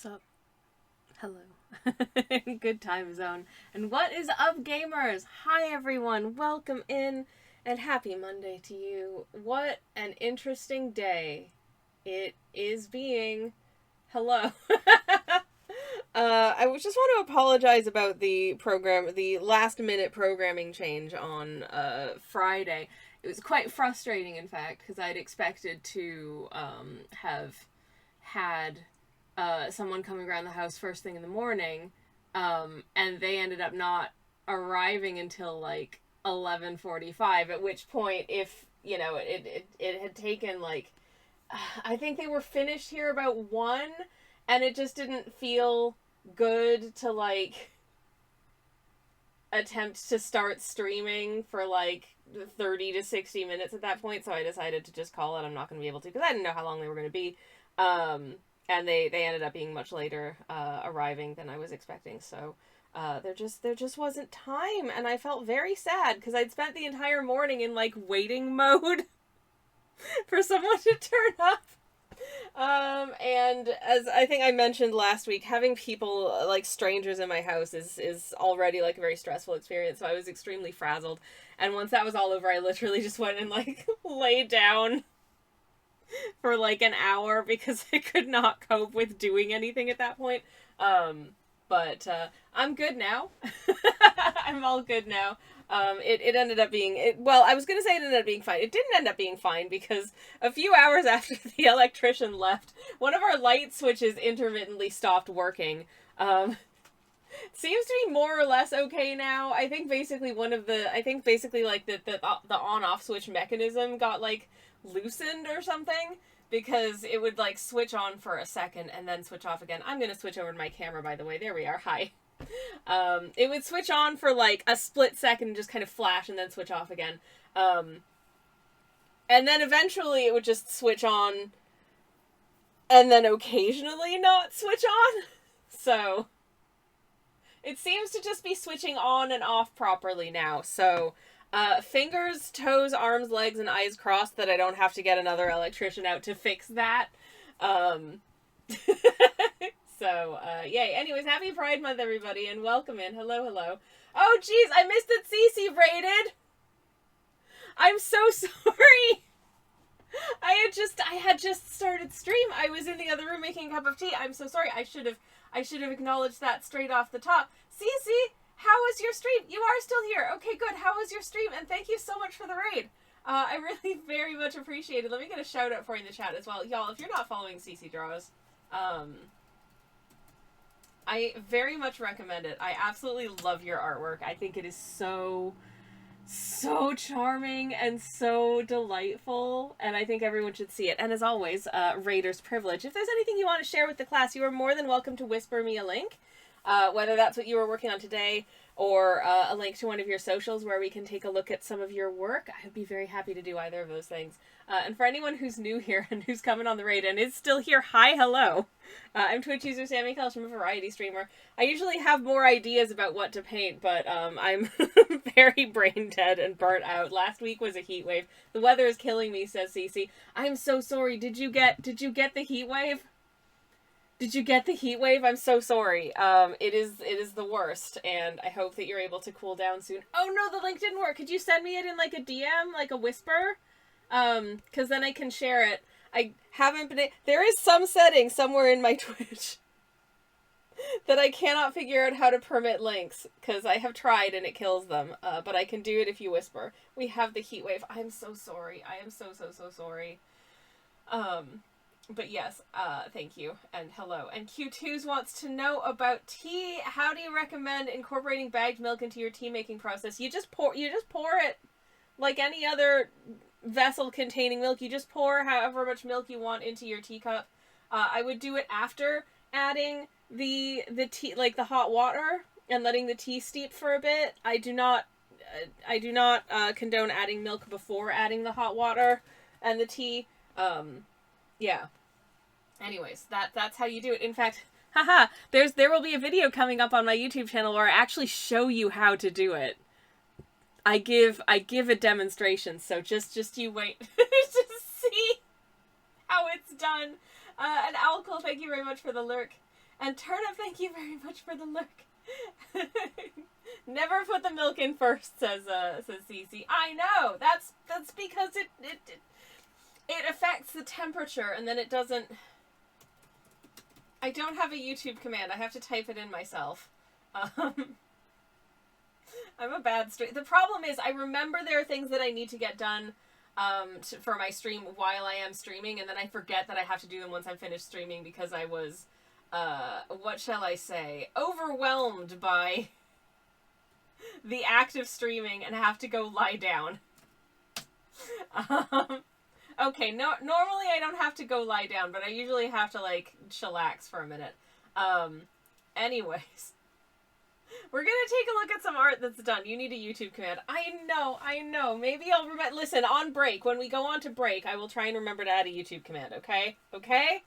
Sup? Hello. Good time zone. And what is up, gamers? Hi, everyone. Welcome in, and happy Monday to you. What an interesting day it is being. Hello. I just want to apologize about the last minute programming change on Friday. It was quite frustrating, in fact, because I'd expected to have had someone coming around the house first thing in the morning, and they ended up not arriving until like 11:45. At which point, if you know, it had taken like, I think they were finished here about 1, and it just didn't feel good to like attempt to start streaming for like 30 to 60 minutes at that point. So I decided to just call it. I'm not going to be able to because I didn't know how long they were going to be. And they ended up being much later arriving than I was expecting. So there just wasn't time, and I felt very sad because I'd spent the entire morning in like waiting mode for someone to turn up. And as I think I mentioned last week, having people like strangers in my house is already like a very stressful experience. So I was extremely frazzled, and once that was all over, I literally just went and like lay down for like an hour because I could not cope with doing anything at that point. But I'm good now. I'm all good now. It ended up being, well, I was going to say it ended up being fine. It didn't end up being fine because a few hours after the electrician left, one of our light switches intermittently stopped working. Seems to be more or less okay now. I think basically like the on-off switch mechanism got like loosened or something, because it would like switch on for a second and then switch off again. I'm gonna switch over to my camera, by the way. There we are. Hi. It would switch on for like a split second and just kind of flash and then switch off again. And then eventually it would just switch on and then occasionally not switch on. So it seems to just be switching on and off properly now. So fingers, toes, arms, legs, and eyes crossed that I don't have to get another electrician out to fix that. So, yay. Anyways, happy Pride Month, everybody, and welcome in. Hello, hello. Oh, jeez, I missed that Cece raided. I'm so sorry. I had just started stream. I was in the other room making a cup of tea. I'm so sorry. I should have acknowledged that straight off the top. Cece, how was your stream? You are still here. Okay, good. How was your stream? And thank you so much for the raid. I really very much appreciate it. Let me get a shout out for you in the chat as well. Y'all, if you're not following CC Draws, I very much recommend it. I absolutely love your artwork. I think it is so charming and so delightful, and I think everyone should see it. And as always, Raider's privilege. If there's anything you want to share with the class, you are more than welcome to whisper me a link. Whether that's what you were working on today, or a link to one of your socials where we can take a look at some of your work. I would be very happy to do either of those things. And for anyone who's new here and who's coming on the raid and is still here, hi, hello. I'm Twitch user Sammy Kelch. I'm a variety streamer. I usually have more ideas about what to paint, but I'm very brain dead and burnt out. Last week was a heat wave. The weather is killing me, says Cece. I'm so sorry. Did you get the heat wave? Did you get the heat wave? I'm so sorry. It is the worst, and I hope that you're able to cool down soon. Oh no, the link didn't work. Could you send me it in like a DM, like a whisper? Because then I can share it. I haven't been... There is some setting somewhere in my Twitch that I cannot figure out how to permit links, because I have tried and it kills them. But I can do it if you whisper. We have the heat wave. I'm so sorry. I am so sorry. But yes, thank you, and hello. And Q2s wants to know about tea. How do you recommend incorporating bagged milk into your tea making process? You just pour it like any other vessel containing milk. You just pour however much milk you want into your teacup. I would do it after adding the tea, like the hot water, and letting the tea steep for a bit. I do not condone adding milk before adding the hot water and the tea. Yeah. Anyways, that's how you do it. In fact, haha, there will be a video coming up on my YouTube channel where I actually show you how to do it. I give a demonstration, so just you wait to see how it's done. And Alcohol, thank you very much for the lurk. And Turnip, thank you very much for the look. Never put the milk in first, says Cece. I know. That's because it affects the temperature, and then it doesn't. I don't have a YouTube command. I have to type it in myself. I'm a bad stream. The problem is I remember there are things that I need to get done for my stream while I am streaming, and then I forget that I have to do them once I'm finished streaming because I was, what shall I say, overwhelmed by the act of streaming and have to go lie down. Okay, no, normally I don't have to go lie down, but I usually have to, like, chillax for a minute. Anyways. We're gonna take a look at some art that's done. You need a YouTube command. I know. Maybe I'll remember. Listen, on break, when we go on to break, I will try and remember to add a YouTube command, okay? Okay?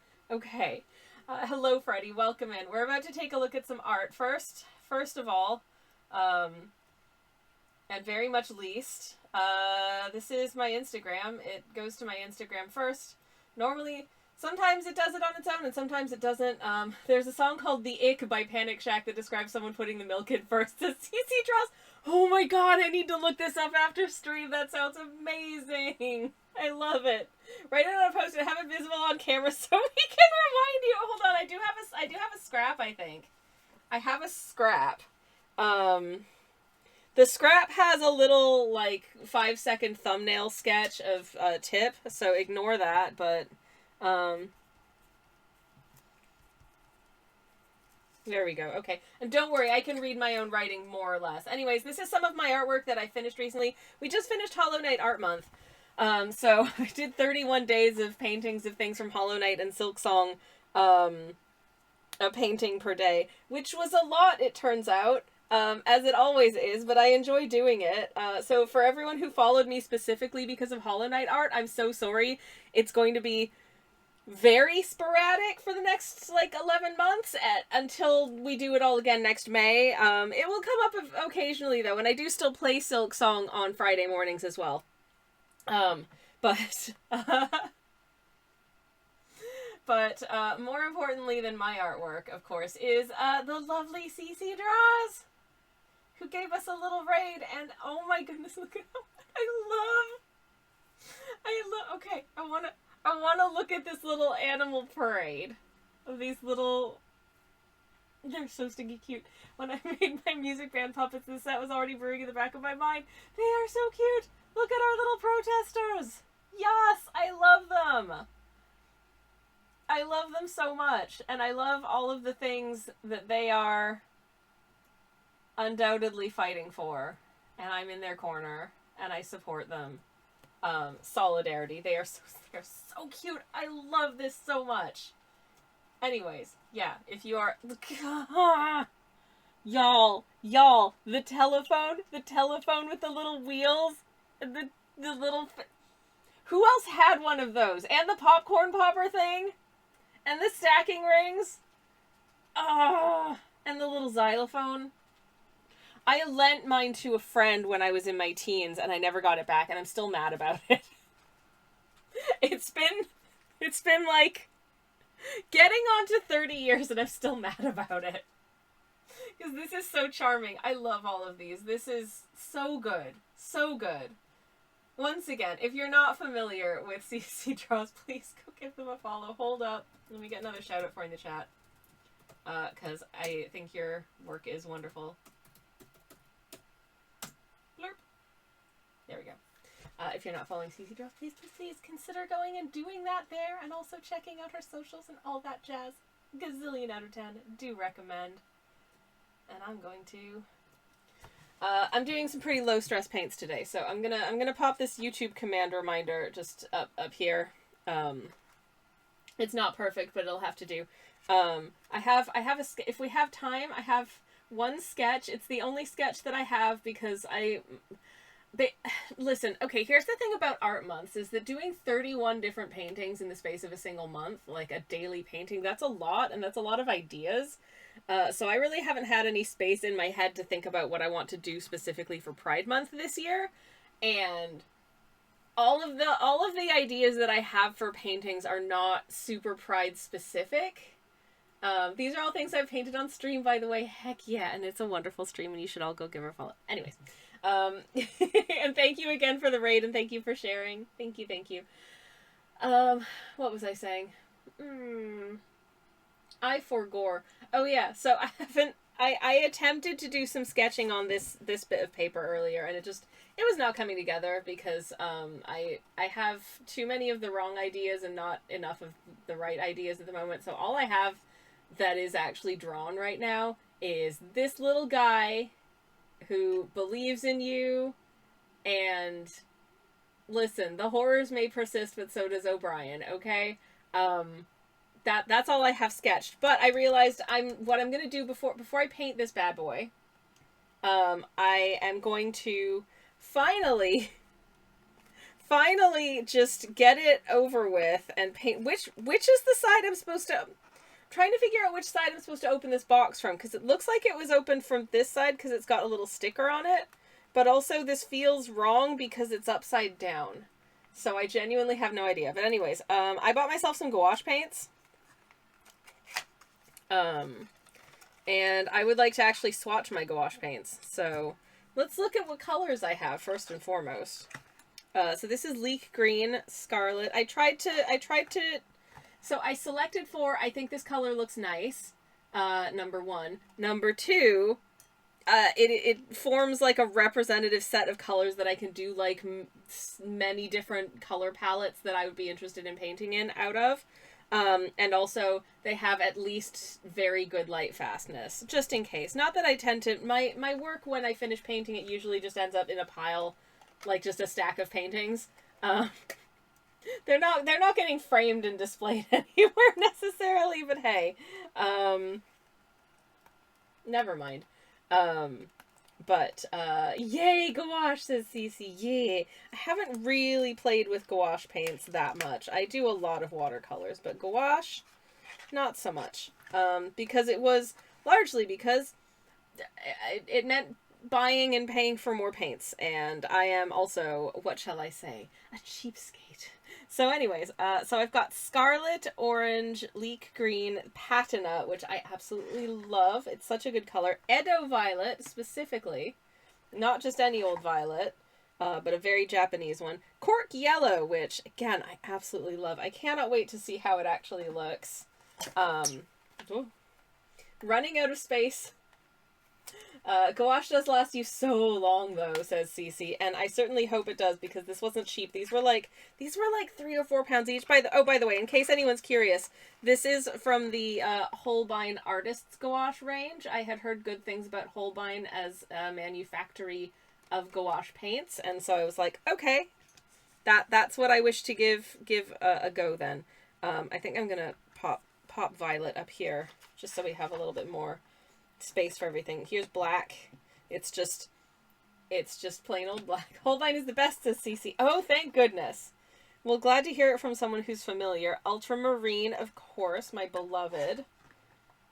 Hello, Freddie. Welcome in. We're about to take a look at some art. First of all, and very much least, this is my Instagram. It goes to my Instagram first. Normally, sometimes it does it on its own, and sometimes it doesn't. There's a song called The Ick by Panic Shack that describes someone putting the milk in first. Says CC Draws. Oh my god, I need to look this up after stream. That sounds amazing. I love it. Write it on a post-it, have it visible on camera so we can remind you. Hold on, I do have a scrap, I think. I have a scrap. The scrap has a little, like, 5-second thumbnail sketch of Tip, so ignore that, but, there we go, okay. And don't worry, I can read my own writing more or less. Anyways, this is some of my artwork that I finished recently. We just finished Hollow Knight Art Month, so I did 31 days of paintings of things from Hollow Knight and Silksong, a painting per day, which was a lot, it turns out. As it always is, but I enjoy doing it. So for everyone who followed me specifically because of Hollow Knight art, I'm so sorry. It's going to be very sporadic for the next, like, 11 months until we do it all again next May. It will come up occasionally, though, and I do still play Silksong on Friday mornings as well. But more importantly than my artwork, of course, is the lovely CC Draws, who gave us a little raid, and oh my goodness, look at how okay, I wanna look at this little animal parade of these little, they're so stinky cute. When I made my music band puppets, this set was already brewing in the back of my mind. They are so cute! Look at our little protesters! Yes! I love them! I love them so much, and I love all of the things that they are undoubtedly fighting for, and I'm in their corner, and I support them. Solidarity. They're so cute. I love this so much. Anyways, yeah, if you are... Y'all, the telephone with the little wheels, and the little... Who else had one of those? And the popcorn popper thing? And the stacking rings? And the little xylophone? I lent mine to a friend when I was in my teens, and I never got it back, and I'm still mad about it. It's been like getting on to 30 years, and I'm still mad about it. Because this is so charming. I love all of these. This is so good. So good. Once again, if you're not familiar with CC Draws, please go give them a follow. Hold up. Let me get another shout out for you in the chat. Because I think your work is wonderful. Blurp. There we go. If you're not following CC Draws, please consider going and doing that there, and also checking out her socials and all that jazz. Gazillion out of 10. Do recommend. And I'm going to... I'm doing some pretty low stress paints today, so I'm gonna pop this YouTube command reminder just up here. It's not perfect, but it'll have to do. If we have time, I have one sketch. It's the only sketch that I have because listen, okay, here's the thing about art months is that doing 31 different paintings in the space of a single month, like a daily painting, that's a lot, and that's a lot of ideas. So I really haven't had any space in my head to think about what I want to do specifically for Pride Month this year. And all of the ideas that I have for paintings are not super Pride specific. These are all things I've painted on stream, by the way. Heck yeah, and it's a wonderful stream, and you should all go give her a follow. Anyways, and thank you again for the raid, and thank you for sharing. Thank you, thank you. What was I saying? I forgore. Oh yeah, so I attempted to do some sketching on this bit of paper earlier, and it was not coming together because I have too many of the wrong ideas and not enough of the right ideas at the moment. So all I have that is actually drawn right now is this little guy who believes in you, and listen, the horrors may persist, but so does O'Brien, okay? That's all I have sketched. But I realized what I'm gonna do before I paint this bad boy. I am going to finally just get it over with and paint. Which is the side I'm supposed to? I'm trying to figure out which side I'm supposed to open this box from, because it looks like it was opened from this side because it's got a little sticker on it, but also this feels wrong because it's upside down. So I genuinely have no idea. But anyways, I bought myself some gouache paints. And I would like to actually swatch my gouache paints. So let's look at what colors I have first and foremost. So this is leek green, scarlet. I tried to, so I selected for, I think this color looks nice. Number one. Number two, it forms like a representative set of colors that I can do like many different color palettes that I would be interested in painting in out of. And also they have at least very good light fastness, just in case. Not that I tend to, my work when I finish painting, it usually just ends up in a pile, like just a stack of paintings. They're not getting framed and displayed anywhere necessarily, but hey, never mind. Yay, gouache, says Cece. Yay. I haven't really played with gouache paints that much. I do a lot of watercolors, but gouache, not so much. Because it was largely because it meant buying and paying for more paints, and I am also, what shall I say, a cheapskate. So anyways, so I've got scarlet, orange, leek green, patina, which I absolutely love. It's such a good color. Edo violet, specifically. Not just any old violet, but a very Japanese one. Cork yellow, which, again, I absolutely love. I cannot wait to see how it actually looks. Running out of space. Gouache does last you so long, though, says Cece, and I certainly hope it does, because this wasn't cheap. These were like 3 or 4 pounds each. By the way, in case anyone's curious, this is from the Holbein Artists Gouache range. I had heard good things about Holbein as a manufactory of gouache paints, and so I was like, okay, that's what I wish to give a go then. I think I'm gonna pop violet up here, just so we have a little bit more space for everything. Here's black. It's just plain old black. Holbein is the best, says Cece. Oh, thank goodness. Well, glad to hear it from someone who's familiar. Ultramarine, of course, my beloved.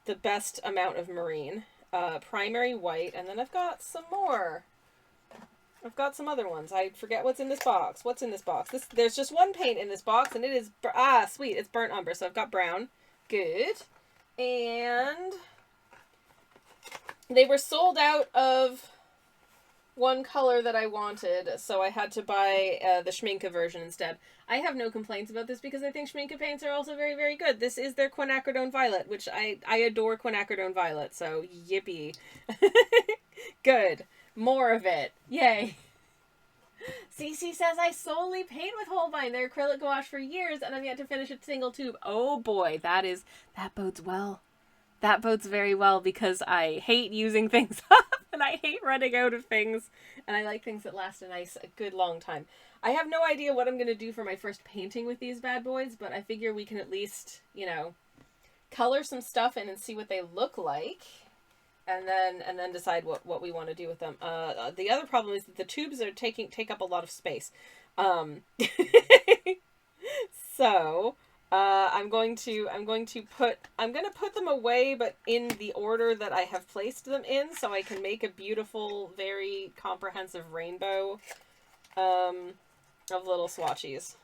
The best amount of marine. Primary white, and then I've got some more. I've got some other ones. I forget what's in this box. What's in this box? There's just one paint in this box, and it is, sweet, it's burnt umber. So I've got brown. Good. And they were sold out of one color that I wanted, so I had to buy the Schminke version instead. I have no complaints about this because I think Schminke paints are also very, very good. This is their quinacridone violet, which I adore quinacridone violet, so yippee. Good. More of it. Yay. Cece says, I solely paint with Holbein, their acrylic gouache, for years, and I'm yet to finish a single tube. Oh boy, that bodes well. That bodes very well, because I hate using things up, and I hate running out of things, and I like things that last a good long time. I have no idea what I'm going to do for my first painting with these bad boys, but I figure we can at least, color some stuff in and see what they look like, and then decide what we want to do with them. The other problem is that the tubes are take up a lot of space. So I'm going to put them away, but in the order that I have placed them in, so I can make a beautiful, very comprehensive rainbow of little swatchies.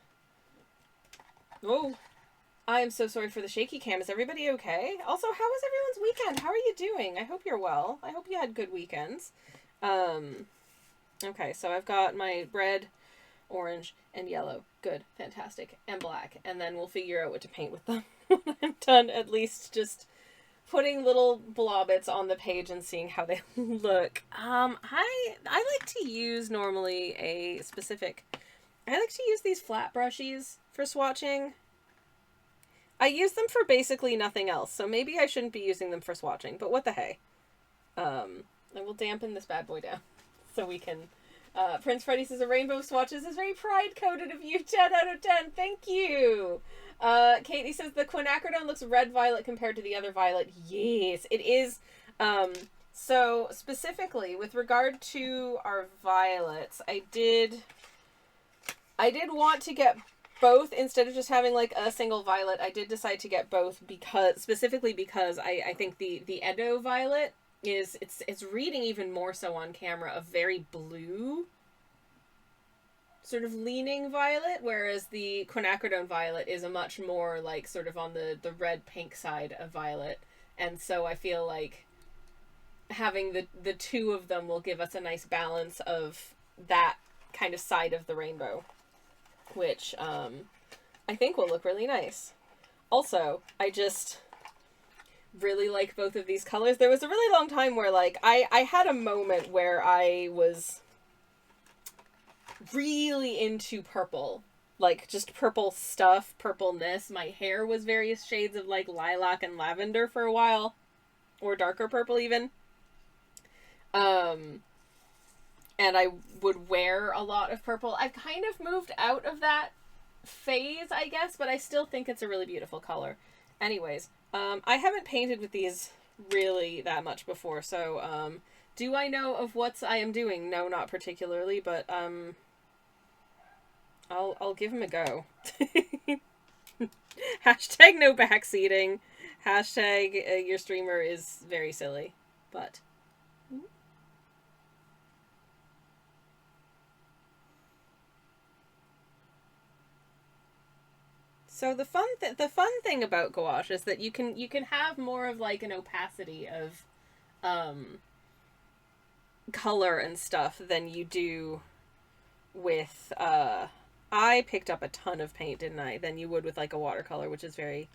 Oh, I am so sorry for the shaky cam. Is everybody okay? Also, how was everyone's weekend? How are you doing? I hope you're well. I hope you had good weekends. Okay, so I've got my red, orange, and yellow. Good, fantastic, and black. And then we'll figure out what to paint with them when I'm done, at least just putting little blobbits on the page and seeing how they look. I like to use normally a specific... I like to use these flat brushies for swatching. I use them for basically nothing else, so maybe I shouldn't be using them for swatching, but what the hey. I will dampen this bad boy down so we can... Prince Freddy says, a rainbow of swatches is very pride-coded of you. 10 out of 10. Thank you. Katie says, the quinacridone looks red-violet compared to the other violet. Yes, it is. So, specifically, with regard to our violets, I did want to get both instead of just having like a single violet. I did decide to get both specifically because I think the Edo violet it's reading even more so on camera a very blue sort of leaning violet, whereas the quinacridone violet is a much more like sort of on the red pink side of violet. And so I feel like having the two of them will give us a nice balance of that kind of side of the rainbow, which I think will look really nice. Also, I just really like both of these colors. There was a really long time where like I had a moment where I was really into purple, like just purple stuff, purpleness. My hair was various shades of like lilac and lavender for a while, or darker purple even. And I would wear a lot of purple. I've kind of moved out of that phase, I guess, but I still think it's a really beautiful color. Anyways, I haven't painted with these really that much before, so do I know of what I am doing? No, not particularly, but I'll give him a go. Hashtag no backseating. Hashtag your streamer is very silly, but... So the fun thing about gouache is that you can have more of like an opacity of color and stuff than you do with I picked up a ton of paint, didn't I? Than you would with like a watercolor, which is very,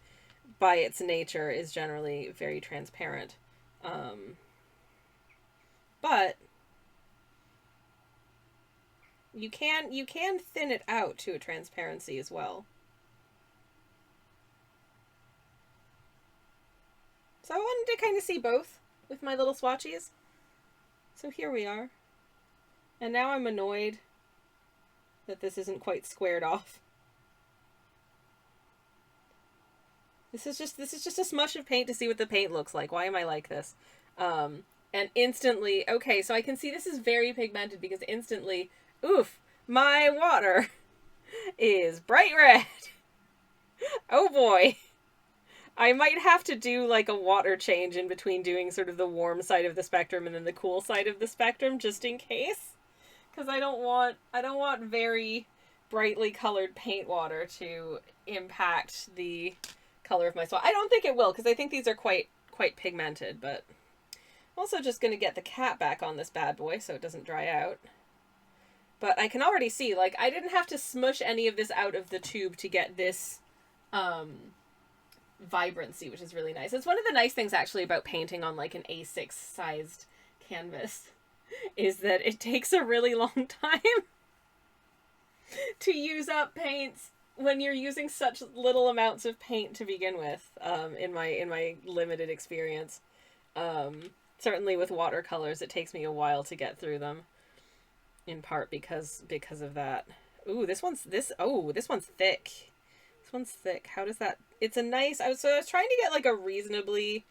by its nature, is generally very transparent. But you can thin it out to a transparency as well. So I wanted to kind of see both with my little swatches. So here we are. And now I'm annoyed that this isn't quite squared off. This is just a smush of paint to see what the paint looks like. Why am I like this? And instantly, okay, so I can see this is very pigmented because instantly, oof, my water is bright red. Oh boy. I might have to do like a water change in between doing sort of the warm side of the spectrum and then the cool side of the spectrum, just in case. Because I don't want very brightly colored paint water to impact the color of my swatch. I don't think it will, because I think these are quite pigmented, but I'm also just going to get the cap back on this bad boy so it doesn't dry out. But I can already see, like, I didn't have to smush any of this out of the tube to get this vibrancy, which is really nice. It's one of the nice things actually about painting on like an A6 sized canvas is that it takes a really long time to use up paints when you're using such little amounts of paint to begin with, in my limited experience. Certainly with watercolors it takes me a while to get through them, in part because of that. Ooh, this one's thick. This one's thick. How does that... It's a nice... I was trying to get like a reasonably...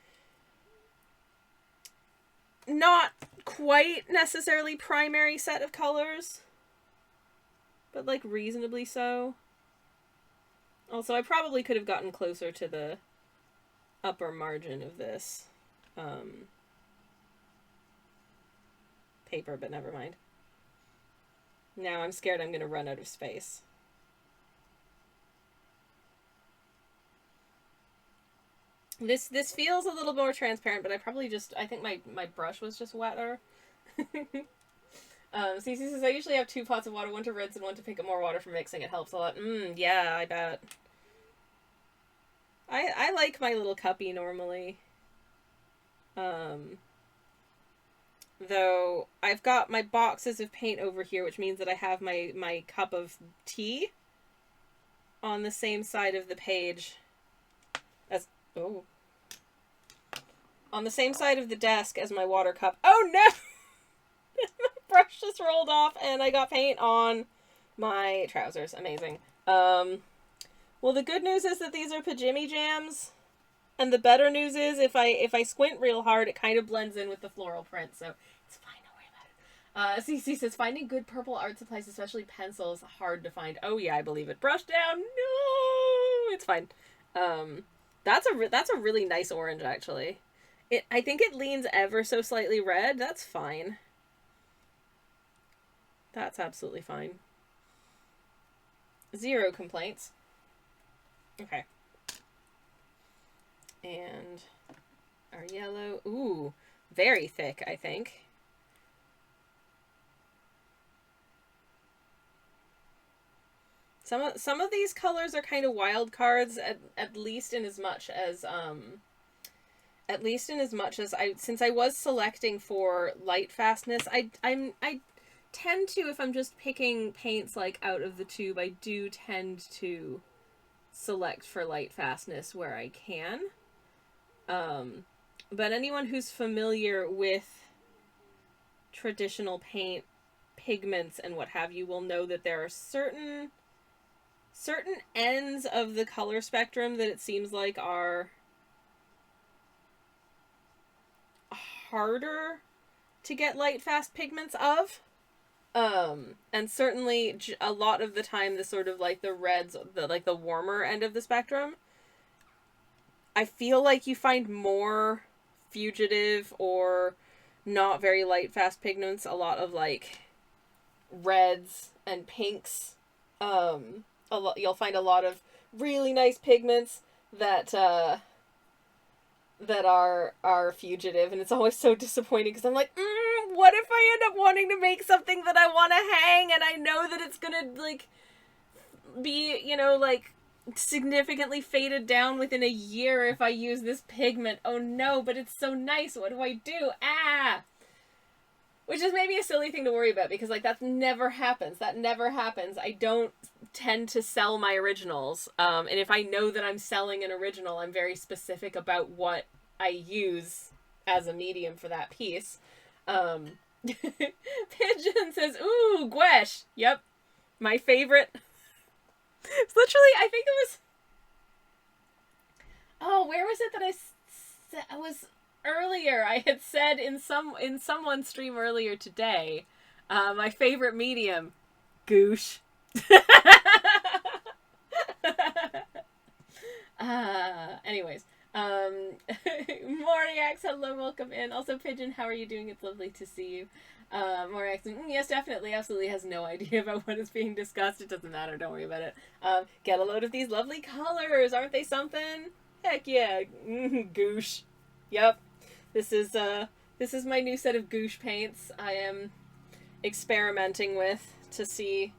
not quite necessarily primary set of colors, but like reasonably so. Also, I probably could have gotten closer to the upper margin of this paper, but never mind. Now I'm scared I'm going to run out of space. This feels a little more transparent, but I think my brush was just wetter. Cece says, I usually have 2 pots of water, one to rinse and one to pick up more water for mixing. It helps a lot. Yeah, I bet. I like my little cuppy normally. Though I've got my boxes of paint over here, which means that I have my cup of tea on the same side of the page as... Oh. On the same side of the desk as my water cup. Oh no! My brush just rolled off and I got paint on my trousers. Amazing. Well, the good news is that these are pajimmy jams. And the better news is if I squint real hard, it kind of blends in with the floral print. So it's fine. Don't worry about it. CC says, finding good purple art supplies, especially pencils, hard to find. Oh yeah, I believe it. Brush down. No! It's fine. That's a really nice orange, actually. I think it leans ever so slightly red. That's fine. That's absolutely fine. 0 complaints. Okay. And our yellow. Ooh, very thick, I think. Some of these colors are kind of wild cards, at least in as much as since I was selecting for light fastness, I tend to, if I'm just picking paints like out of the tube, I do tend to select for light fastness where I can. But anyone who's familiar with traditional paint pigments and what have you will know that there are certain ends of the color spectrum that it seems like are harder to get light fast pigments of. And certainly a lot of the time the sort of like the reds, the warmer end of the spectrum, I feel like you find more fugitive or not very light fast pigments, a lot of like reds and pinks. You'll find a lot of really nice pigments that are fugitive, and it's always so disappointing because I'm like, what if I end up wanting to make something that I want to hang and I know that it's gonna like be, like significantly faded down within a year if I use this pigment. Oh no, but it's so nice. What do I do? Which is maybe a silly thing to worry about because like that never happens. I don't tend to sell my originals. And if I know that I'm selling an original, I'm very specific about what I use as a medium for that piece. Pigeon says, ooh, Gouache. Yep. My favorite. It's literally, I think it was... Oh, where was it that I was earlier? I had said in someone's stream earlier today, my favorite medium, Gouache. Anyways, Moriax, hello, welcome in. Also, Pigeon, how are you doing? It's lovely to see you. Moriax, yes, definitely, absolutely has no idea about what is being discussed. It doesn't matter, don't worry about it. Get a load of these lovely colors, aren't they something? Heck yeah, Gouache. Yep, this is my new set of Gouache paints. I am experimenting with to see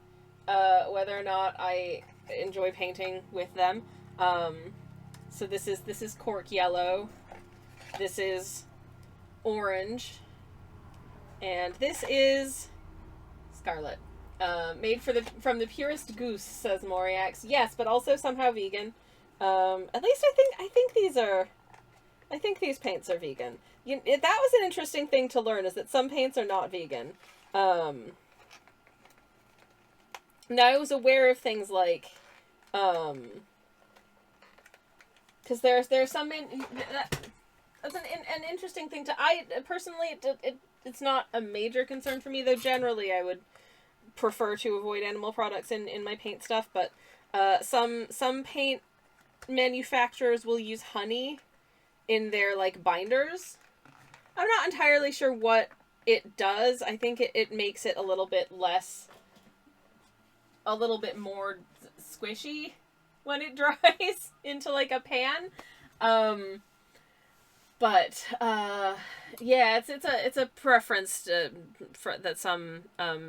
whether or not I enjoy painting with them. So this is cork yellow, this is orange, and this is scarlet. Made from the purest goose, says Moriax. Yes, but also somehow vegan. At least I think these paints are vegan. That was an interesting thing to learn, is that some paints are not vegan. Now I was aware of things like, because there's some that's an interesting thing to... I personally, it's not a major concern for me, though generally I would prefer to avoid animal products in my paint stuff, but some paint manufacturers will use honey in their like binders. I'm not entirely sure what it does. I think it makes it a little bit more squishy when it dries into like a pan. But yeah, it's a preference that some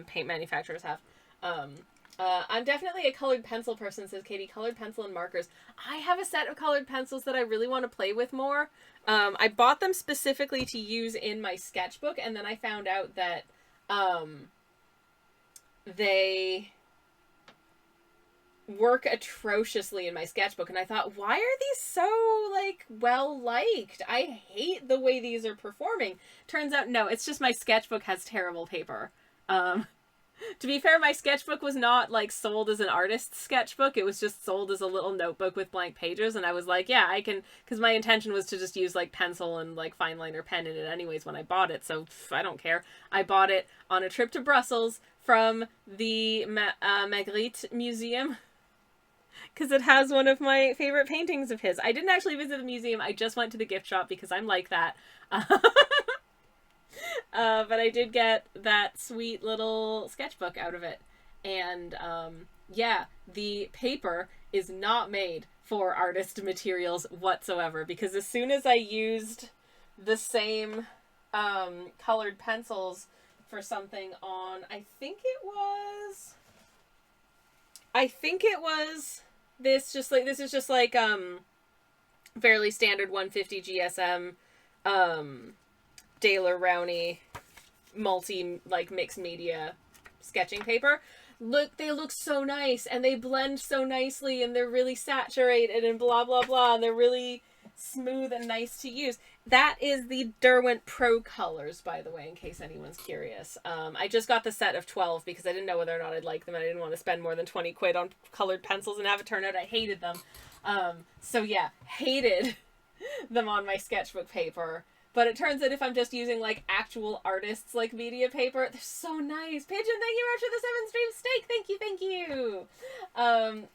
paint manufacturers have. I'm definitely a colored pencil person, says Katie. Colored pencil and markers. I have a set of colored pencils that I really want to play with more. I bought them specifically to use in my sketchbook, and then I found out that they work atrociously in my sketchbook, and I thought, why are these so like well liked? I hate the way these are performing. Turns out no, it's just my sketchbook has terrible paper. To be fair, my sketchbook was not like sold as an artist's sketchbook. It was just sold as a little notebook with blank pages, and I was like, yeah, I can, because my intention was to just use like pencil and like fine liner pen in it anyways when I bought it, so I don't care. I bought it on a trip to Brussels from the Magritte Museum, because it has one of my favorite paintings of his. I didn't actually visit the museum, I just went to the gift shop because I'm like that. But I did get that sweet little sketchbook out of it. And yeah, the paper is not made for artist materials whatsoever, because as soon as I used the same colored pencils for something on, I think it was this is just like fairly standard 150 GSM Daler Rowney multi like mixed media sketching paper. Look, they look so nice, and they blend so nicely, and they're really saturated and blah blah blah, and they're really smooth and nice to use. That is the Derwent Pro colors, by the way, in case anyone's curious. I just got the set of 12 because I didn't know whether or not I'd like them, and I didn't want to spend more than 20 quid on colored pencils and have it turn out I hated them. So yeah, hated them on my sketchbook paper. But it turns out if I'm just using, like, actual artists, like, media paper, they're so nice. Pigeon, thank you much for the 7 stream steak. Thank you.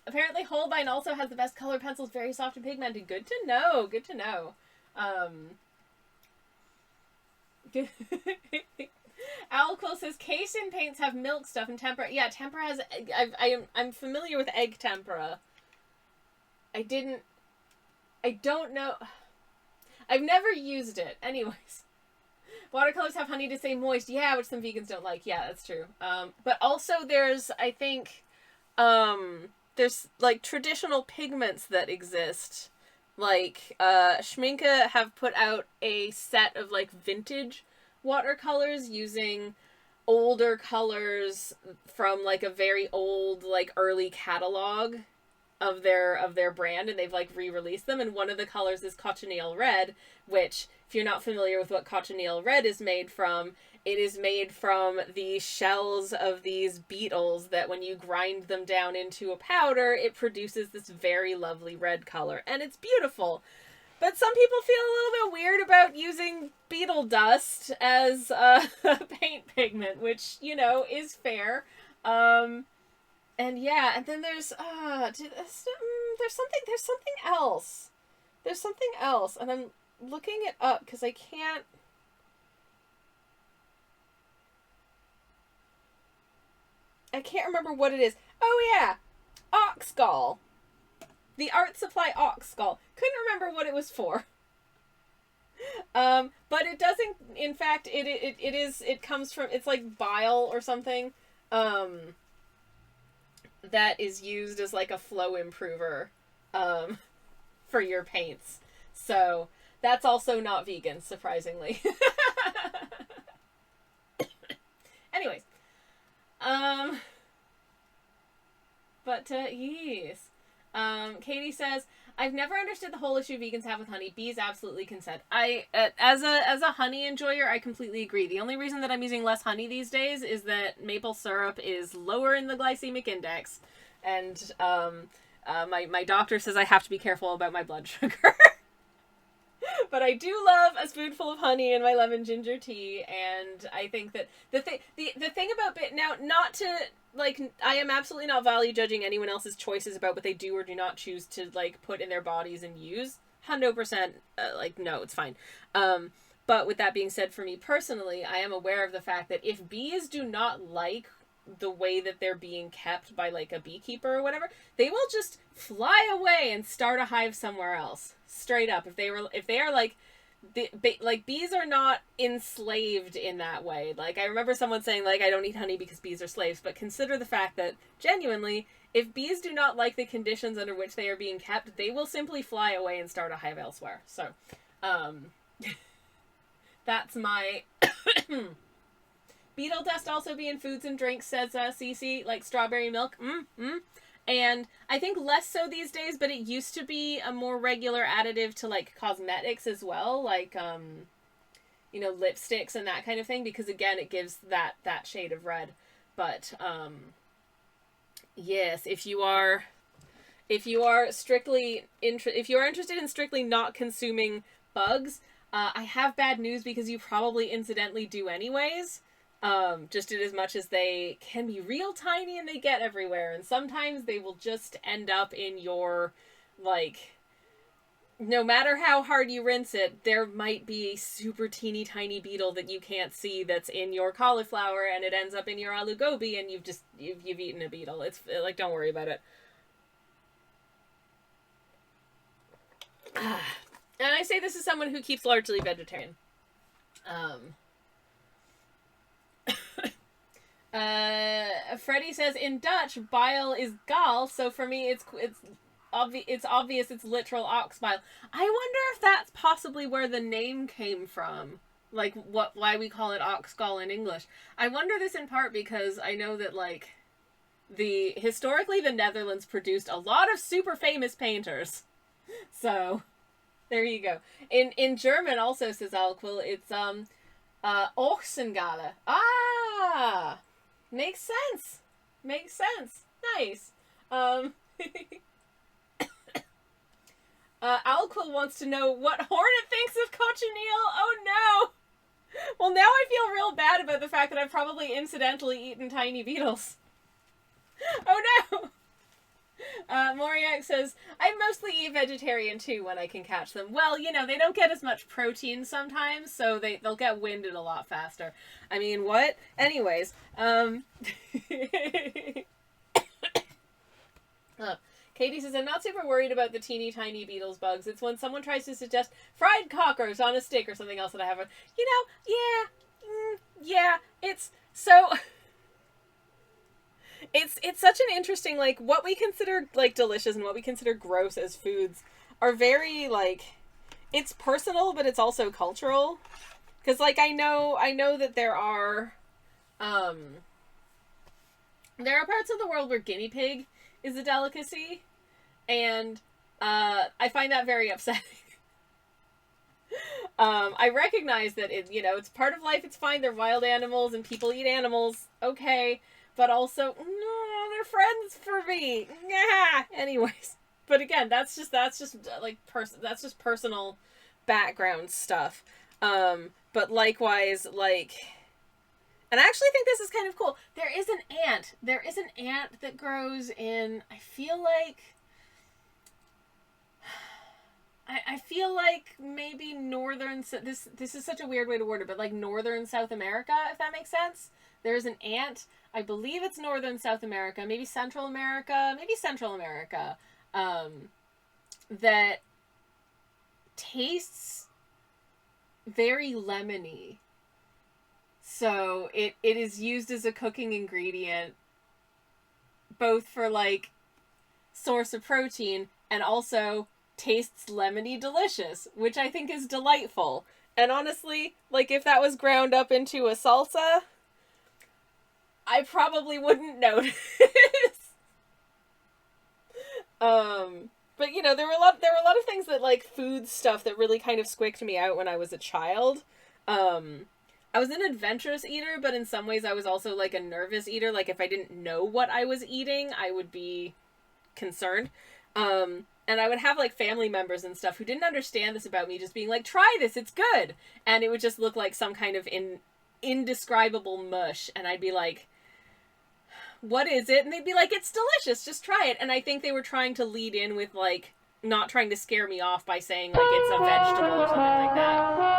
Apparently Holbein also has the best color pencils, very soft and pigmented. Good to know. Good to know. Owl Quill says, Casein paints have milk stuff and tempera. Yeah, tempera has... I'm familiar with egg tempera. I don't know... I've never used it. Anyways. Watercolors have honey to say moist. Yeah, which some vegans don't like. Yeah, that's true. But also there's, I think, there's, like, traditional pigments that exist. Like, Schminke have put out a set of, like, vintage watercolors using older colors from, like, a very old, like, early catalog of their brand, and they've like re-released them, and one of the colors is cochineal red, which, if you're not familiar with what cochineal red is made from, it is made from the shells of these beetles that when you grind them down into a powder, it produces this very lovely red color, and it's beautiful. But some people feel a little bit weird about using beetle dust as a paint pigment, which, you know, is fair. And yeah, and then there's something else. There's something else, and I'm looking it up because I can't. I can't remember what it is. Oh yeah, Oxgall. The Art Supply Oxgall. Couldn't remember what it was for. But it doesn't. In fact, it comes from. It's like bile or something. That is used as like a flow improver for your paints. So that's also not vegan, surprisingly. Anyways. Yes. Katie says, I've never understood the whole issue vegans have with honey. Bees absolutely consent. As a honey enjoyer, I completely agree. The only reason that I'm using less honey these days is that maple syrup is lower in the glycemic index, and my doctor says I have to be careful about my blood sugar. But I do love a spoonful of honey in my lemon ginger tea, and I think that the thing about now, not to, like, I am absolutely not value judging anyone else's choices about what they do or do not choose to, like, put in their bodies and use. 100%, like, no, it's fine. But with that being said, for me personally, I am aware of the fact that if bees do not like the way that they're being kept by, like, a beekeeper or whatever, they will just fly away and start a hive somewhere else. Straight up. If they are, like, like bees are not enslaved in that way. Like I remember someone saying like I don't eat honey because bees are slaves, but consider the fact that genuinely if bees do not like the conditions under which they are being kept, they will simply fly away and start a hive elsewhere. So that's my beetle dust also be in foods and drinks, says Cece, like strawberry milk. And I think less so these days, but it used to be a more regular additive to like cosmetics as well, like you know, lipsticks and that kind of thing, because again it gives that shade of red. But yes, if you are strictly if you are interested in strictly not consuming bugs, I have bad news because you probably incidentally do anyways. Just in as much as they can be real tiny and they get everywhere, and sometimes they will just end up in your, like, no matter how hard you rinse it, there might be a super teeny tiny beetle that you can't see that's in your cauliflower, and it ends up in your aloo gobi, and you've eaten a beetle. It's like, don't worry about it. And I say this as someone who keeps largely vegetarian. Freddie says in Dutch bile is gal, so for me it's obvious it's literal ox bile. I wonder if that's possibly where the name came from, like why we call it ox gall in English. I wonder this in part because I know that like historically the Netherlands produced a lot of super famous painters, so there you go. In German also, says Alquil, it's Ochsengale. Ah, makes sense. Makes sense. Nice. Alquil wants to know what Hornet thinks of cochineal. Oh no! Well, now I feel real bad about the fact that I've probably incidentally eaten tiny beetles. Oh no! Moriak says, I mostly eat vegetarian too when I can catch them. Well, you know, they don't get as much protein sometimes, so they'll get winded a lot faster. I mean, what? Anyways, Katie says, I'm not super worried about the teeny tiny beetles bugs. It's when someone tries to suggest fried cockroach on a stick or something else that I have. You know, yeah, it's so... It's such an interesting, like, what we consider, like, delicious and what we consider gross as foods are very, like, it's personal, but it's also cultural. Because, like, I know that there are parts of the world where guinea pig is a delicacy, and I find that very upsetting. I recognize that it's part of life, it's fine, they're wild animals, and people eat animals, okay, but also, no, they're friends for me. Yeah. Anyways, but again, that's just personal background stuff. But likewise, like, and I actually think this is kind of cool. There is an ant that grows in, I feel like maybe northern, this is such a weird way to word it, but like northern South America, if that makes sense. There's an ant, I believe it's northern South America, maybe Central America, that tastes very lemony. So it is used as a cooking ingredient, both for like source of protein and also tastes lemony delicious, which I think is delightful. And honestly, like if that was ground up into a salsa, I probably wouldn't notice. But you know, there were a lot of things that like food stuff that really kind of squicked me out when I was a child. I was an adventurous eater, but in some ways I was also like a nervous eater. Like if I didn't know what I was eating, I would be concerned. And I would have like family members and stuff who didn't understand this about me, just being like, try this, it's good. And it would just look like some kind of indescribable mush. And I'd be like, what is it? And they'd be like, it's delicious, just try it. And I think they were trying to lead in with like, not trying to scare me off by saying like it's a vegetable or something like that.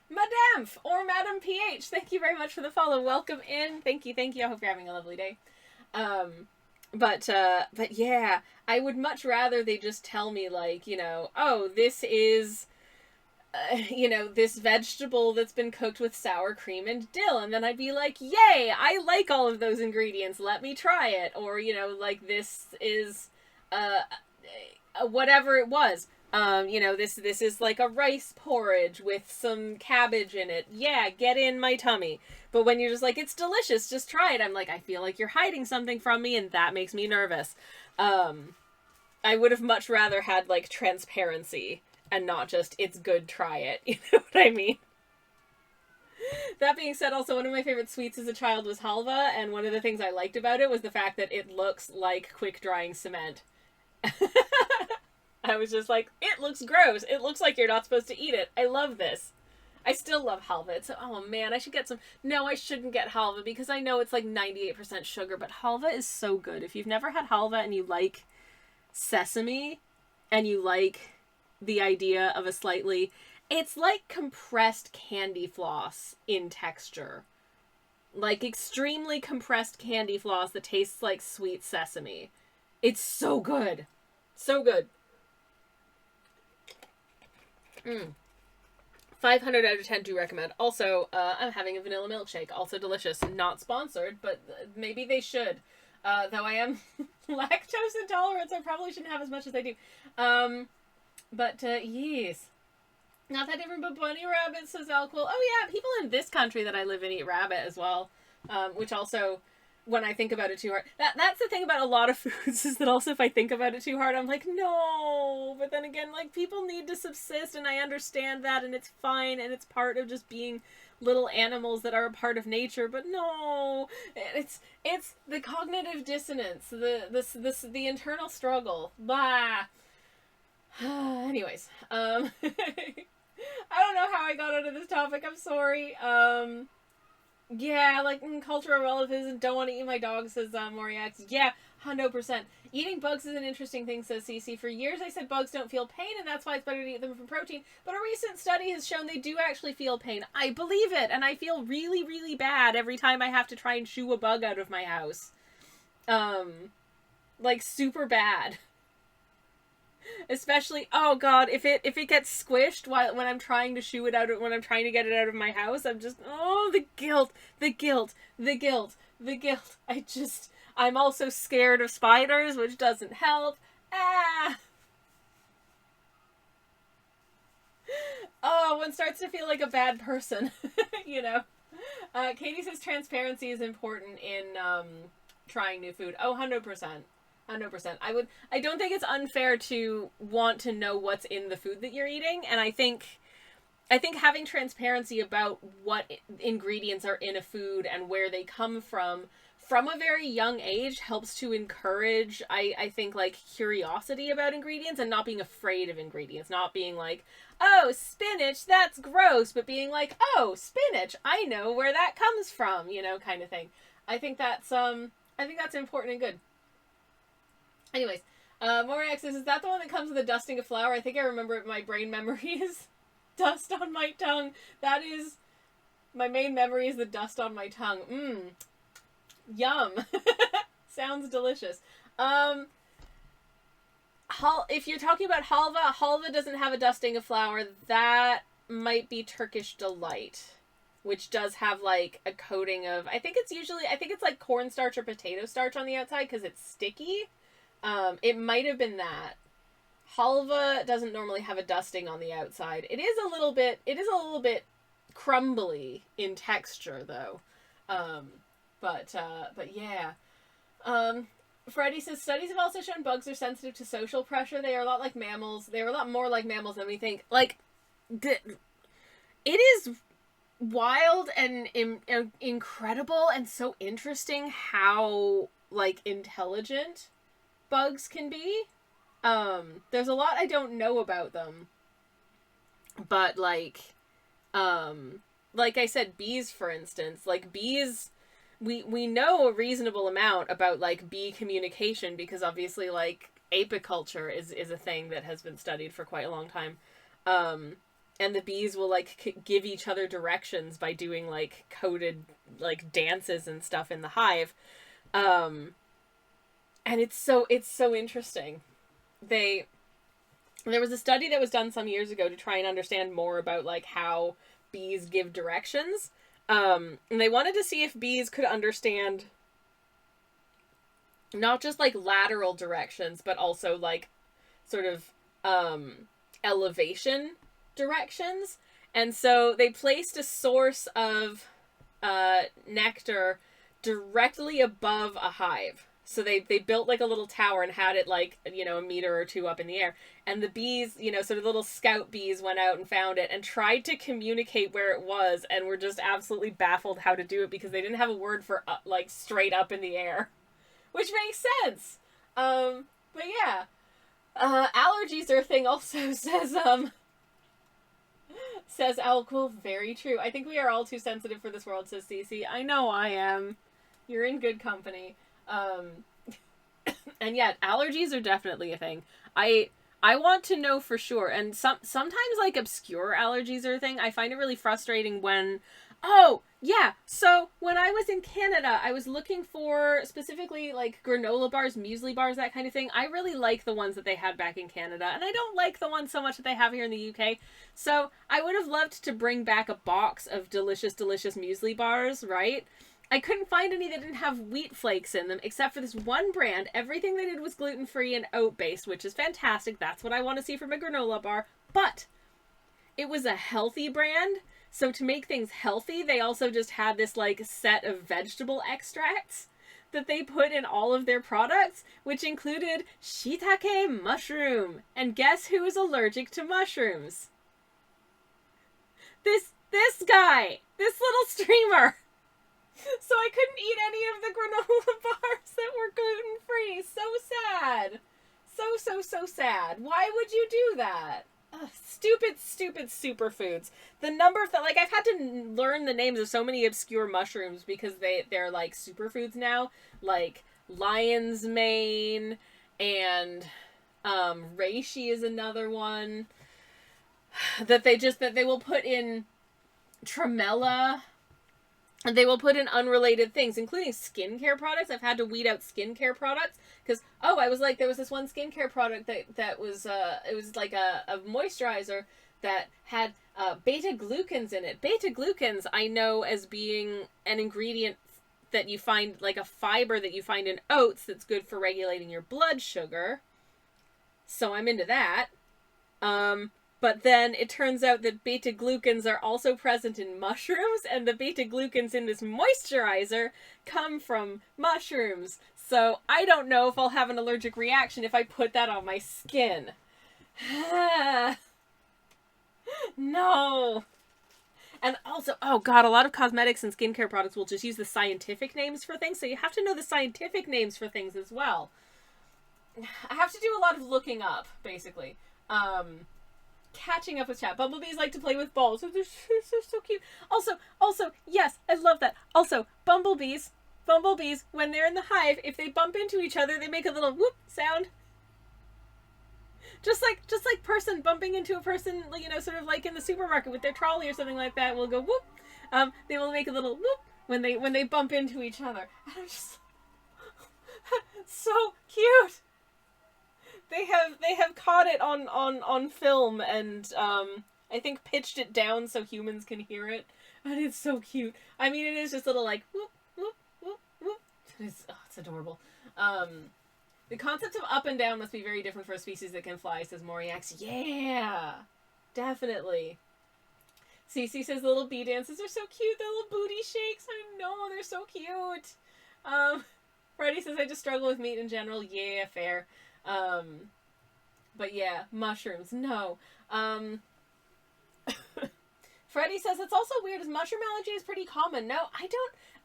Madame or Madam PH, thank you very much for the follow. Welcome in. Thank you. I hope you're having a lovely day. But yeah, I would much rather they just tell me, like, oh, this is this vegetable that's been cooked with sour cream and dill, and then I'd be like, yay, I like all of those ingredients, let me try it. Or like, this is whatever it was, this is like a rice porridge with some cabbage in it, yeah, get in my tummy. But when you're just like, it's delicious, just try it, I'm like, I feel like you're hiding something from me, and that makes me nervous. I would have much rather had, like, transparency and not just, it's good, try it. You know what I mean? That being said, also, one of my favorite sweets as a child was halva, and one of the things I liked about it was the fact that it looks like quick-drying cement. I was just like, it looks gross. It looks like you're not supposed to eat it. I love this. I still love halva. It's, oh man, I should get some. No, I shouldn't get halva because I know it's like 98% sugar, but halva is so good. If you've never had halva and you like sesame and you like the idea of a slightly, it's like compressed candy floss in texture. Like extremely compressed candy floss that tastes like sweet sesame. It's so good. So good. 500 out of 10 do recommend. Also, I'm having a vanilla milkshake. Also delicious. Not sponsored, but maybe they should. Though I am lactose intolerant, so I probably shouldn't have as much as I do. But yes. Not that different, but bunny rabbit, says Alcohol. Oh yeah, people in this country that I live in eat rabbit as well. Which also, when I think about it too hard, that's the thing about a lot of foods, is that also if I think about it too hard, I'm like, no. But then again, like, people need to subsist, and I understand that, and it's fine, and it's part of just being little animals that are a part of nature. But no, it's the cognitive dissonance, the internal struggle. Blah. Anyways, I don't know how I got onto this topic. I'm sorry. Yeah, like, cultural relativism, don't want to eat my dog, says Moriax. Yeah, 100%. Eating bugs is an interesting thing, says Cece. For years I said bugs don't feel pain, and that's why it's better to eat them for protein. But a recent study has shown they do actually feel pain. I believe it, and I feel really, really bad every time I have to try and shoo a bug out of my house. Like, super bad. Especially, oh god, if it gets squished when I'm trying to shoo it out, when I'm trying to get it out of my house, I'm just, oh, the guilt. I'm also scared of spiders, which doesn't help. Ah! Oh, one starts to feel like a bad person, Katie says transparency is important in trying new food. Oh, 100%. 100%. I don't think it's unfair to want to know what's in the food that you're eating, and I think having transparency about what ingredients are in a food and where they come from a very young age helps to encourage, I think, like, curiosity about ingredients and not being afraid of ingredients. Not being like, oh, spinach, that's gross, but being like, oh, spinach, I know where that comes from, kind of thing. I think that's important and good. Anyways, Morax says, is that the one that comes with a dusting of flour? I think I remember it. My brain memory is dust on my tongue. That is, my main memory is the dust on my tongue. Yum. Sounds delicious. If you're talking about halva doesn't have a dusting of flour. That might be Turkish Delight, which does have, like, a coating of, I think it's like cornstarch or potato starch on the outside because it's sticky. It might have been that. Halva doesn't normally have a dusting on the outside. It is a little bit crumbly in texture, though. But yeah. Freddie says, studies have also shown bugs are sensitive to social pressure. They are a lot like mammals. They are a lot more like mammals than we think. Like, it is wild and incredible and so interesting how, like, intelligent bugs can be. There's a lot I don't know about them, but like I said, bees, for instance, like, bees, we know a reasonable amount about, like, bee communication because obviously, like, apiculture is a thing that has been studied for quite a long time. And the bees will, like, give each other directions by doing, like, coded, like, dances and stuff in the hive. And it's so interesting. There was a study that was done some years ago to try and understand more about like how bees give directions. And they wanted to see if bees could understand not just like lateral directions, but also like sort of elevation directions. And so they placed a source of nectar directly above a hive. So they built like a little tower and had it like, you know, a meter or two up in the air. And the bees, you know, sort of little scout bees went out and found it and tried to communicate where it was and were just absolutely baffled how to do it because they didn't have a word for like straight up in the air. Which makes sense. But yeah. Allergies are a thing also, says Alcool. Very true. I think we are all too sensitive for this world, says Cece. I know I am. You're in good company. And yeah, allergies are definitely a thing. I want to know for sure. And sometimes like obscure allergies are a thing. I find it really frustrating when, oh yeah, so when I was in Canada, I was looking for specifically like granola bars, muesli bars, that kind of thing. I really like the ones that they had back in Canada, and I don't like the ones so much that they have here in the UK. So I would have loved to bring back a box of delicious muesli bars, right? I couldn't find any that didn't have wheat flakes in them, except for this one brand. Everything they did was gluten-free and oat-based, which is fantastic. That's what I want to see from a granola bar. But it was a healthy brand, so to make things healthy, they also just had this, like, set of vegetable extracts that they put in all of their products, which included shiitake mushroom. And guess who is allergic to mushrooms? This guy! This little streamer! So I couldn't eat any of the granola bars that were gluten-free. So sad. So sad. Why would you do that? Ugh, stupid superfoods. The number of like I've had to learn the names of so many obscure mushrooms because they're like superfoods now, like lion's mane and reishi is another one that they will put in tremella. And they will put in unrelated things, including skincare products. I've had to weed out skincare products because, I was like, there was this one skincare product that was, it was like a moisturizer that had beta-glucans in it. Beta-glucans I know as being an ingredient that you find, like a fiber that you find in oats that's good for regulating your blood sugar. So I'm into that. But then it turns out that beta-glucans are also present in mushrooms, and the beta-glucans in this moisturizer come from mushrooms. So I don't know if I'll have an allergic reaction if I put that on my skin. No. And also, oh god, a lot of cosmetics and skincare products will just use the scientific names for things, so you have to know the scientific names for things as well. I have to do a lot of looking up, basically. Catching up with chat. Bumblebees like to play with balls. Oh, they're so cute. Also, yes, I love that. Also, bumblebees, when they're in the hive, if they bump into each other, they make a little whoop sound. Just like person bumping into a person, you know, sort of like in the supermarket with their trolley or something like that, will go whoop. They will make a little whoop when they bump into each other. And I'm just so cute. They have caught it on film and I think pitched it down so humans can hear it, and it's so cute. I mean, it is just a little like whoop whoop whoop whoop. It's adorable. The concept of up and down must be very different for a species that can fly, says Moriax. Yeah, definitely. Cece says the little bee dances are so cute. The little booty shakes. I know, they're so cute. Freddie says I just struggle with meat in general. Yeah, fair. But yeah, mushrooms, no. Freddie says it's also weird as mushroom allergy is pretty common. No,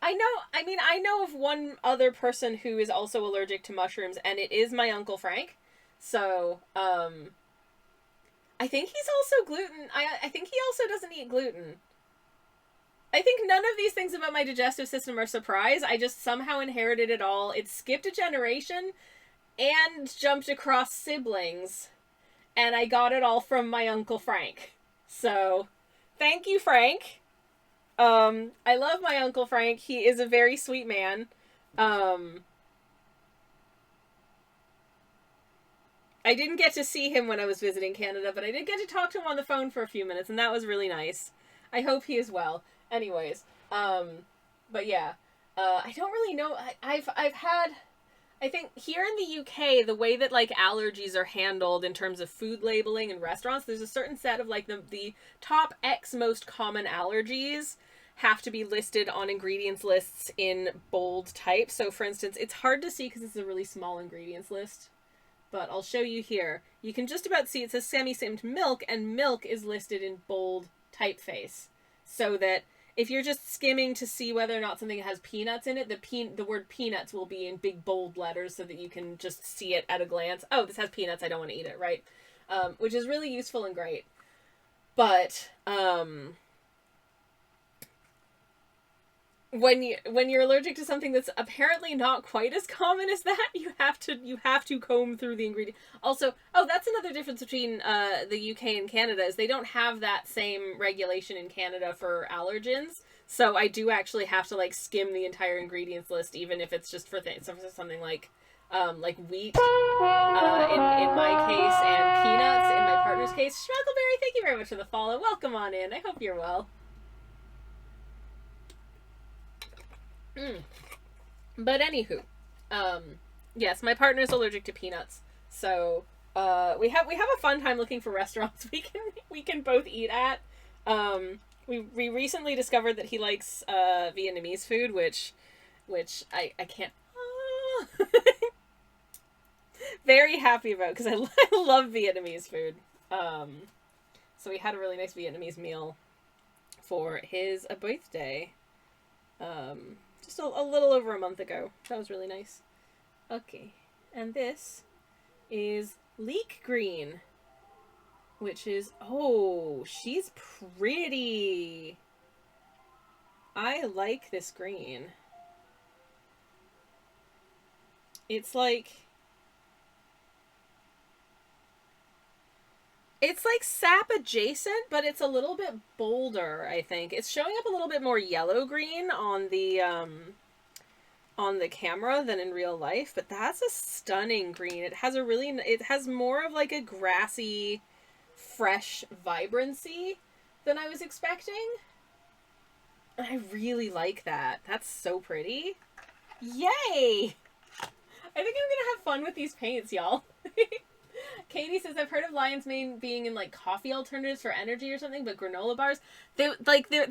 I know of one other person who is also allergic to mushrooms, and it is my Uncle Frank. So, I think he's also gluten. I think he also doesn't eat gluten. I think none of these things about my digestive system are surprise. I just somehow inherited it all. It skipped a generation and jumped across siblings, and I got it all from my Uncle Frank. So, thank you, Frank. I love my Uncle Frank. He is a very sweet man. I didn't get to see him when I was visiting Canada, but I did get to talk to him on the phone for a few minutes, and that was really nice. I hope he is well. Anyways, but yeah, I don't really know. I've had, I think here in the UK, the way that like allergies are handled in terms of food labeling in restaurants, there's a certain set of like the top X most common allergies have to be listed on ingredients lists in bold type. So for instance, it's hard to see because it's a really small ingredients list, but I'll show you here. You can just about see it says semi-skimmed milk, and milk is listed in bold typeface, so that if you're just skimming to see whether or not something has peanuts in it, the word peanuts will be in big bold letters so that you can just see it at a glance. Oh, this has peanuts, I don't want to eat it, right? Which is really useful and great. But when you're allergic to something that's apparently not quite as common as that, you have to comb through the ingredient. Also, oh, that's another difference between the UK and Canada, is they don't have that same regulation in Canada for allergens. So I do actually have to like skim the entire ingredients list, even if it's just for something like wheat in my case, and peanuts in my partner's case. Schmuckleberry, thank you very much for the follow. Welcome on in. I hope you're well. But anywho, yes, my partner's allergic to peanuts, so we have a fun time looking for restaurants we can both eat at. We recently discovered that he likes Vietnamese food, which I can't very happy about, because I love Vietnamese food. So we had a really nice Vietnamese meal for his birthday. Just a little over a month ago. That was really nice. Okay, and this is leek green, which is, oh, she's pretty. I like this green. It's like sap adjacent, but it's a little bit bolder, I think. It's showing up a little bit more yellow green on the camera than in real life, but that's a stunning green. It has more of like a grassy, fresh vibrancy than I was expecting. And I really like that. That's so pretty. Yay! I think I'm gonna have fun with these paints, y'all. Katie says, I've heard of lion's mane being in like coffee alternatives for energy or something, but granola bars, there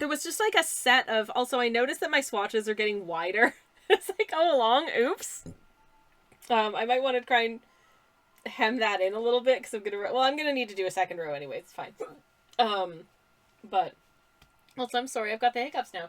was just like a set of, also I noticed that my swatches are getting wider as I go along. Oops. I might want to try and hem that in a little bit, because I'm gonna need to do a second row anyway, it's fine. But also, I'm sorry, I've got the hiccups now.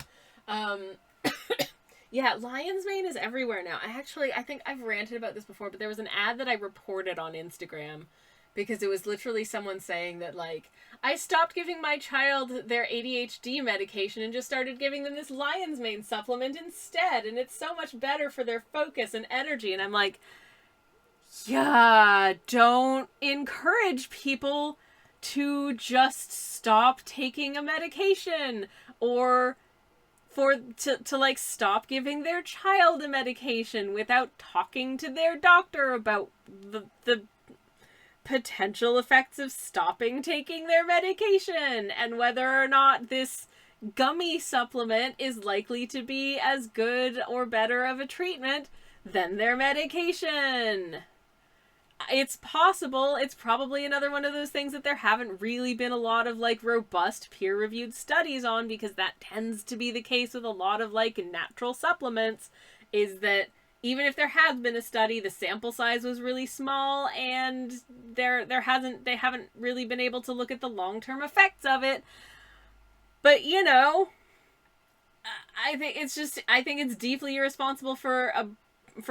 Yeah, lion's mane is everywhere now. I think I've ranted about this before, but there was an ad that I reported on Instagram, because it was literally someone saying that, like, I stopped giving my child their ADHD medication and just started giving them this lion's mane supplement instead, and it's so much better for their focus and energy. And I'm like, yeah, don't encourage people to just stop taking a medication, or to like stop giving their child a medication without talking to their doctor about the potential effects of stopping taking their medication, and whether or not this gummy supplement is likely to be as good or better of a treatment than their medication. It's possible. It's probably another one of those things that there haven't really been a lot of like robust peer-reviewed studies on, because that tends to be the case with a lot of like natural supplements, is that even if there has been a study, the sample size was really small, and they haven't really been able to look at the long-term effects of it. But you know, I think it's deeply irresponsible for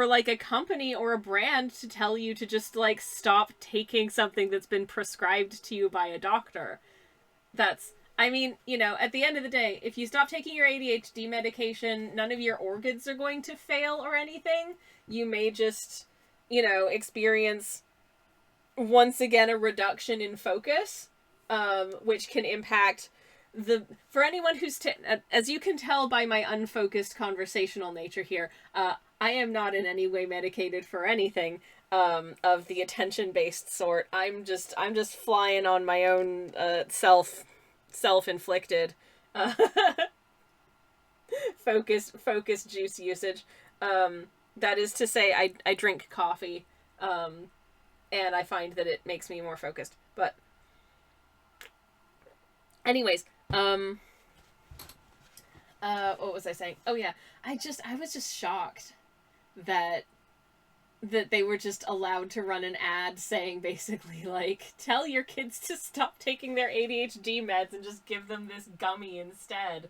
like a company or a brand to tell you to just like stop taking something that's been prescribed to you by a doctor. I mean, you know, at the end of the day, if you stop taking your ADHD medication, none of your organs are going to fail or anything. You may just, you know, experience once again a reduction in focus, which can impact for anyone who's as you can tell by my unfocused conversational nature here, I am not in any way medicated for anything. of the attention-based sort. I'm just flying on my own self-inflicted uh, focus juice usage. That is to say, I drink coffee, and I find that it makes me more focused. But anyways, what was I saying? Oh yeah, I was just shocked that they were just allowed to run an ad saying basically like, tell your kids to stop taking their ADHD meds and just give them this gummy instead.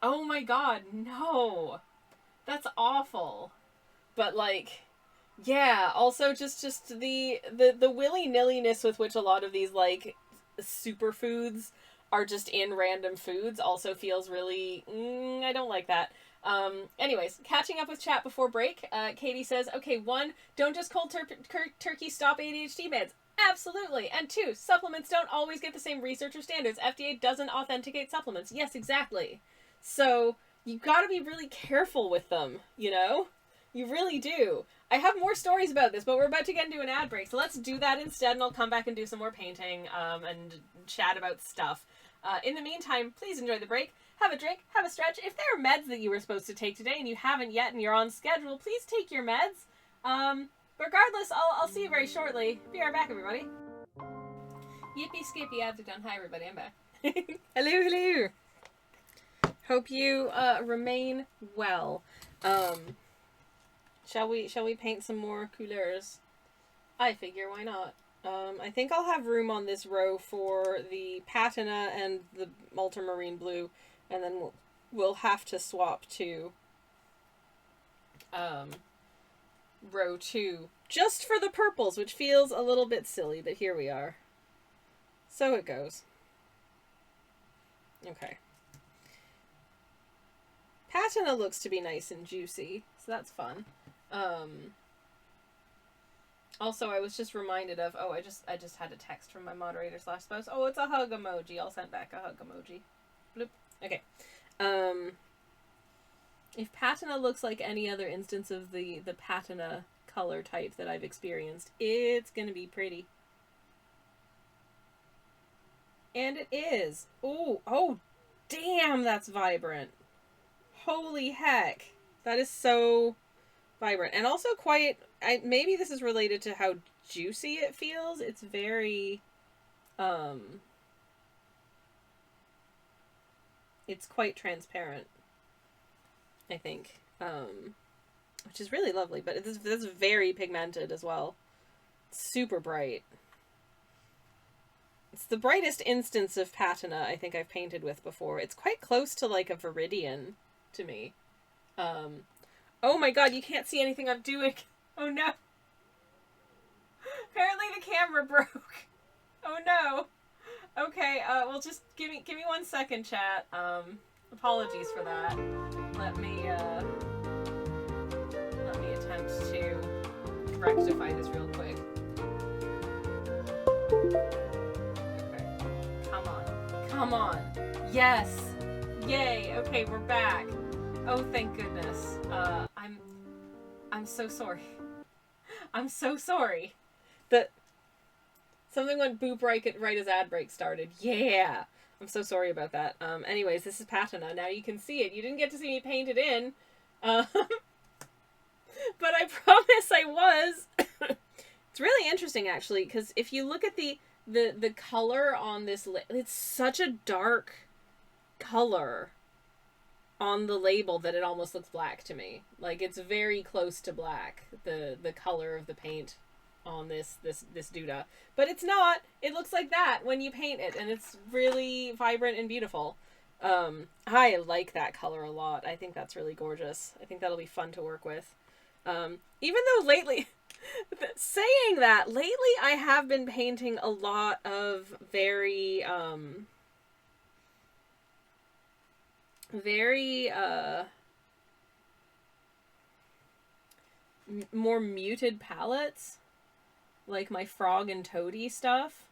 Oh my god, no. That's awful. But like, yeah, also just the willy-nilliness with which a lot of these like superfoods are just in random foods also feels really I don't like that. Anyways, catching up with chat before break, Katie says, okay, 1, don't just cold turkey stop ADHD meds. Absolutely. And 2, supplements don't always get the same research or standards. FDA doesn't authenticate supplements. Yes, exactly. So you gotta be really careful with them, you know? You really do. I have more stories about this, but we're about to get into an ad break, so let's do that instead, and I'll come back and do some more painting, and chat about stuff. In the meantime, please enjoy the break. Have a drink, have a stretch. If there are meds that you were supposed to take today and you haven't yet and you're on schedule, please take your meds. Regardless, I'll see you very shortly. Be right back, everybody. Yippee skippy, ads are done. Hi, everybody, I'm back. Hello, hello. Hope you remain well. Shall we paint some more couleurs? I figure, why not? I think I'll have room on this row for the patina and the ultramarine blue, and then we'll have to swap to row 2 just for the purples, which feels a little bit silly, but here we are. So it goes. Okay. Patina looks to be nice and juicy, so that's fun. Also, I was just reminded of, I just had a text from my moderator / spouse. Oh, it's a hug emoji. I'll send back a hug emoji. Bloop. Okay. If patina looks like any other instance of the patina color type that I've experienced, it's gonna be pretty. And it is. Oh, damn, that's vibrant. Holy heck. That is so vibrant. And also quite, maybe this is related to how juicy it feels. It's very, it's quite transparent, I think, which is really lovely, but this is very pigmented as well. Super bright. It's the brightest instance of patina I think I've painted with before. It's quite close to like a viridian to me. Oh my god, you can't see anything I'm doing. Oh no. Apparently the camera broke. Oh no. Okay, well just give me 1 second, chat. Apologies for that. Let me attempt to rectify this real quick. Okay. Come on. Yes. Yay. Okay, we're back. Oh, thank goodness. I'm so sorry. I'm so sorry. That something went boop right as ad break started. Yeah. I'm so sorry about that. Anyways, this is patina. Now you can see it. You didn't get to see me paint it in. But I promise I was. It's really interesting, actually, because if you look at the color on this, it's such a dark color on the label that it almost looks black to me. Like, it's very close to black, the color of the paint on this Duda. But it's not. It looks like that when you paint it, and it's really vibrant and beautiful. I like that color a lot. I think that's really gorgeous. I think that'll be fun to work with. Even though lately, saying that, lately I have been painting a lot of very more muted palettes, like my Frog and Toady stuff,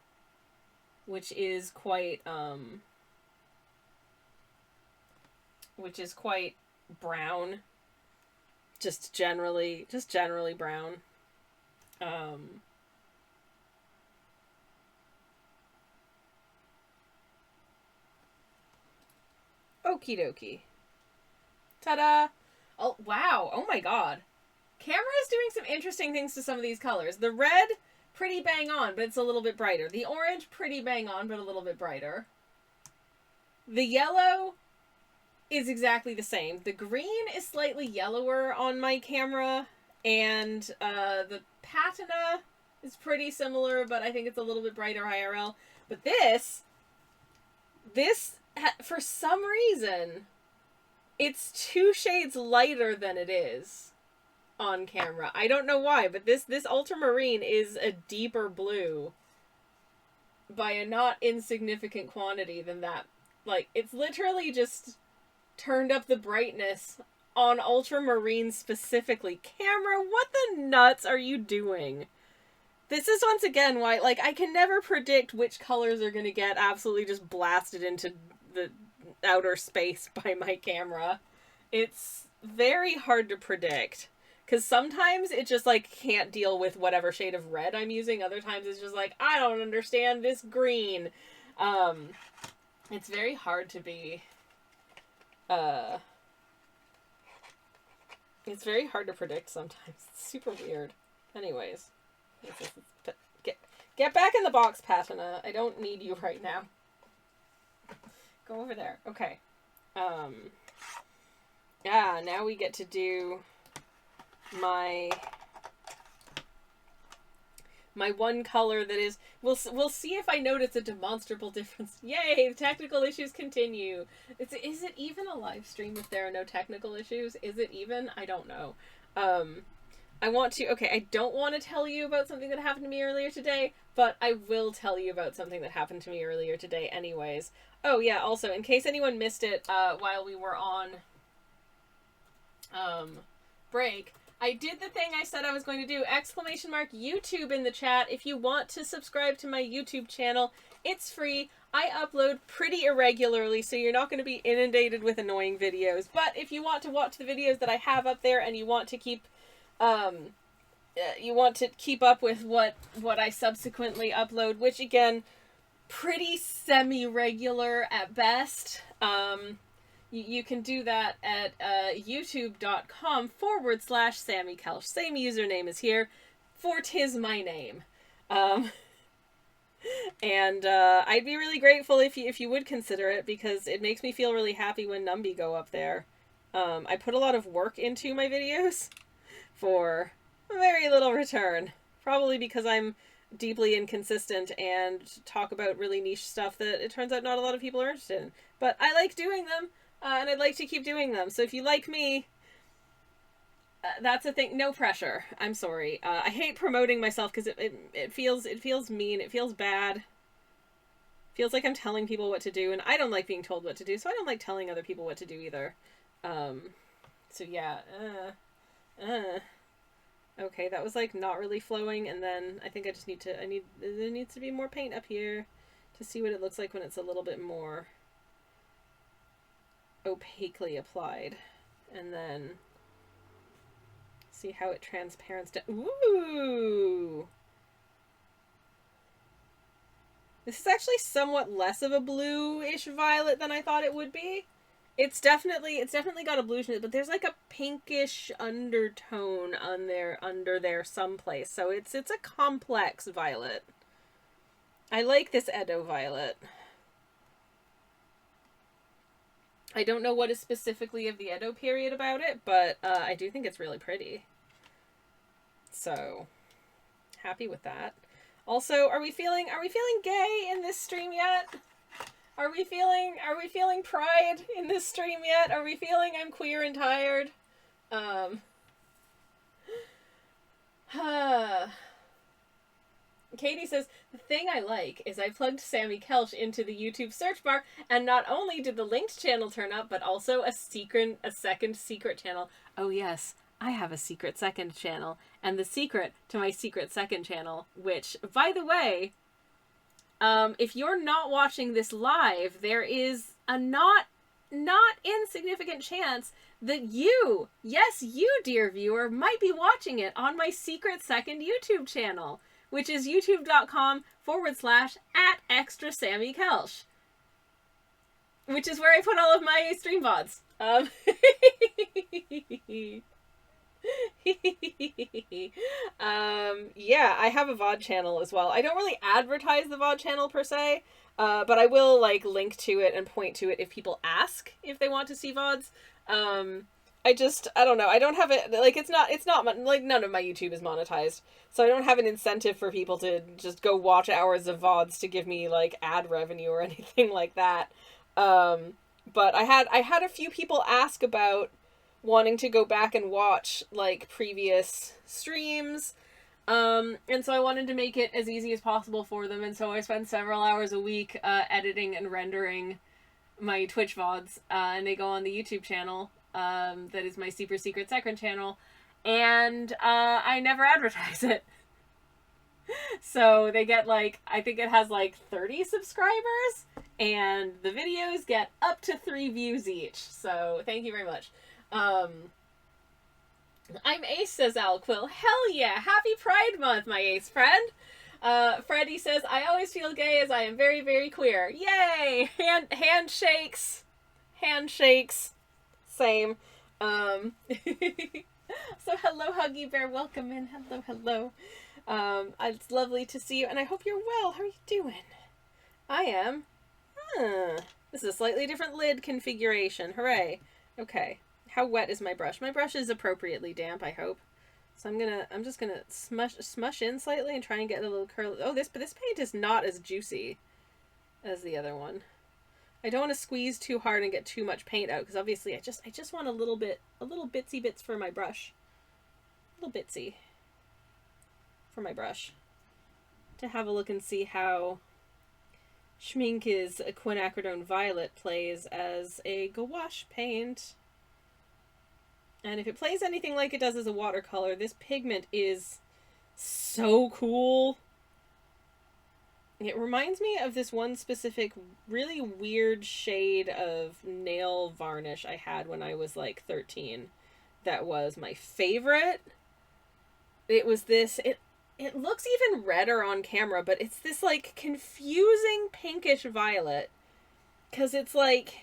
which is quite brown, just generally brown. Um, Okie dokie. Ta-da! Oh, wow. Oh my god. Camera is doing some interesting things to some of these colors. The red, pretty bang on, but it's a little bit brighter. The orange, pretty bang on, but a little bit brighter. The yellow is exactly the same. The green is slightly yellower on my camera, and the patina is pretty similar, but I think it's a little bit brighter IRL. But this, for some reason, it's 2 shades lighter than it is on camera. I don't know why, but this ultramarine is a deeper blue by a not insignificant quantity than that. Like, it's literally just turned up the brightness on ultramarine specifically. Camera, what the nuts are you doing? This is once again why, like, I can never predict which colors are going to get absolutely just blasted into the outer space by my camera. It's very hard to predict. Because sometimes it just, like, can't deal with whatever shade of red I'm using. Other times it's just like, I don't understand this green. It's very hard to be... it's very hard to predict sometimes. It's super weird. Anyways. Get back in the box, Patina. I don't need you right now. Go over there. Okay. Yeah, now we get to do my one color that is... We'll see if I notice a demonstrable difference. Yay! The technical issues continue. Is it even a live stream if there are no technical issues? Is it even? I don't know. I don't want to tell you about something that happened to me earlier today, but I will tell you about something that happened to me earlier today anyways. Oh yeah, also, in case anyone missed it while we were on break, I did the thing I said I was going to do. !YouTube in the chat if you want to subscribe to my YouTube channel. It's free. I upload pretty irregularly, so you're not going to be inundated with annoying videos. But if you want to watch the videos that I have up there and you want to keep up with what I subsequently upload, which again, pretty semi-regular at best, you can do that at youtube.com/Sammy Kelch. Same username is here, for 'tis my name. And I'd be really grateful if you would consider it, because it makes me feel really happy when Numby go up there. I put a lot of work into my videos for very little return. Probably because I'm deeply inconsistent and talk about really niche stuff that it turns out not a lot of people are interested in. But I like doing them, and I'd like to keep doing them. So if you like me, that's a thing. No pressure. I'm sorry. I hate promoting myself because it feels mean. It feels bad. It feels like I'm telling people what to do, and I don't like being told what to do, so I don't like telling other people what to do either. So yeah. Okay, that was like not really flowing, and then I think I just there needs to be more paint up here to see what it looks like when it's a little bit more opaquely applied, and then see how it transparents to... Ooh! This is actually somewhat less of a blue-ish violet than I thought it would be. It's definitely got a bluish in it, but there's like a pinkish undertone under there someplace. So it's a complex violet. I like this Edo violet. I don't know what is specifically of the Edo period about it, but I do think it's really pretty. So happy with that. Also, are we feeling gay in this stream yet? Are we feeling pride in this stream yet? Are we feeling I'm queer and tired? Katie says, the thing I like is I plugged Sammy Kelch into the YouTube search bar, and not only did the linked channel turn up, but also a second secret channel. Oh yes, I have a secret second channel, and the secret to my secret second channel, which, by the way, if you're not watching this live, there is a not not insignificant chance that you, yes, you, dear viewer, might be watching it on my secret second YouTube channel, which is youtube.com/@extra_Sammy_Kelsch, which is where I put all of my stream VODs. Yeah, I have a VOD channel as well. I don't really advertise the VOD channel per se, but I will like link to it and point to it if people ask if they want to see VODs. I don't know. I don't have it, like, it's not like, none of my YouTube is monetized, so I don't have an incentive for people to just go watch hours of VODs to give me like ad revenue or anything like that. But I had a few people ask about wanting to go back and watch like previous streams, and so I wanted to make it as easy as possible for them, and so I spend several hours a week editing and rendering my Twitch VODs, and they go on the YouTube channel, that is my super secret second channel, and I never advertise it. So they get like, I think it has like 30 subscribers, and the videos get up to 3 views each, so thank you very much. I'm Ace, says Alquill. Hell yeah! Happy Pride Month, my Ace friend! Freddie says, I always feel gay as I am very, very queer. Yay! Handshakes! Handshakes. Same. So hello, Huggy Bear. Welcome in. Hello, hello. It's lovely to see you, and I hope you're well. How are you doing? I am. This is a slightly different lid configuration. Hooray. Okay. How wet is my brush? My brush is appropriately damp, I hope. So I'm just gonna smush in slightly and try and get a little curl. Oh, this paint is not as juicy as the other one. I don't want to squeeze too hard and get too much paint out, because obviously I just want a little bitsy bits for my brush. A little bitsy for my brush. To have a look and see how Schmink's Quinacridone Violet plays as a gouache paint. And if it plays anything like it does as a watercolor, this pigment is so cool. It reminds me of this one specific really weird shade of nail varnish I had when I was like 13. That was my favorite. It was this, it looks even redder on camera, but it's this like confusing pinkish violet. 'Cause it's like,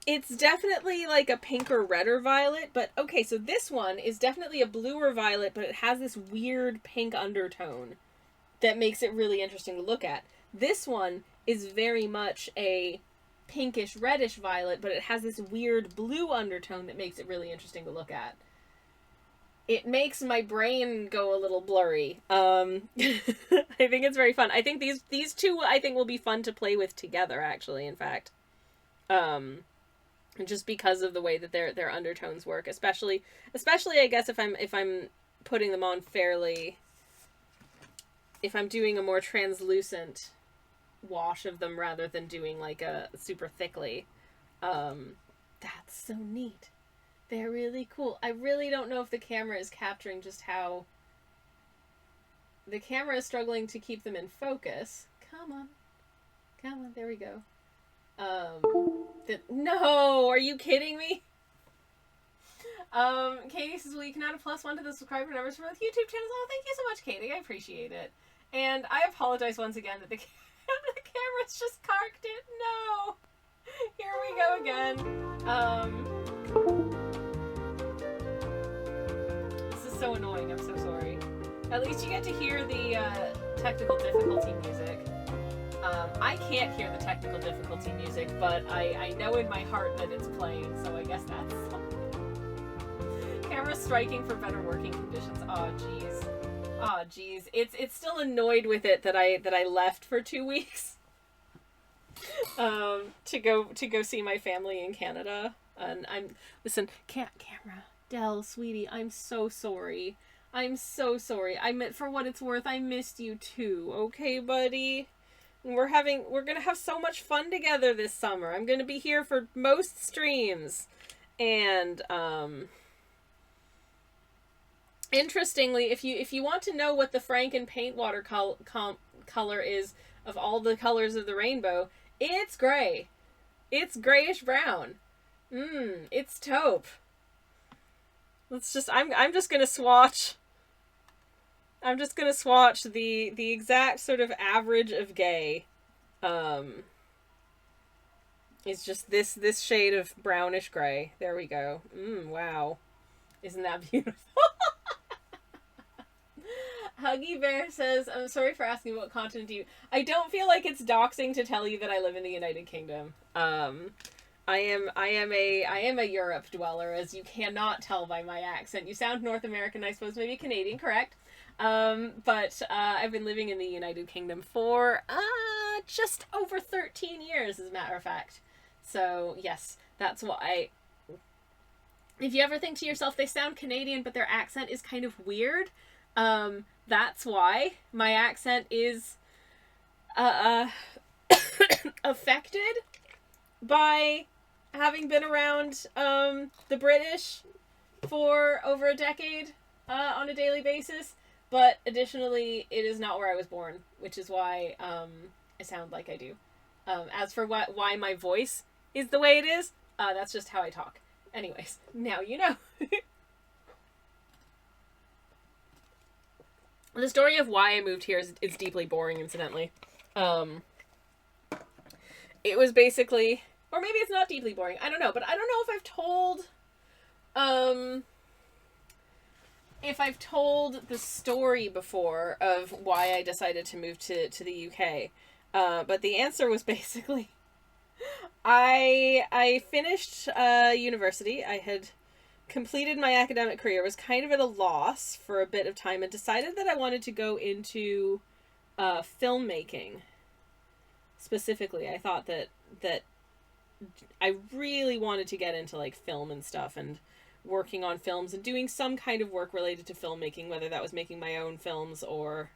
it's definitely like a pinker redder violet, but okay, so this one is definitely a bluer violet, but it has this weird pink undertone that makes it really interesting to look at. This one is very much a pinkish reddish violet, but it has this weird blue undertone that makes it really interesting to look at. It makes my brain go a little blurry. I think it's very fun. I think these two I think will be fun to play with together, actually, in fact. Just because of the way that their undertones work, especially I guess if I'm putting them on fairly, if I'm doing a more translucent wash of them rather than doing like a super thickly. That's so neat. They're really cool. I really don't know if the camera is capturing just how the camera is struggling to keep them in focus. Come on, there we go. No, are you kidding me? Katie says, well, you can add a +1 to the subscriber numbers for both YouTube channels. Oh, thank you so much, Katie. I appreciate it. And I apologize once again that the camera's just carked it. No! Here we go again. This is so annoying. I'm so sorry. At least you get to hear the technical difficulty music. I can't hear the technical difficulty music, but I know in my heart that it's playing, so I guess that's camera striking for better working conditions. Oh jeez. Oh jeez. It's still annoyed with it that I left for 2 weeks to go see my family in Canada. And listen, camera, Dell, sweetie, I'm so sorry. I'm so sorry. For what it's worth, I missed you too. Okay, buddy? We're gonna have so much fun together this summer. I'm gonna be here for most streams. And, interestingly, if you want to know what the Franken paint water color is of all the colors of the rainbow, it's gray. It's grayish brown. It's taupe. Let's just, I'm just gonna swatch. I'm just gonna swatch the exact sort of average of gay. It's just this shade of brownish gray. There we go. Wow. Isn't that beautiful? Huggy Bear says, I'm sorry for asking what continent do you... I don't feel like it's doxing to tell you that I live in the United Kingdom. I am a Europe dweller, as you cannot tell by my accent. You sound North American, I suppose, maybe Canadian, correct? But I've been living in the United Kingdom for just over 13 years, as a matter of fact. So, yes, that's why. If you ever think to yourself, they sound Canadian, but their accent is kind of weird, that's why my accent is affected by having been around the British for over a decade on a daily basis. But additionally, it is not where I was born, which is why I sound like I do. As for why my voice is the way it is, that's just how I talk. Anyways, now you know. The story of why I moved here is deeply boring, incidentally. It was basically... Or maybe it's not deeply boring. I don't know. But I don't know if I've told the story before of why I decided to move to the UK. But the answer was basically... I finished university. I had completed my academic career, was kind of at a loss for a bit of time, and decided that I wanted to go into filmmaking. Specifically, I thought that I really wanted to get into like film and stuff, and working on films and doing some kind of work related to filmmaking, whether that was making my own films or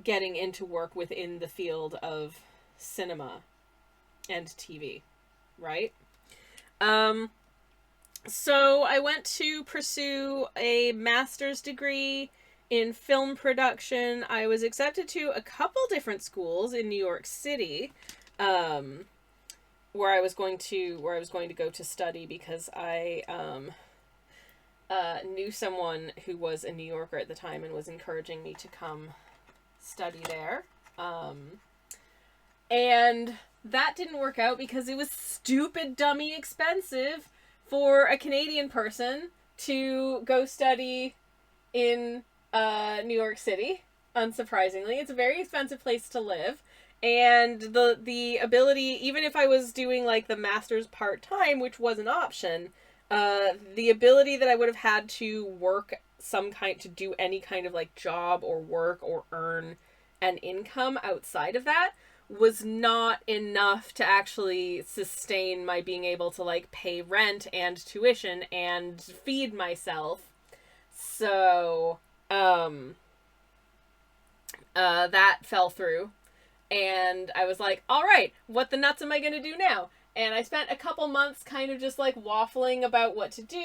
getting into work within the field of cinema and TV, right? So I went to pursue a master's degree in film production. I was accepted to a couple different schools in New York City, where I was going to go to study, because I knew someone who was a New Yorker at the time and was encouraging me to come study there. And that didn't work out because it was stupid, dummy expensive for a Canadian person to go study in New York City. Unsurprisingly, it's a very expensive place to live. And the ability, even if I was doing like the master's part-time, which was an option, the ability that I would have had to work to do any kind of like job or work or earn an income outside of that was not enough to actually sustain my being able to like pay rent and tuition and feed myself. So, that fell through. And I was like, all right, what the nuts am I going to do now? And I spent a couple months kind of just like waffling about what to do.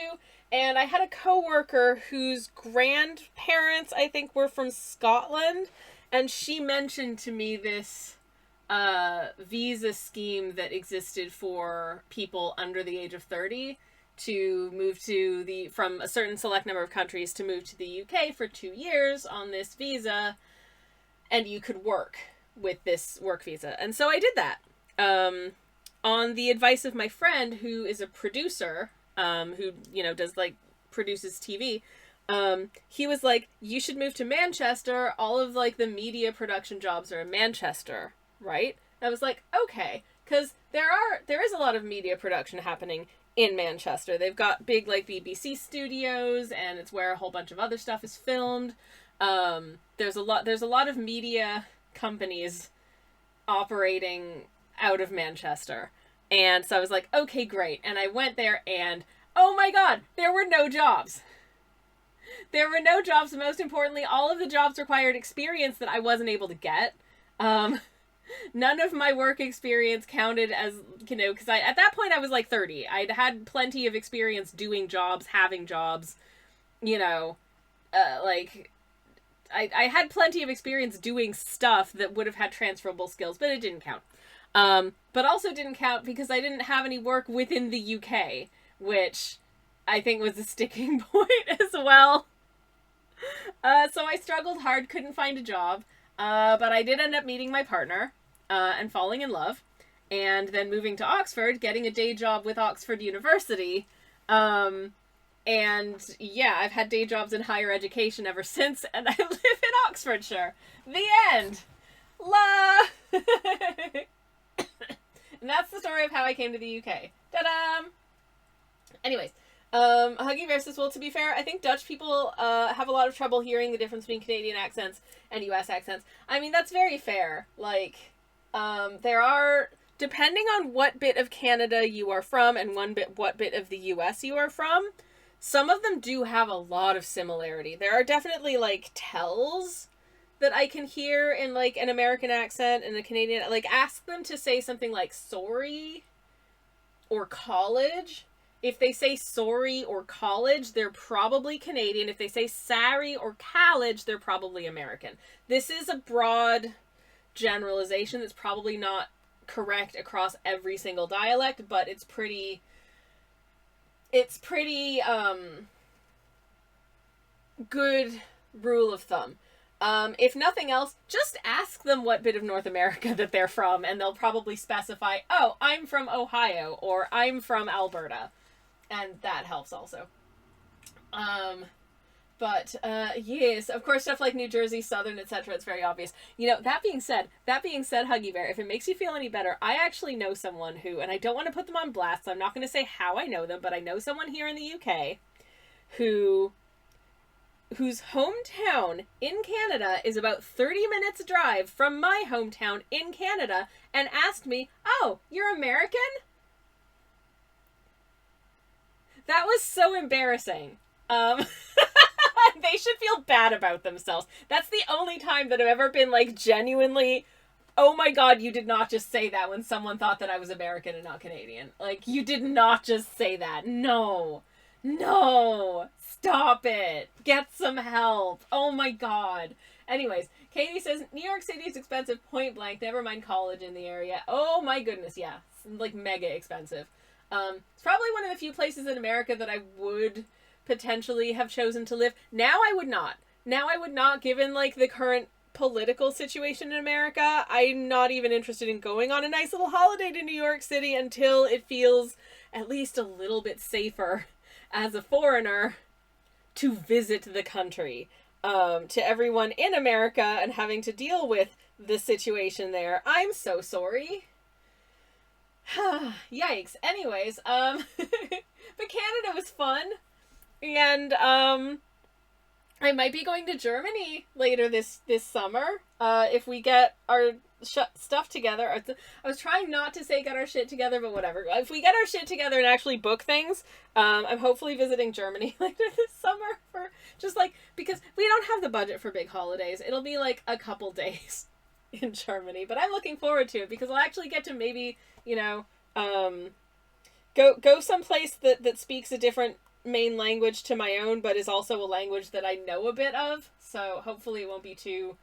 And I had a coworker whose grandparents, I think, were from Scotland. And she mentioned to me this visa scheme that existed for people under the age of 30 to move from a certain select number of countries to move to the UK for 2 years on this visa. And you could work with this work visa. And so I did that. On the advice of my friend, who is a producer, who, produces TV, he was like, you should move to Manchester. All of, like, the media production jobs are in Manchester, right? I was like, okay, because there is a lot of media production happening in Manchester. They've got big, like, BBC studios, and it's where a whole bunch of other stuff is filmed. There's a lot of media companies operating out of Manchester. And so I was like, okay, great. And I went there and, oh my God, there were no jobs. There were no jobs. Most importantly, all of the jobs required experience that I wasn't able to get. None of my work experience counted as, because at that point I was like 30. I'd had plenty of experience doing jobs, having jobs, I had plenty of experience doing stuff that would have had transferable skills, but it didn't count. But also didn't count because I didn't have any work within the UK, which I think was a sticking point as well. So I struggled hard, couldn't find a job, but I did end up meeting my partner and falling in love, and then moving to Oxford, getting a day job with Oxford University. And yeah, I've had day jobs in higher education ever since, and I live in Oxfordshire. The end. La. And that's the story of how I came to the UK. Ta-da! Anyways, Huggy versus, well, to be fair, I think Dutch people have a lot of trouble hearing the difference between Canadian accents and US accents. I mean, that's very fair. Like, there are, depending on what bit of Canada you are from and what bit of the US you are from, some of them do have a lot of similarity. There are definitely, like, tells that I can hear in, like, an American accent and a Canadian. Like, ask them to say something like sorry or college. If they say sorry or college, they're probably Canadian. If they say sorry or college, they're probably American. This is a broad generalization that's probably not correct across every single dialect, but it's pretty good rule of thumb. If nothing else, just ask them what bit of North America that they're from, and they'll probably specify, oh, I'm from Ohio, or I'm from Alberta. And that helps also. Yes, of course, stuff like New Jersey, Southern, etc., it's very obvious. You know, that being said, Huggy Bear, if it makes you feel any better, I actually know someone who, and I don't want to put them on blast, so I'm not going to say how I know them, but I know someone here in the UK whose hometown in Canada is about 30 minutes drive from my hometown in Canada, and asked me, oh, you're American? That was so embarrassing. They should feel bad about themselves. That's the only time that I've ever been, like, genuinely, oh my god, you did not just say that when someone thought that I was American and not Canadian. Like, you did not just say that. No. No. Stop it. Get some help. Oh my god. Anyways, Katie says, New York City is expensive, point blank. Never mind college in the area. Oh my goodness, yeah. It's, like, mega expensive. It's probably one of the few places in America that I would potentially have chosen to live. Now I would not. Now I would not, given, like, the current political situation in America. I'm not even interested in going on a nice little holiday to New York City until it feels at least a little bit safer as a foreigner to visit the country. To everyone in America and having to deal with the situation there, I'm so sorry. Yikes. Anyways, but Canada was fun, and I might be going to Germany later this summer, if we get our stuff together. I was trying not to say get our shit together, but whatever. If we get our shit together and actually book things, I'm hopefully visiting Germany later this summer, for just, like, because we don't have the budget for big holidays. It'll be like a couple days in Germany, but I'm looking forward to it because I'll actually get to maybe, you know, go someplace that speaks a different main language to my own, but is also a language that I know a bit of, so hopefully it won't be too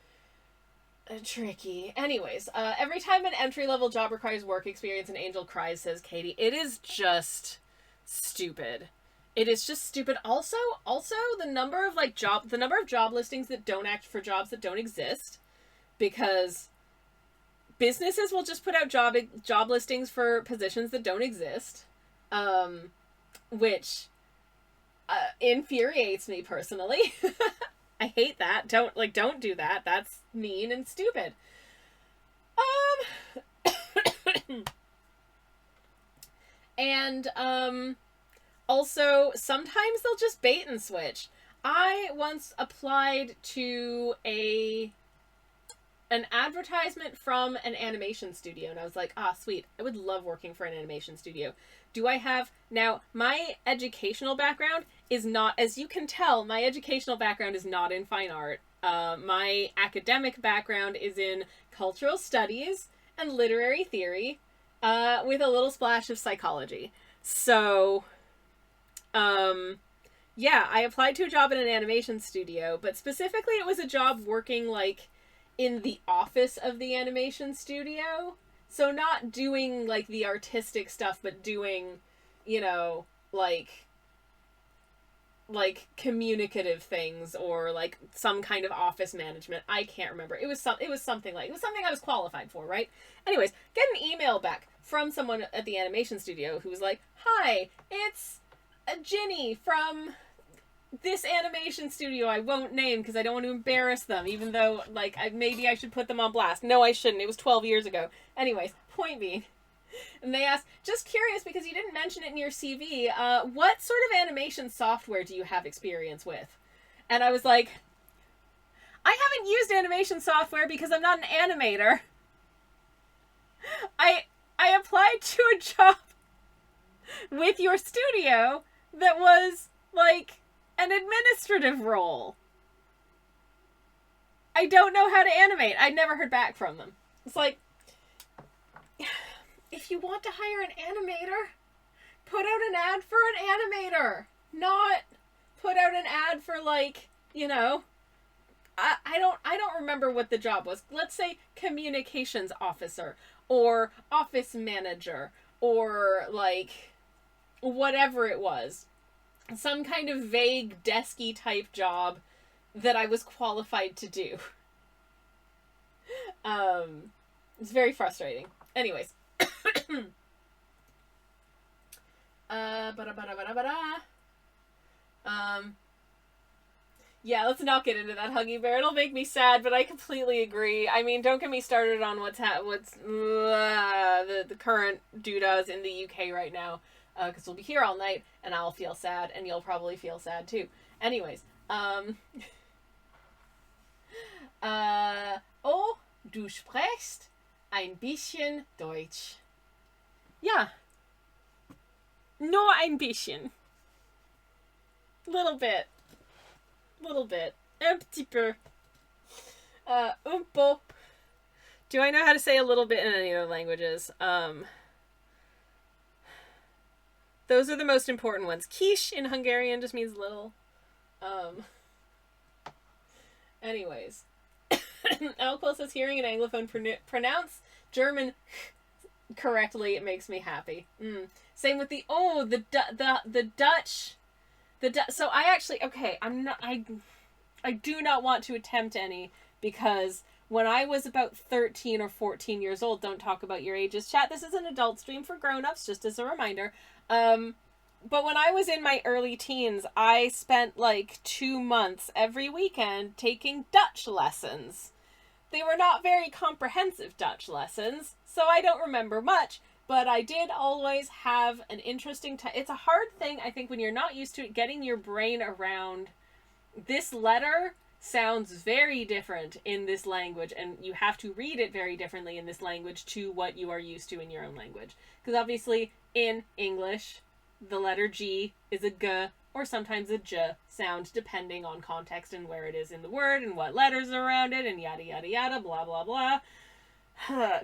tricky. Anyways, every time an entry-level job requires work experience, an angel cries, says Katie. It is just stupid. It is just stupid. Also, the number of job listings that don't act for jobs that don't exist, because businesses will just put out job listings for positions that don't exist, which infuriates me personally. I hate that. Don't do that. That's mean and stupid. And also sometimes they'll just bait and switch. I once applied to an advertisement from an animation studio, and I was like, sweet, I would love working for an animation studio. Do I have... Now, my educational background is not, as you can tell, my educational background is not in fine art. My academic background is in cultural studies and literary theory, with a little splash of psychology. So, yeah, I applied to a job in an animation studio, but specifically it was a job working, like, in the office of the animation studio. So not doing, like, the artistic stuff, but doing, you know, like communicative things, or like some kind of office management. I can't remember. It was something I was qualified for, right? Anyways, get an email back from someone at the animation studio who was like, "Hi, it's Ginny from this animation studio I won't name because I don't want to embarrass them, even though, like, maybe I should put them on blast. No, I shouldn't. It was 12 years ago. Anyways, point being, and they asked, just curious because you didn't mention it in your CV, what sort of animation software do you have experience with? And I was like, I haven't used animation software because I'm not an animator. I applied to a job with your studio that was, like, an administrative role. I don't know how to animate. I'd never heard back from them. It's like, if you want to hire an animator, put out an ad for an animator. Not put out an ad for, like, you know, I don't remember what the job was. Let's say communications officer or office manager or, like, whatever it was. Some kind of vague, desky type job that I was qualified to do. It's very frustrating. Anyways. Yeah, let's not get into that, Huggy Bear. It'll make me sad, but I completely agree. I mean, don't get me started on what's the current doodads in the UK right now. Because we'll be here all night, and I'll feel sad, and you'll probably feel sad too. Anyways, oh, du sprichst ein bisschen Deutsch. Ja. Nur ein bisschen. Little bit. Un petit peu. Un peu. Do I know how to say a little bit in any other languages? Those are the most important ones. Kis in Hungarian just means little. Anyways. Alquil says hearing an Anglophone pronounce German correctly, it makes me happy. Same with the Dutch. So I actually, okay, I do not want to attempt any, because when I was about 13 or 14 years old, don't talk about your ages, chat, this is an adult stream for grown-ups, just as a reminder. But when I was in my early teens, I spent like 2 months every weekend taking Dutch lessons. They were not very comprehensive Dutch lessons, so I don't remember much, but I did always have an interesting time. It's a hard thing, I think, when you're not used to it, getting your brain around this letter sounds very different in this language, and you have to read it very differently in this language to what you are used to in your own language. Because obviously, in English, the letter G is a G or sometimes a J sound, depending on context and where it is in the word and what letters are around it and yada yada yada, blah blah blah.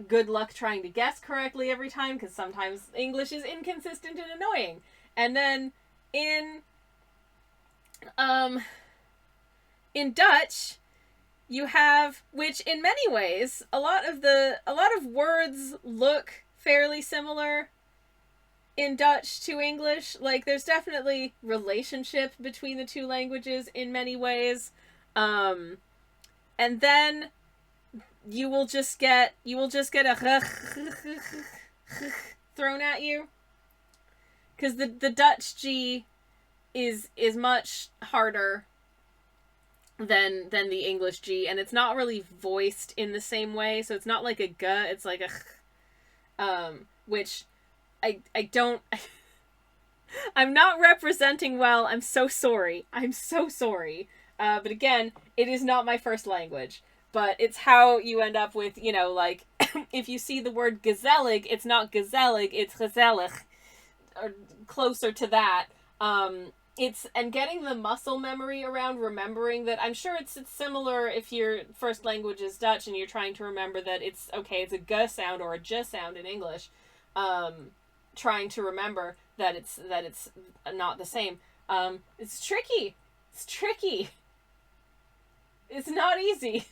Good luck trying to guess correctly every time, because sometimes English is inconsistent and annoying. And then in Dutch, you have, which in many ways, a lot of words look fairly similar in Dutch to English. Like, there's definitely relationship between the two languages in many ways. And then you will just get a thrown at you, because the Dutch G is much harder than the English G, and it's not really voiced in the same way, so it's not like a G, it's like a which I don't I'm not representing well. I'm so sorry. But again, it is not my first language, but it's how you end up with, you know, like, if you see the word gezellig, it's not gezellig, it's gezellig, or closer to that. And getting the muscle memory around remembering that, I'm sure it's similar if your first language is Dutch and you're trying to remember that it's a G sound or a J sound in English. Trying to remember that it's not the same. It's tricky. It's not easy.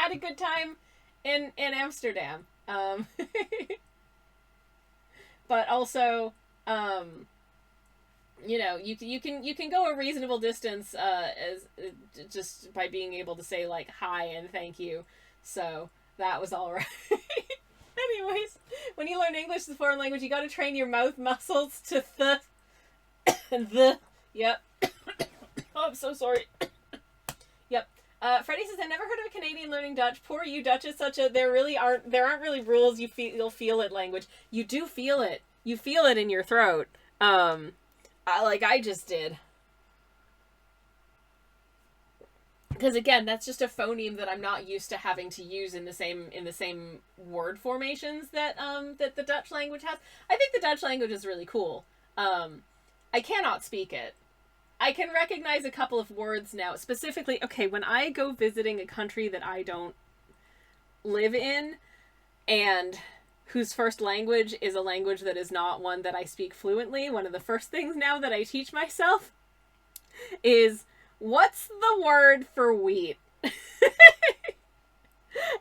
had a good time in Amsterdam. But also, you know, you can go a reasonable distance as just by being able to say like hi and thank you. So that was all right. Anyways, when you learn English as a foreign language, you got to train your mouth muscles to the. Yep. Oh, I'm so sorry. Yep. Freddie says, I've never heard of a Canadian learning Dutch. Poor you, Dutch is such a, there aren't really rules. You'll feel it language. You do feel it. You feel it in your throat. Like I just did. Because again, that's just a phoneme that I'm not used to having to use in the same word formations that that the Dutch language has. I think the Dutch language is really cool. I cannot speak it. I can recognize a couple of words now. Specifically, okay, when I go visiting a country that I don't live in and whose first language is a language that is not one that I speak fluently, one of the first things now that I teach myself is, what's the word for wheat?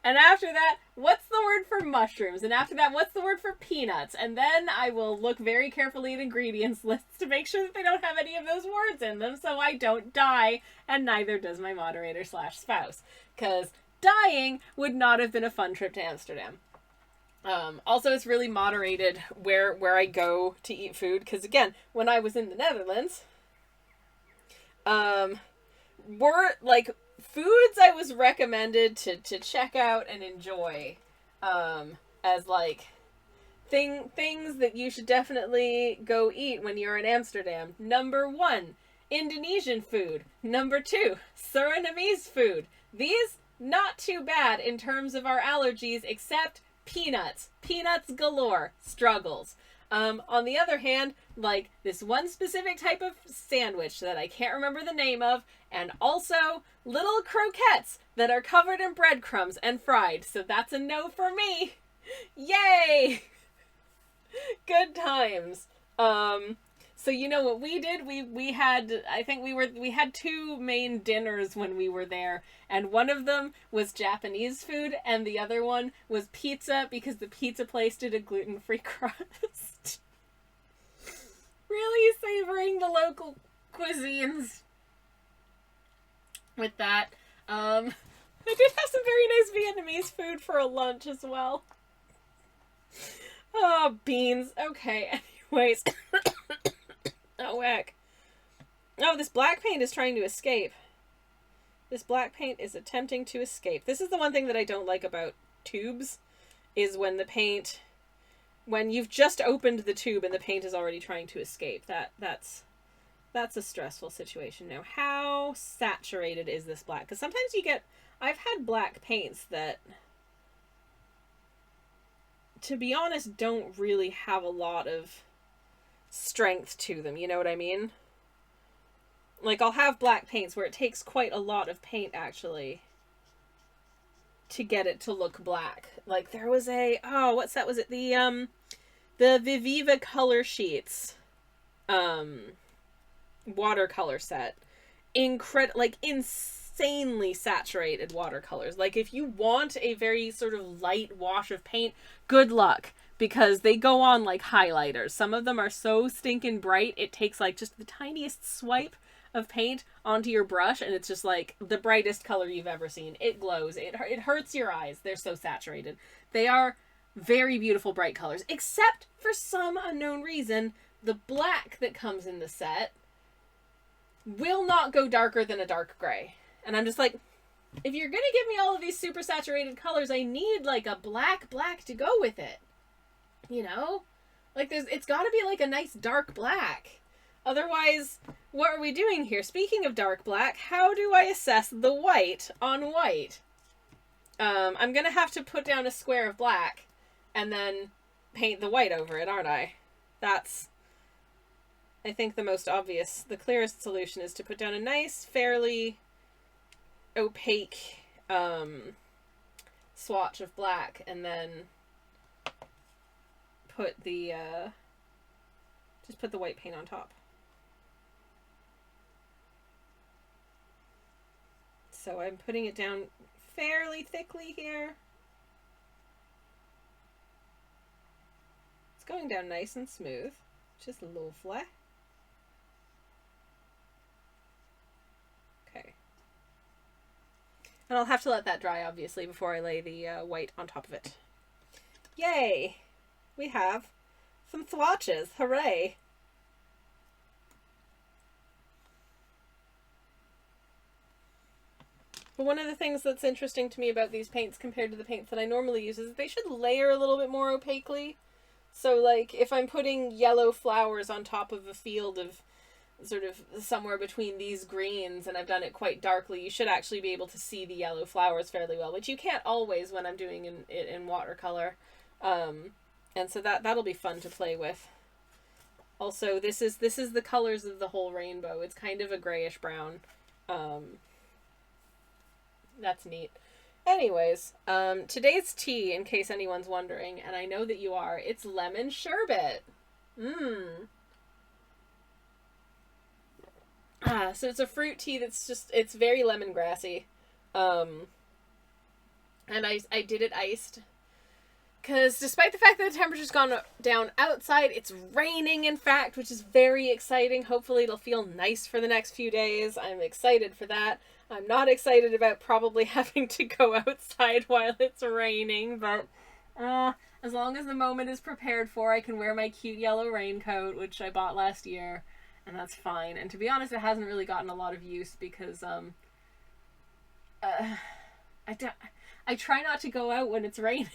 And after that, what's the word for mushrooms? And after that, what's the word for peanuts? And then I will look very carefully at ingredients lists to make sure that they don't have any of those words in them so I don't die, and neither does my moderator / spouse. Because dying would not have been a fun trip to Amsterdam. Also, it's really moderated where I go to eat food. Because again, when I was in the Netherlands, were like foods I was recommended to check out and enjoy, as like things that you should definitely go eat when you're in Amsterdam. Number 1, Indonesian food. Number 2, Surinamese food. These not too bad in terms of our allergies, except peanuts. Peanuts galore. Struggles. On the other hand, like this one specific type of sandwich that I can't remember the name of, and also little croquettes that are covered in breadcrumbs and fried. So that's a no for me. Yay! Good times. So you know what we did? We had, I think we had 2 main dinners when we were there, and one of them was Japanese food and the other one was pizza because the pizza place did a gluten-free crust. Really savoring the local cuisines with that. I did have some very nice Vietnamese food for a lunch as well. Oh, beans. Okay, anyways. Oh, heck. Oh, this black paint is trying to escape. This black paint is attempting to escape. This is the one thing that I don't like about tubes, is when the paint, when you've just opened the tube and the paint is already trying to escape. That's a stressful situation. Now, how saturated is this black? Because sometimes you get, I've had black paints that, to be honest, don't really have a lot of strength to them, you know what I mean? Like, I'll have black paints where it takes quite a lot of paint, actually, to get it to look black. Like, there was a, oh, what's that? Was it the Viviva Color Sheets, watercolor set. Like, insanely saturated watercolors. Like, if you want a very sort of light wash of paint, good luck. Because they go on like highlighters. Some of them are so stinking bright, it takes like just the tiniest swipe of paint onto your brush, and it's just like the brightest color you've ever seen. It glows. It hurts your eyes. They're so saturated. They are very beautiful, bright colors. Except, for some unknown reason, the black that comes in the set will not go darker than a dark gray. And I'm just like, if you're gonna give me all of these super saturated colors, I need like a black to go with it. You know? Like, it's gotta be like a nice dark black. Otherwise, what are we doing here? Speaking of dark black, how do I assess the white on white? I'm gonna have to put down a square of black and then paint the white over it, aren't I? That's, I think, the most obvious, the clearest solution is to put down a nice, fairly opaque swatch of black and then put the, just put the white paint on top. So I'm putting it down fairly thickly here. It's going down nice and smooth. Just lovely. Okay. And I'll have to let that dry, obviously, before I lay the white on top of it. Yay! We have some swatches. Hooray! But one of the things that's interesting to me about these paints compared to the paints that I normally use is that they should layer a little bit more opaquely. So, like, if I'm putting yellow flowers on top of a field of sort of somewhere between these greens, and I've done it quite darkly, you should actually be able to see the yellow flowers fairly well, which you can't always when I'm doing it in watercolor. And so that'll be fun to play with. Also, this is the colors of the whole rainbow. It's kind of a grayish brown. That's neat. Anyways, today's tea, in case anyone's wondering, and I know that you are, it's lemon sherbet. So it's a fruit tea that's just, it's very lemongrassy. And I did it iced. Because despite the fact that the temperature's gone down outside, it's raining, in fact, which is very exciting. Hopefully it'll feel nice for the next few days. I'm excited for that. I'm not excited about probably having to go outside while it's raining, but as long as the moment is prepared for, I can wear my cute yellow raincoat, which I bought last year, and that's fine. And to be honest, it hasn't really gotten a lot of use because I try not to go out when it's raining.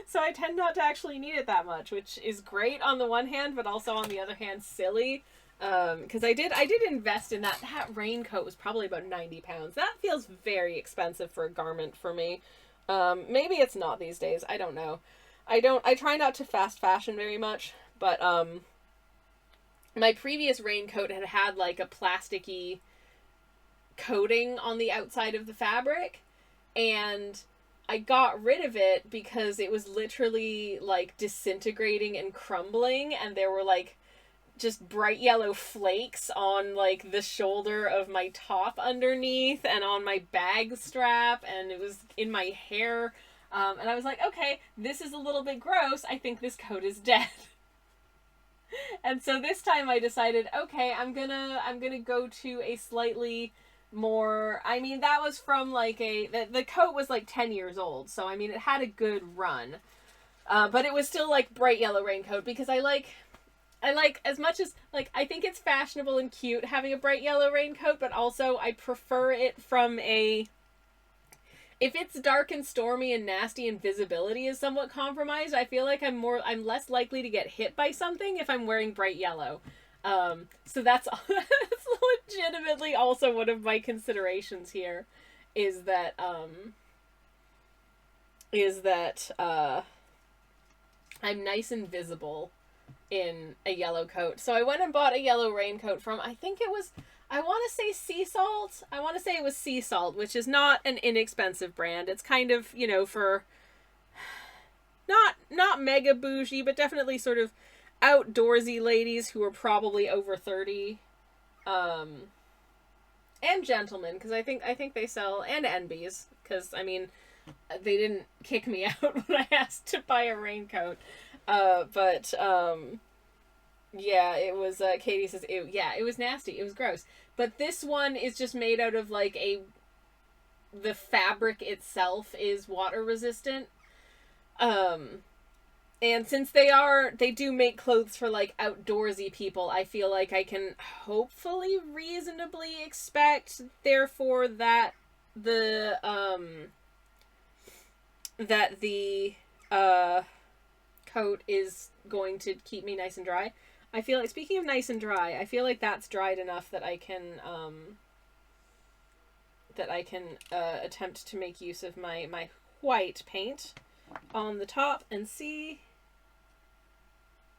So I tend not to actually need it that much, which is great on the one hand, but also on the other hand, silly. Because I did invest in that. That raincoat was probably about 90 pounds. That feels very expensive for a garment for me. Maybe it's not these days. I don't know. I try not to fast fashion very much, but, my previous raincoat had like a plasticky coating on the outside of the fabric, and I got rid of it because it was literally like disintegrating and crumbling, and there were like just bright yellow flakes on like the shoulder of my top underneath and on my bag strap, and it was in my hair. And I was like, okay, this is a little bit gross. I think this coat is dead. And so this time I decided, okay, I'm gonna go to a slightly more, I mean, that was from like the coat was like 10 years old, so I mean, it had a good run. But it was still like bright yellow raincoat because I like, as much as, like, I think it's fashionable and cute having a bright yellow raincoat, but also I prefer it from a, if it's dark and stormy and nasty and visibility is somewhat compromised, I feel like I'm less likely to get hit by something if I'm wearing bright yellow. So that's legitimately also one of my considerations here, is that I'm nice and visible in a yellow coat. So I went and bought a yellow raincoat from, I think it was, I want to say Sea Salt. I want to say it was Sea Salt, which is not an inexpensive brand. It's kind of, you know, for not mega bougie, but definitely sort of outdoorsy ladies who are probably over 30. And gentlemen, because I think they sell, and NBs, because, I mean, they didn't kick me out when I asked to buy a raincoat. Yeah, it was, Katie says, it was nasty. It was gross. But this one is just made out of, like, the fabric itself is water resistant. And since they do make clothes for, like, outdoorsy people, I feel like I can hopefully reasonably expect, therefore, that the coat is going to keep me nice and dry. I feel like, speaking of nice and dry, I feel like that's dried enough that I can attempt to make use of my white paint on the top and see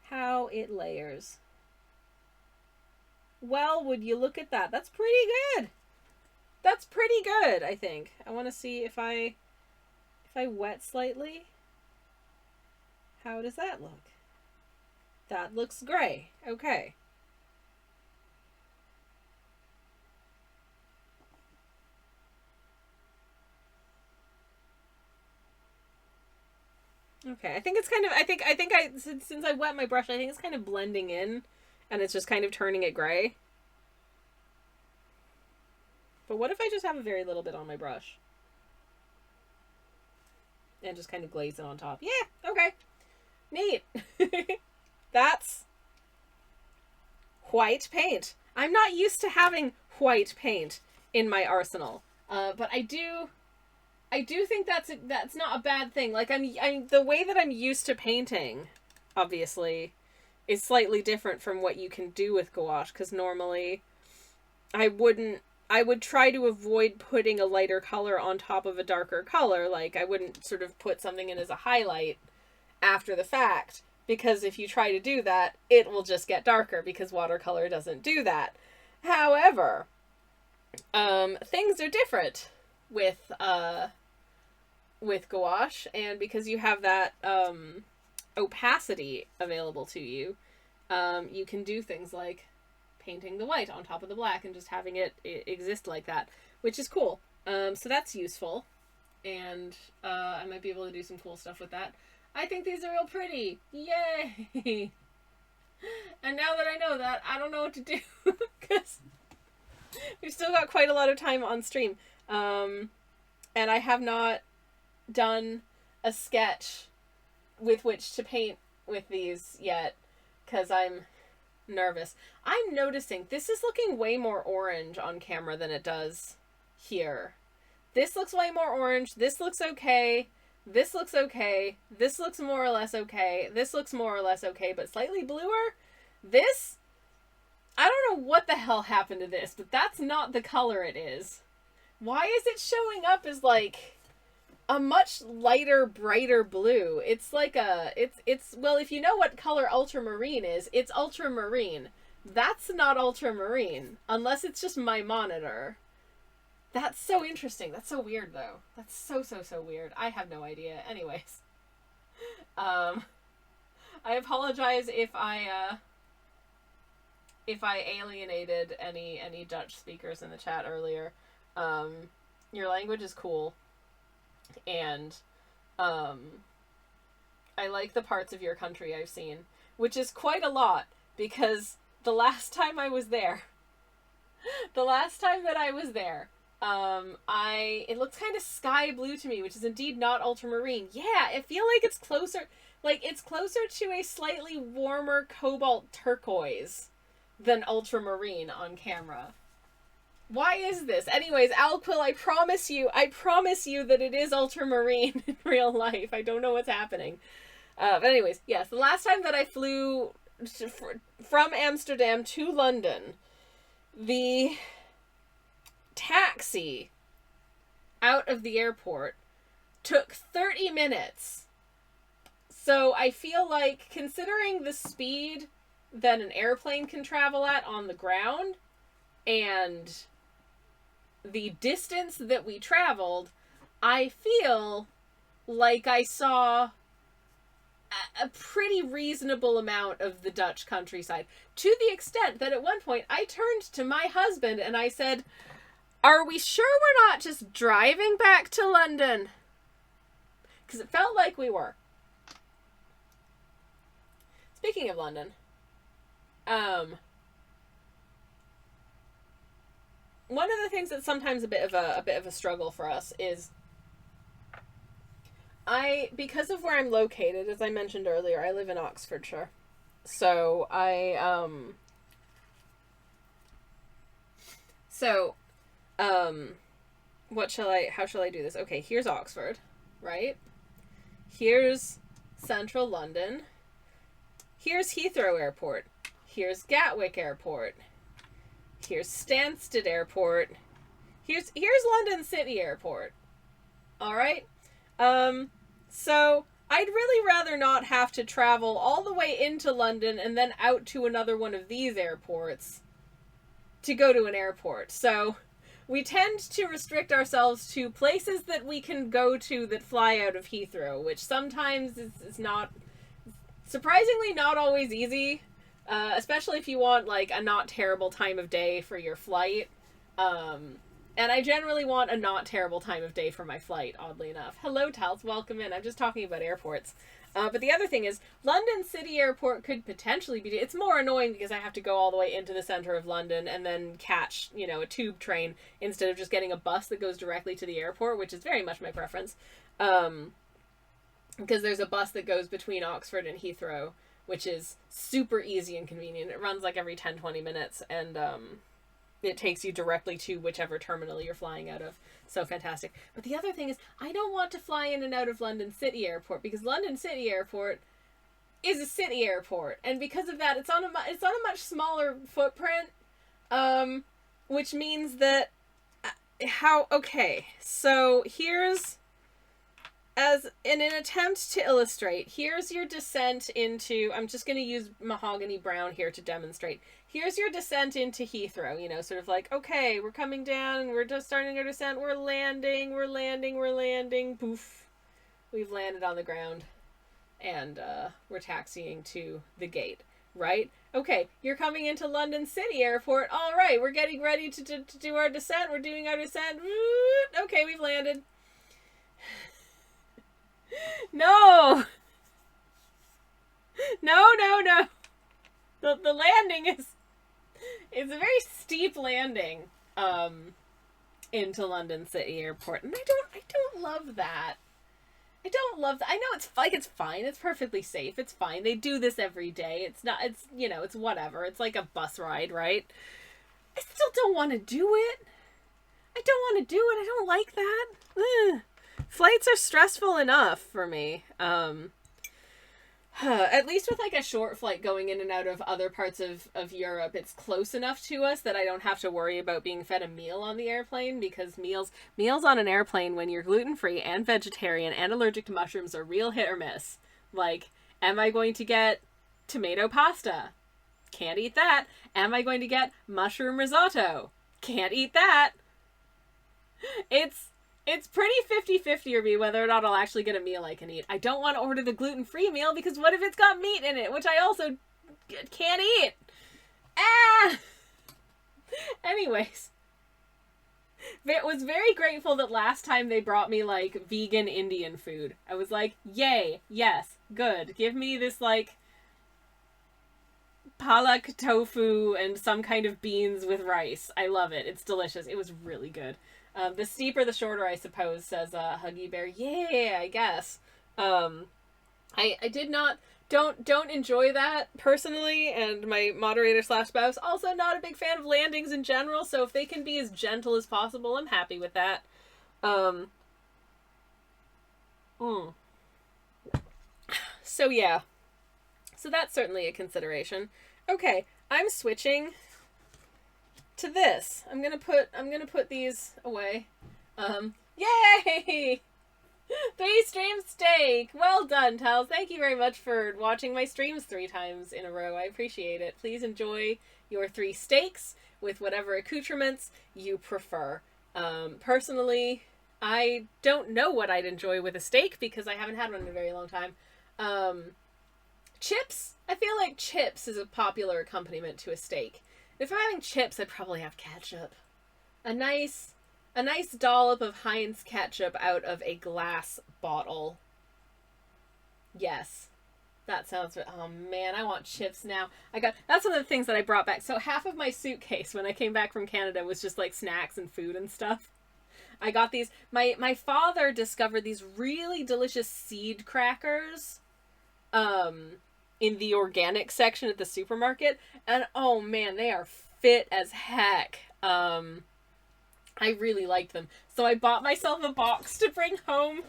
how it layers. Well, would you look at that? That's pretty good. That's pretty good, I think. I want to see if I wet slightly. How does that look? That looks gray. Okay. Okay, I think it's kind of, I since I wet my brush, I think it's kind of blending in, and it's just kind of turning it gray. But what if I just have a very little bit on my brush? And just kind of glaze it on top. Yeah, okay. Neat. That's white paint. I'm not used to having white paint in my arsenal. But I do think that's not a bad thing. Like I'm the way that I'm used to painting, obviously, is slightly different from what you can do with gouache, because normally I would try to avoid putting a lighter color on top of a darker color. Like, I wouldn't sort of put something in as a highlight after the fact, because if you try to do that, it will just get darker, because watercolor doesn't do that. However, things are different with gouache, and because you have that opacity available to you, you can do things like painting the white on top of the black and just having it exist like that, which is cool. So that's useful, and I might be able to do some cool stuff with that. I think these are real pretty. Yay! And now that I know that, I don't know what to do, because we've still got quite a lot of time on stream. And I have not done a sketch with which to paint with these yet, because I'm nervous. I'm noticing this is looking way more orange on camera than it does here. This looks way more orange. This looks okay. This looks okay. This looks more or less okay. This looks more or less okay, but slightly bluer. This, I don't know what the hell happened to this, but that's not the color it is. Why is it showing up as like a much lighter, brighter blue? It's like it's well, if you know what color ultramarine is, it's ultramarine. That's not ultramarine, unless it's just my monitor. That's so interesting. That's so weird, though. That's so weird. I have no idea. Anyways. I apologize if I alienated any Dutch speakers in the chat earlier. Your language is cool. And, I like the parts of your country I've seen, which is quite a lot, because the last time I was there, it looks kind of sky blue to me, which is indeed not ultramarine. Yeah, I feel like it's closer to a slightly warmer cobalt turquoise than ultramarine on camera. Why is this? Anyways, Alquil, I promise you that it is ultramarine in real life. I don't know what's happening. But anyways, yes, the last time that I flew from Amsterdam to London, the taxi out of the airport took 30 minutes. So I feel like, considering the speed that an airplane can travel at on the ground, and the distance that we traveled, I feel like I saw a pretty reasonable amount of the Dutch countryside, to the extent that at one point I turned to my husband and I said, "Are we sure we're not just driving back to London?" Because it felt like we were. Speaking of London, one of the things that's sometimes a bit of a struggle for us is, because of where I'm located, as I mentioned earlier, I live in Oxfordshire. So how shall I do this? Okay, here's Oxford, right? Here's central London. Here's Heathrow Airport. Here's Gatwick Airport. Here's Stansted Airport. Here's London City Airport. All right? So I'd really rather not have to travel all the way into London and then out to another one of these airports to go to an airport. So we tend to restrict ourselves to places that we can go to that fly out of Heathrow, which sometimes is not, surprisingly not always easy, especially if you want like a not terrible time of day for your flight. And I generally want a not terrible time of day for my flight, oddly enough. Hello, Tals. Welcome in. I'm just talking about airports. But the other thing is, London City Airport could potentially be... It's more annoying because I have to go all the way into the center of London and then catch, a tube train instead of just getting a bus that goes directly to the airport, which is very much my preference. Because there's a bus that goes between Oxford and Heathrow, which is super easy and convenient. It runs like every 10-20 minutes, and it takes you directly to whichever terminal you're flying out of. So fantastic. But the other thing is, I don't want to fly in and out of London City Airport, because London City Airport is a city airport, and because of that, it's on a much smaller footprint, which means that so here's, as in an attempt to illustrate, here's your descent into, I'm just going to use mahogany brown here to demonstrate. Here's your descent into Heathrow, sort of like, okay, we're coming down, we're just starting our descent, we're landing, poof. We've landed on the ground, and we're taxiing to the gate, right? Okay, you're coming into London City Airport, all right, we're getting ready to do our descent, we're doing our descent, okay, we've landed. No! No. The landing is a very steep landing into London City Airport, and I don't love that. I know it's fine. It's perfectly safe. It's fine. They do this every day. It's whatever. It's like a bus ride, right? I still don't want to do it. I don't like that. Ugh. Flights are stressful enough for me. At least with like a short flight going in and out of other parts of Europe, it's close enough to us that I don't have to worry about being fed a meal on the airplane, because meals on an airplane when you're gluten-free and vegetarian and allergic to mushrooms are real hit or miss. Like, am I going to get tomato pasta? Can't eat that. Am I going to get mushroom risotto? Can't eat that. It's pretty 50-50 for me whether or not I'll actually get a meal I can eat. I don't want to order the gluten-free meal because what if it's got meat in it, which I also can't eat? Anyways. I was very grateful that last time they brought me, like, vegan Indian food. I was like, yay, yes, good. Give me this, like, palak tofu and some kind of beans with rice. I love it. It's delicious. It was really good. The steeper the shorter, I suppose, says Huggy Bear. Yeah, I guess. I don't enjoy that personally, and my moderator / spouse also not a big fan of landings in general, so if they can be as gentle as possible, I'm happy with that. So yeah. So that's certainly a consideration. Okay, I'm switching to this. I'm gonna put these away. Yay! 3 stream steak! Well done, Tals. Thank you very much for watching my streams 3 times in a row. I appreciate it. Please enjoy your 3 steaks with whatever accoutrements you prefer. Personally, I don't know what I'd enjoy with a steak because I haven't had one in a very long time. Chips? I feel like chips is a popular accompaniment to a steak. If I'm having chips, I'd probably have ketchup. A nice dollop of Heinz ketchup out of a glass bottle. Yes. That sounds... Oh, man, I want chips now. That's one of the things that I brought back. So half of my suitcase when I came back from Canada was just, like, snacks and food and stuff. I got these... My father discovered these really delicious seed crackers. In the organic section at the supermarket, and oh man, they are fit as heck. I really liked them, so I bought myself a box to bring home,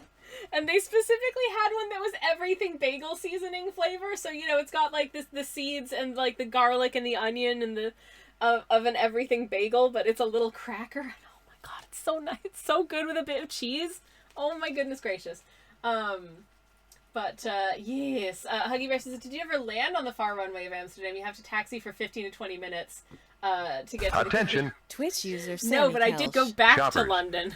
and they specifically had one that was everything bagel seasoning flavor, so it's got like the seeds and like the garlic and the onion and the of an everything bagel, but it's a little cracker, and oh my god, it's so nice, it's so good with a bit of cheese. Oh my goodness gracious. But, yes. Huggy Bear says, did you ever land on the far runway of Amsterdam? You have to taxi for 15 to 20 minutes to get to Attention. Twitch user No, but I did go back to London.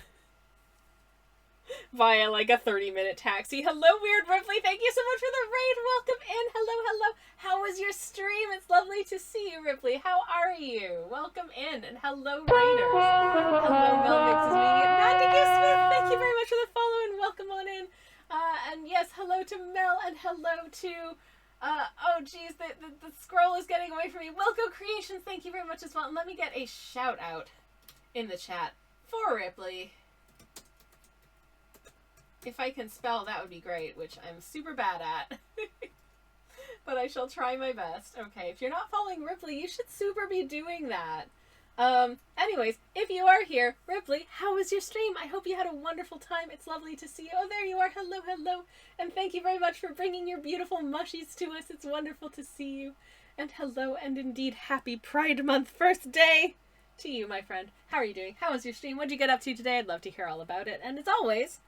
via like a 30-minute taxi. Hello, Weird Ripley. Thank you so much for the raid. Welcome in. Hello, hello. How was your stream? It's lovely to see you, Ripley. How are you? Welcome in. And hello, Raiders. Hello, Melmix's Media. Mandy Goose Smith, thank you very much for the follow and welcome on in. And yes, hello to Mel and hello to... oh geez, the scroll is getting away from me. Wilco Creations, thank you very much as well. And let me get a shout out in the chat for Ripley. If I can spell, that would be great, which I'm super bad at. But I shall try my best. Okay, if you're not following Ripley, you should super be doing that. Anyways, if you are here, Ripley, how was your stream? I hope you had a wonderful time. It's lovely to see you. Oh, there you are. Hello, hello. And thank you very much for bringing your beautiful mushies to us. It's wonderful to see you. And hello, and indeed, happy Pride Month first day to you, my friend. How are you doing? How was your stream? What'd you get up to today? I'd love to hear all about it. And as always,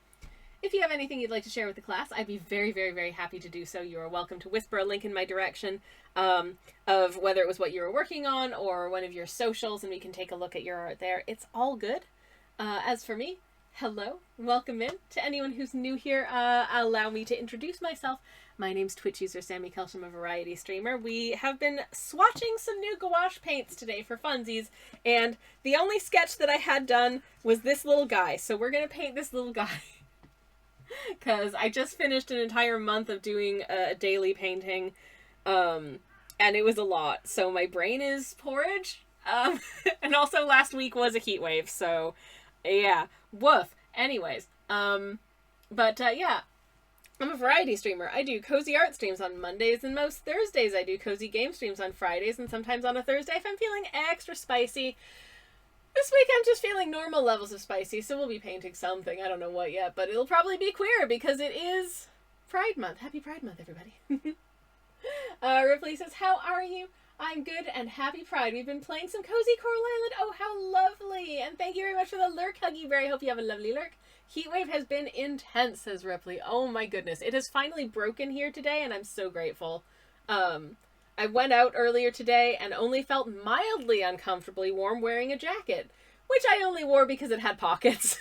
if you have anything you'd like to share with the class, I'd be very, very, very happy to do so. You are welcome to whisper a link in my direction of whether it was what you were working on or one of your socials, and we can take a look at your art there. It's all good. As for me, hello, welcome in. To anyone who's new here, allow me to introduce myself. My name's Twitch user Sammy Kelsham, a variety streamer. We have been swatching some new gouache paints today for funsies, and the only sketch that I had done was this little guy. So we're going to paint this little guy. Because I just finished an entire month of doing a daily painting, and it was a lot. So my brain is porridge, and also last week was a heat wave, so yeah, woof. Anyways, yeah, I'm a variety streamer. I do cozy art streams on Mondays and most Thursdays. I do cozy game streams on Fridays and sometimes on a Thursday if I'm feeling extra spicy. This week I'm just feeling normal levels of spicy, so we'll be painting something. I don't know what yet, but it'll probably be queer because it is Pride Month. Happy Pride Month, everybody. Ripley says, how are you? I'm good and happy Pride. We've been playing some Cozy Coral Island. Oh, how lovely. And thank you very much for the lurk, Huggy Bear. I hope you have a lovely lurk. Heatwave has been intense, says Ripley. Oh my goodness. It has finally broken here today, and I'm so grateful. I went out earlier today and only felt mildly uncomfortably warm wearing a jacket, which I only wore because it had pockets.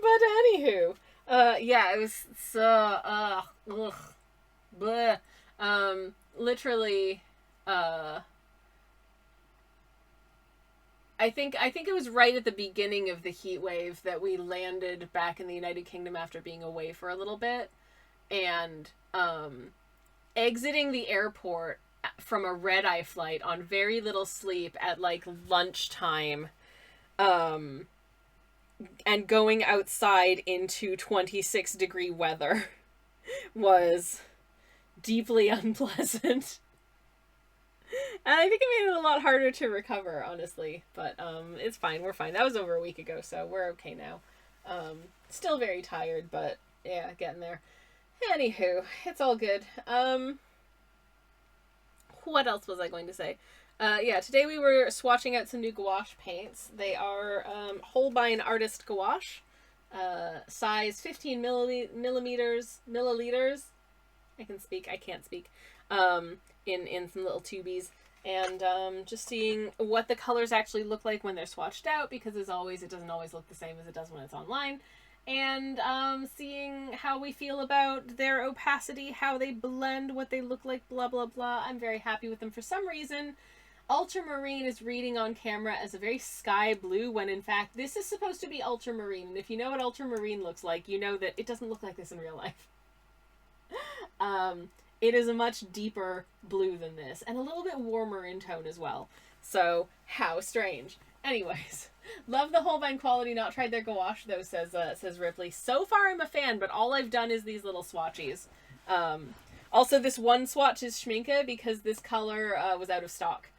But anywho, yeah, it was so, bleh. Literally, I think it was right at the beginning of the heat wave that we landed back in the United Kingdom after being away for a little bit, and, exiting the airport from a red-eye flight on very little sleep at like lunchtime, and going outside into 26-degree weather was deeply unpleasant. And I think it made it a lot harder to recover, honestly, but it's fine, we're fine. That was over a week ago, so we're okay now. Still very tired, but yeah, getting there. Anywho, it's all good. What else was I going to say? Yeah, today we were swatching out some new gouache paints. They are Holbein Artist Gouache, size 15 milliliters. I can speak, I can't speak. In some little tubies. And just seeing what the colors actually look like when they're swatched out, because as always, it doesn't always look the same as it does when it's online. And seeing how we feel about their opacity, how they blend, what they look like, blah, blah, blah. I'm very happy with them. For some reason, ultramarine is reading on camera as a very sky blue, when in fact, this is supposed to be ultramarine. And if you know what ultramarine looks like, you know that it doesn't look like this in real life. It is a much deeper blue than this, and a little bit warmer in tone as well. So, how strange. Anyways, love the Holbein quality. Not tried their gouache though, says Ripley. So far I'm a fan, but all I've done is these little swatches. Also, this one swatch is Schminke because this color was out of stock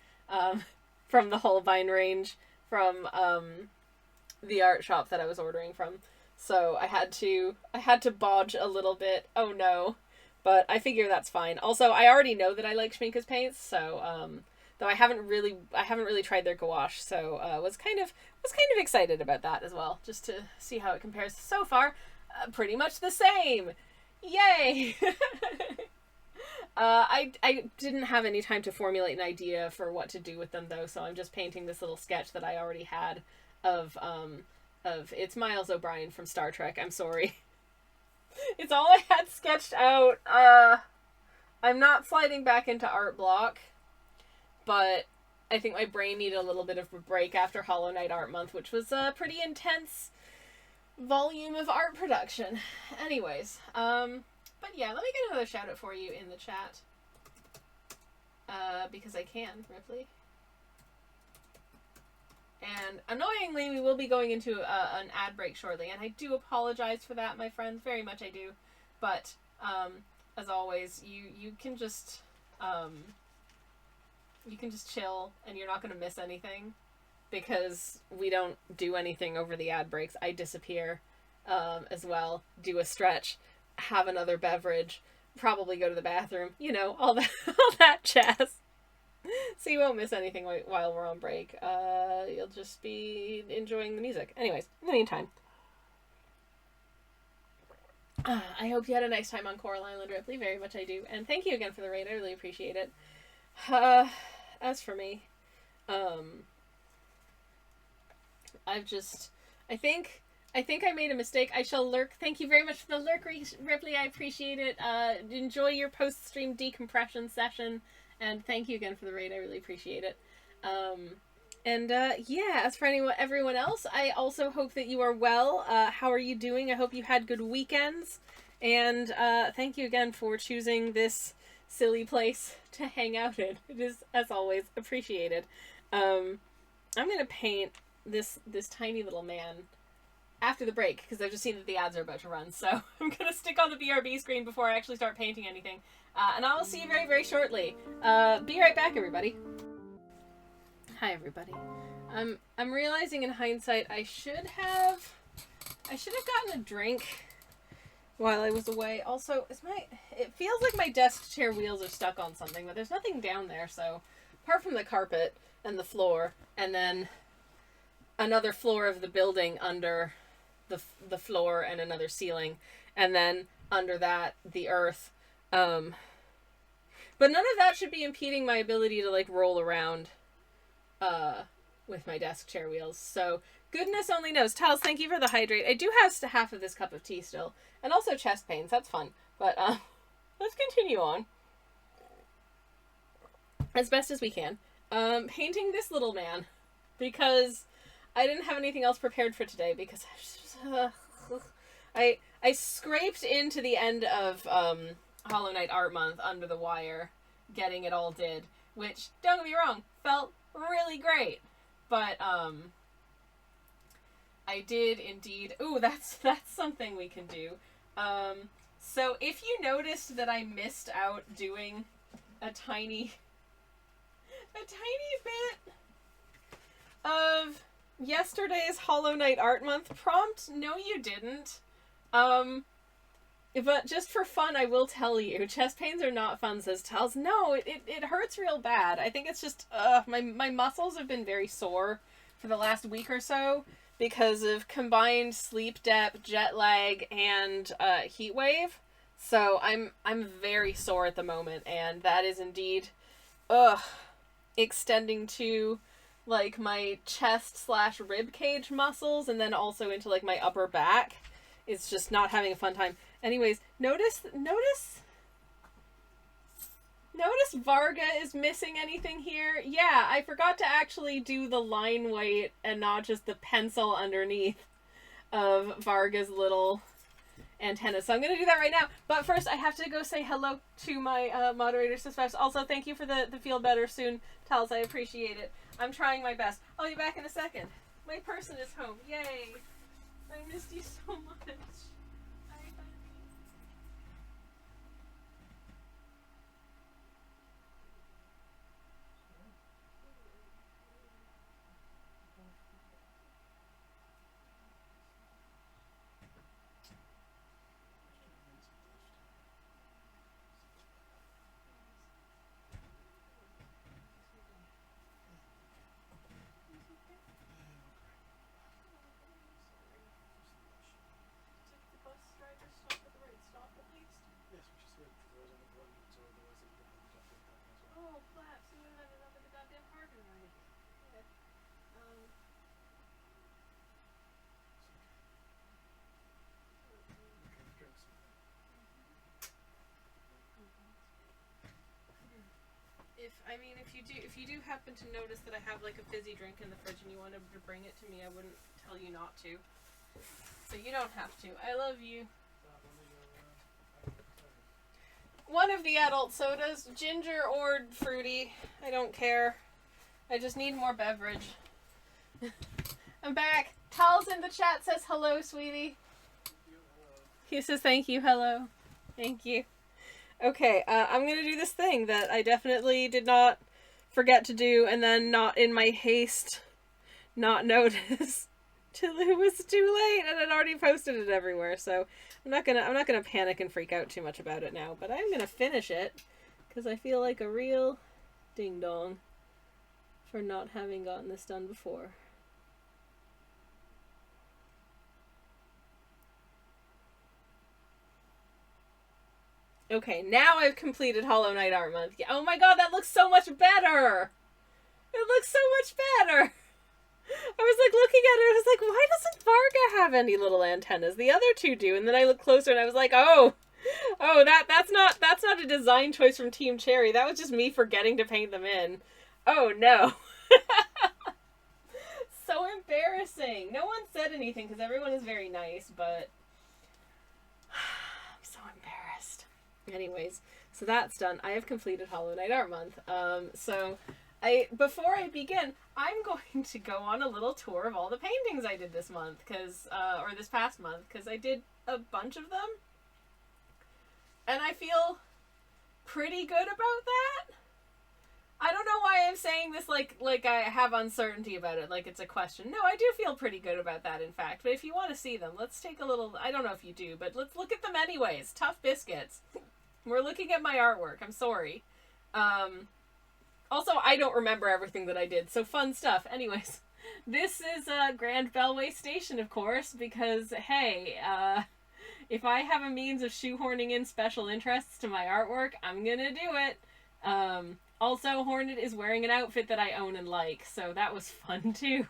from the Holbein range from the art shop that I was ordering from. So I had to bodge a little bit. Oh no. But I figure that's fine. Also, I already know that I like Schminke's paints, so though I haven't really tried their gouache, so was kind of excited about that as well, just to see how it compares. So far, pretty much the same. Yay! I didn't have any time to formulate an idea for what to do with them though, so I'm just painting this little sketch that I already had of it's Miles O'Brien from Star Trek. I'm sorry. It's all I had sketched out. I'm not sliding back into art block, but I think my brain needed a little bit of a break after Hollow Knight Art Month, which was a pretty intense volume of art production. Anyways, but yeah, let me get another shout out for you in the chat. Because I can, Ripley. And annoyingly, we will be going into an ad break shortly, and I do apologize for that, my friends. Very much I do. But as always, you can just chill, and you're not going to miss anything because we don't do anything over the ad breaks. I disappear as well, do a stretch, have another beverage, probably go to the bathroom. You know, all that jazz. So you won't miss anything while we're on break. You'll just be enjoying the music. Anyways, in the meantime, I hope you had a nice time on Coral Island, Ripley. Very much I do. And thank you again for the raid. I really appreciate it. As for me, I think I made a mistake. I shall lurk. Thank you very much for the lurk, Ripley. I appreciate it. Enjoy your post-stream decompression session. And thank you again for the raid. I really appreciate it. Yeah, as for everyone else, I also hope that you are well. How are you doing? I hope you had good weekends. And thank you again for choosing this silly place to hang out in. It is, as always, appreciated. I'm going to paint this tiny little man after the break, because I've just seen that the ads are about to run. So I'm going to stick on the BRB screen before I actually start painting anything. And I will see you very, very shortly. Be right back, everybody. Hi, everybody. I'm realizing in hindsight I should have gotten a drink while I was away. Also, it feels like my desk chair wheels are stuck on something, but there's nothing down there. So, apart from the carpet and the floor, and then another floor of the building under the floor and another ceiling, and then under that the earth. But none of that should be impeding my ability to like roll around with my desk chair wheels. So goodness only knows. Tals, thank you for the hydrate. I do have half of this cup of tea still, and also chest pains. That's fun. But let's continue on as best as we can. Painting this little man because I didn't have anything else prepared for today because I scraped into the end of Hollow Knight Art Month under the wire, getting it all did, which, don't get me wrong, felt really great. But I did indeed. Ooh, that's something we can do. So if you noticed that I missed out doing a tiny bit of yesterday's Hollow Knight Art Month prompt, no you didn't. But just for fun, I will tell you, chest pains are not fun, says Tals. No, it hurts real bad. I think it's just, my muscles have been very sore for the last week or so because of combined sleep debt, jet lag, and heat wave. So I'm very sore at the moment, and that is indeed, extending to like my chest / rib cage muscles, and then also into like my upper back. It's just not having a fun time. Anyways, notice Varga is missing anything here. Yeah, I forgot to actually do the line weight and not just the pencil underneath of Varga's little antenna. So I'm going to do that right now. But first, I have to go say hello to my moderator, Suspects. Also, thank you for the feel better soon, Tals. I appreciate it. I'm trying my best. I'll be back in a second. My person is home. Yay! I missed you so much. if you do happen to notice that I have like a fizzy drink in the fridge and you wanted to bring it to me, I wouldn't tell you not to. So you don't have to. I love you. One of the adult sodas, ginger or fruity. I don't care. I just need more beverage. I'm back. Tal's in the chat says hello, sweetie. He says thank you, hello. Thank you. Okay, I'm gonna do this thing that I definitely did not forget to do, and then not in my haste not notice till it was too late, and I'd already posted it everywhere. So I'm not gonna panic and freak out too much about it now, but I'm gonna finish it because I feel like a real ding dong for not having gotten this done before. Okay, now I've completed Hollow Knight Art Month. Oh my god, that looks so much better! It looks so much better! I was like looking at it, I was like, why doesn't Varga have any little antennas? The other two do, and then I looked closer and I was like, oh, that's not a design choice from Team Cherry. That was just me forgetting to paint them in. Oh no. So embarrassing. No one said anything because everyone is very nice, but I'm so embarrassed. Anyways, so that's done. I have completed Hollow Knight Art Month. Before I begin, I'm going to go on a little tour of all the paintings I did this month, or this past month, because I did a bunch of them. And I feel pretty good about that. I don't know why I'm saying this like I have uncertainty about it, like it's a question. No, I do feel pretty good about that, in fact. But if you want to see them, let's take a little... I don't know if you do, but let's look at them anyways. Tough biscuits. We're looking at my artwork. I'm sorry. Also, I don't remember everything that I did, so fun stuff. Anyways, this is Grand Bellway Station, of course, because, hey, if I have a means of shoehorning in special interests to my artwork, I'm gonna do it. Also, Hornet is wearing an outfit that I own and like, so that was fun, too.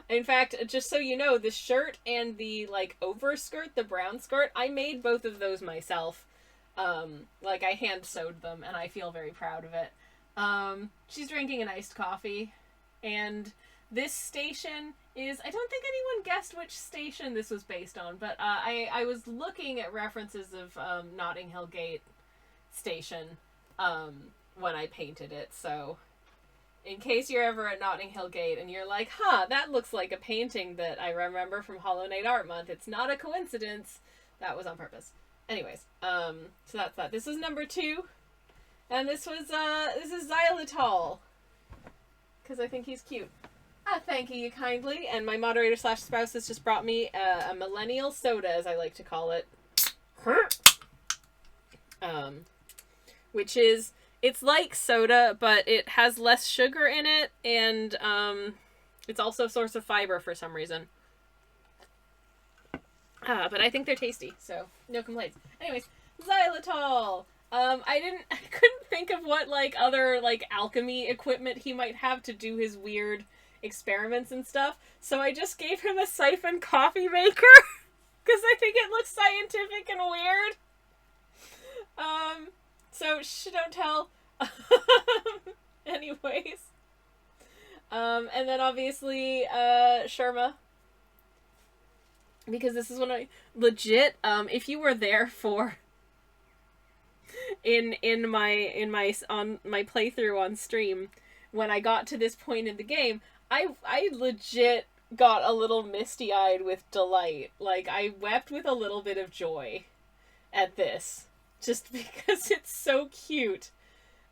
In fact, just so you know, the shirt and the, like, overskirt, the brown skirt, I made both of those myself. Like, I hand-sewed them, and I feel very proud of it. She's drinking an iced coffee, and this station is... I don't think anyone guessed which station this was based on, but I was looking at references of Notting Hill Gate Station when I painted it, so... In case you're ever at Notting Hill Gate and you're like, huh, that looks like a painting that I remember from Hollow Knight Art Month. It's not a coincidence. That was on purpose. Anyways, so that's that. This is number 2. And this is Xylitol. Because I think he's cute. Thank you kindly. And my moderator / spouse has just brought me a millennial soda, as I like to call it. Which is... It's like soda, but it has less sugar in it, and it's also a source of fiber for some reason. But I think they're tasty, so no complaints. Anyways, xylitol. I couldn't think of what like other like alchemy equipment he might have to do his weird experiments and stuff. So I just gave him a siphon coffee maker because I think it looks scientific and weird. So, don't tell. Anyways. And then obviously, Sherma. Because this is when I... Legit, if you were there for... on my playthrough on stream, when I got to this point in the game, I legit got a little misty-eyed with delight. Like, I wept with a little bit of joy at this. Just because it's so cute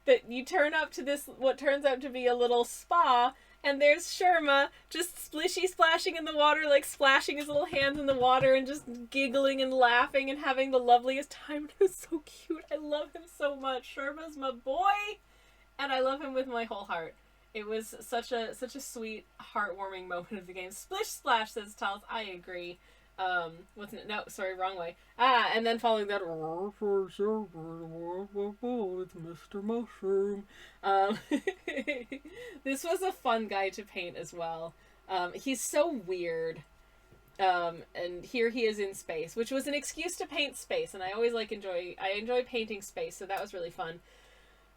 that you turn up to this, what turns out to be a little spa, and there's Sherma just splishy splashing in the water, like splashing his little hands in the water and just giggling and laughing and having the loveliest time. It was so cute. I love him so much. Sherma's my boy, and I love him with my whole heart. It was such a sweet, heartwarming moment of the game. Splish Splash, says Tals. I agree. Wasn't it? No, sorry, wrong way. And then following that, it's Mr. Mushroom. This was a fun guy to paint as well. He's so weird. And here he is in space, which was an excuse to paint space, and I always enjoy painting space, so that was really fun.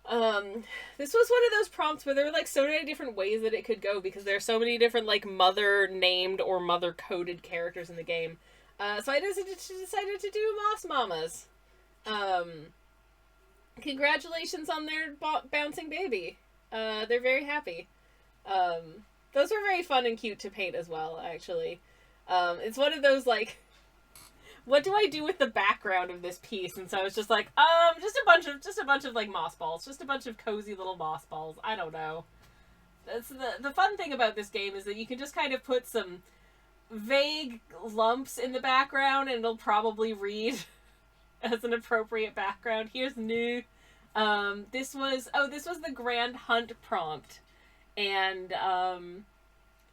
This was one of those prompts where there were like so many different ways that it could go because there are so many different like mother named or mother coded characters in the game. So I decided to do Moss Mamas. Congratulations on their bouncing baby. They're very happy. Those were very fun and cute to paint as well, actually. It's one of those like, what do I do with the background of this piece? And so it's just like, just a bunch of like moss balls, just a bunch of cozy little moss balls. I don't know. That's the fun thing about this game is that you can just kind of put some vague lumps in the background and it'll probably read as an appropriate background. Here's New. This was the Grand Hunt prompt. And,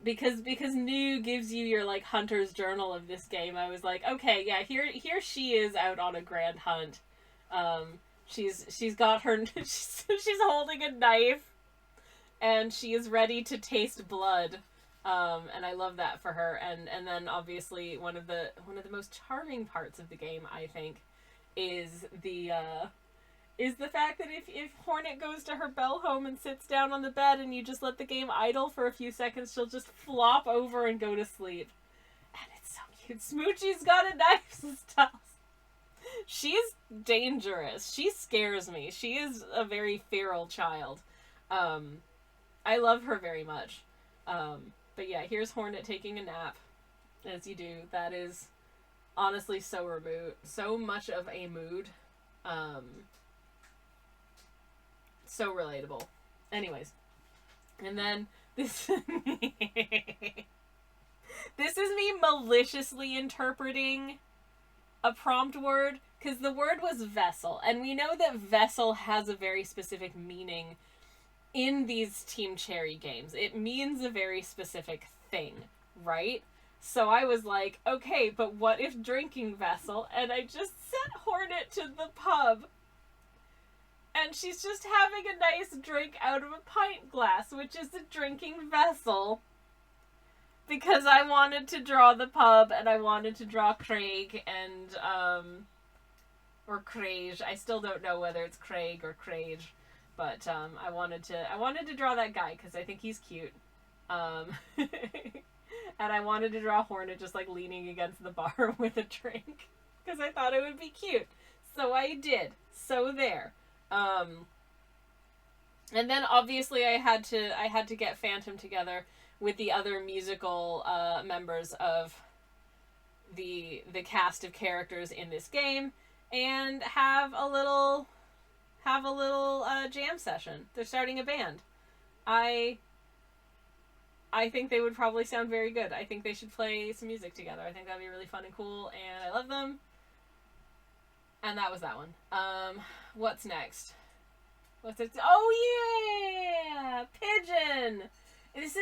because New gives you your, like, hunter's journal of this game, I was like, okay, yeah, here she is out on a grand hunt. She's got her, she's holding a knife, and she is ready to taste blood. And I love that for her. And then obviously one of the most charming parts of the game, I think, is the fact that if Hornet goes to her bell home and sits down on the bed and you just let the game idle for a few seconds, she'll just flop over and go to sleep. And it's so cute. Smoochie's got a knife and stuff. She's dangerous. She scares me. She is a very feral child. I love her very much. But yeah, here's Hornet taking a nap. As you do. That is honestly so much of a mood. So relatable. Anyways. And then this this is me maliciously interpreting a prompt word, because the word was vessel, and we know that vessel has a very specific meaning in these Team Cherry games. It means a very specific thing, right? So I was like, okay, but what if drinking vessel? And I just sent Hornet to the pub. And she's just having a nice drink out of a pint glass, which is a drinking vessel. Because I wanted to draw the pub, and I wanted to draw Craig, and, or Craig. I still don't know whether it's Craig or Craig. But, I wanted to draw that guy, because I think he's cute. And I wanted to draw Hornet just, like, leaning against the bar with a drink. Because I thought it would be cute. So I did. So there. And then obviously I had to get Phantom together with the other musical members of the cast of characters in this game and have a little jam session. They're starting a band. I think they would probably sound very good. I think they should play some music together. I think that'd be really fun and cool, and I love them. And that was that one. What's next? Oh yeah! Pigeon! It's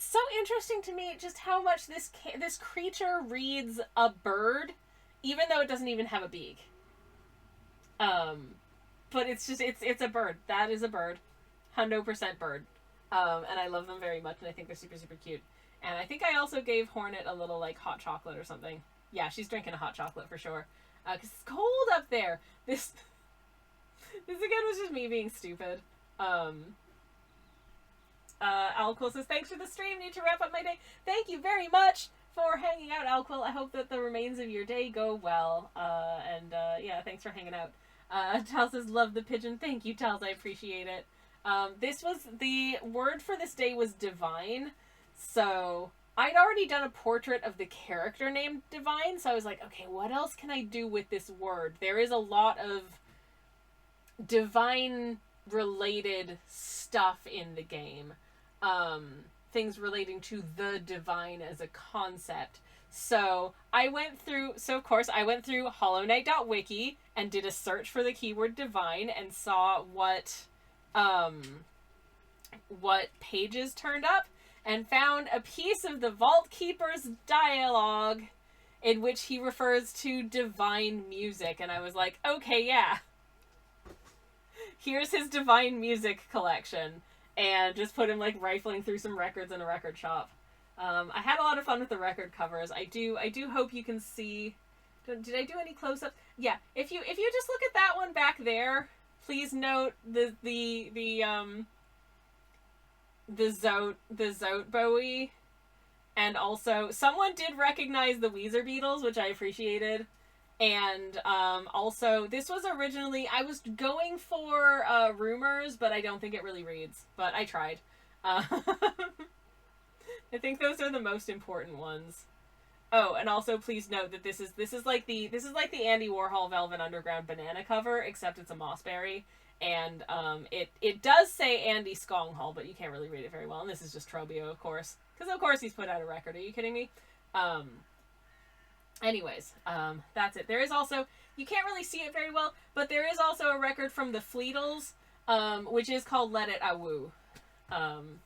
so interesting to me just how much this creature reads a bird, even though it doesn't even have a beak. But it's a bird. That is a bird. 100% bird. And I love them very much, and I think they're super, super cute. And I think I also gave Hornet a little, like, hot chocolate or something. Yeah, she's drinking a hot chocolate for sure. Because it's cold up there. This again was just me being stupid. Alquil says, thanks for the stream. Need to wrap up my day. Thank you very much for hanging out, Alquil. I hope that the remains of your day go well. Yeah, thanks for hanging out. Tal says, love the pigeon. Thank you, Tals. I appreciate it. The word for this day was divine. So I'd already done a portrait of the character named Divine, so I was like, okay, what else can I do with this word? There is a lot of divine-related stuff in the game. Things relating to the divine as a concept. So of course, I went through HollowKnight.wiki and did a search for the keyword divine and saw what pages turned up, and found a piece of the Vault Keeper's dialogue in which he refers to divine music, and I was like, okay, yeah. Here's his divine music collection, and just put him, like, rifling through some records in a record shop. I had a lot of fun with the record covers. I do hope you can see. Did I do any close-ups? Yeah. If you just look at that one back there, please note the Zote Bowie, and also someone did recognize the Weezer Beatles, which I appreciated. And also, this was originally, I was going for Rumors, but I don't think it really reads. But I tried. I think those are the most important ones. Oh, and also please note that this is like the Andy Warhol Velvet Underground banana cover, except it's a mossberry, and it does say Andy Skonghall, but you can't really read it very well. And this is just Trobio, of course, because of course he's put out a record. Are you kidding me? Anyways, that's it. There is also, you can't really see it very well, but there is also a record from the Fleetles, which is called Let It Awoo,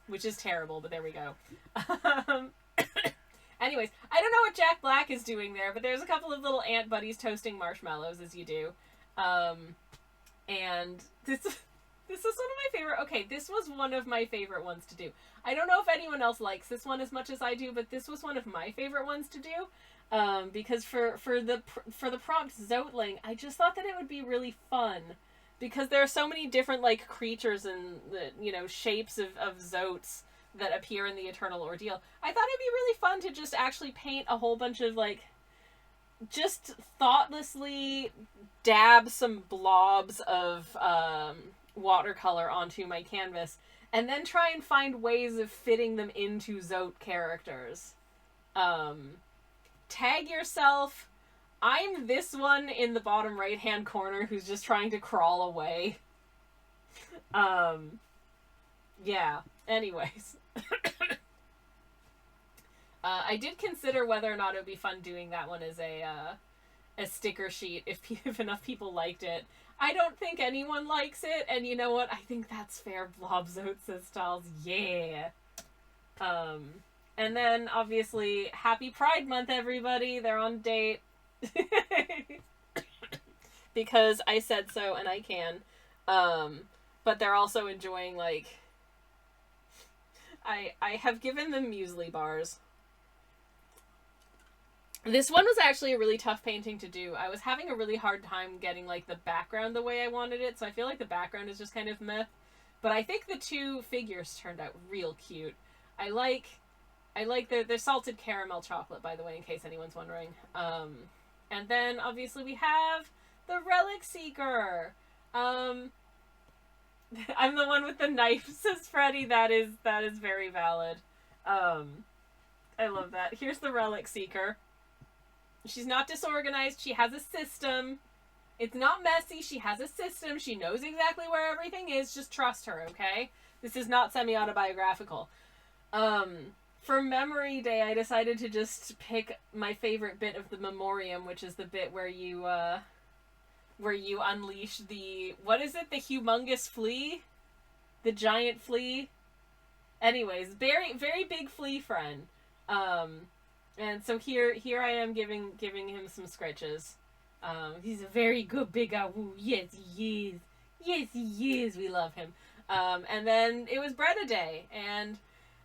which is terrible, but there we go. Anyways, I don't know what Jack Black is doing there, but there's a couple of little ant buddies toasting marshmallows, as you do. And this was one of my favorite, okay, this was one of my favorite ones to do. I don't know if anyone else likes this one as much as I do, but this was one of my favorite ones to do. Because for the prompt Zotling, I just thought that it would be really fun, because there are so many different, like, creatures and the, shapes of Zotes that appear in the Eternal Ordeal. I thought it'd be really fun to just actually paint a whole bunch of, like, just thoughtlessly dab some blobs of watercolor onto my canvas, and then try and find ways of fitting them into Zote characters. Tag yourself. I'm this one in the bottom right hand corner who's just trying to crawl away. Yeah. Anyways. I did consider whether or not it would be fun doing that one as a sticker sheet if enough people liked it. I don't think anyone likes it, and you know what? I think that's fair. Blob Zote says Styles. Yeah. And then, obviously, happy Pride Month, everybody. They're on a date. Because I said so, and I can. But they're also enjoying, like... I have given them muesli bars. This one was actually a really tough painting to do. I was having a really hard time getting, like, the background the way I wanted it, so I feel like the background is just kind of meh. But I think the two figures turned out real cute. I like their salted caramel chocolate, by the way, in case anyone's wondering. And then, obviously, we have the Relic Seeker. I'm the one with the knife, says Freddy. That is very valid. I love that. Here's the Relic Seeker. She's not disorganized. She has a system. It's not messy. She has a system. She knows exactly where everything is. Just trust her, okay? This is not semi-autobiographical. For Memory Day, I decided to just pick my favorite bit of the memoriam, which is the bit where you unleash the... What is it? The humongous flea? The giant flea? Anyways, very, very big flea friend. And so here I am giving him some scratches. He's a very good big awoo. Yes, he is. Yes, he is. We love him. And then it was Bretta Day, and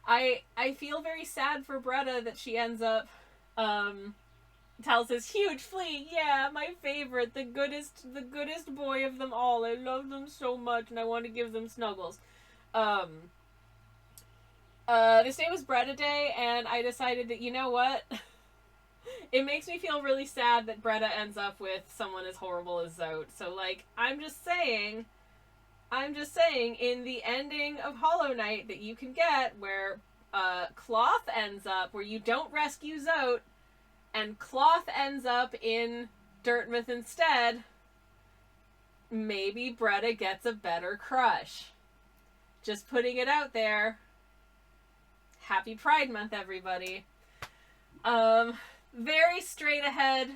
I feel very sad for Bretta that she ends up, tells this huge flea, yeah, my favorite, the goodest boy of them all. I love them so much, and I want to give them snuggles. This day was Bretta Day, and I decided that, you know what? It makes me feel really sad that Bretta ends up with someone as horrible as Zote. So, like, I'm just saying, in the ending of Hollow Knight that you can get, where Cloth ends up, where you don't rescue Zote, and Cloth ends up in Dirtmouth instead, maybe Bretta gets a better crush. Just putting it out there. Happy Pride Month, everybody. Very straight ahead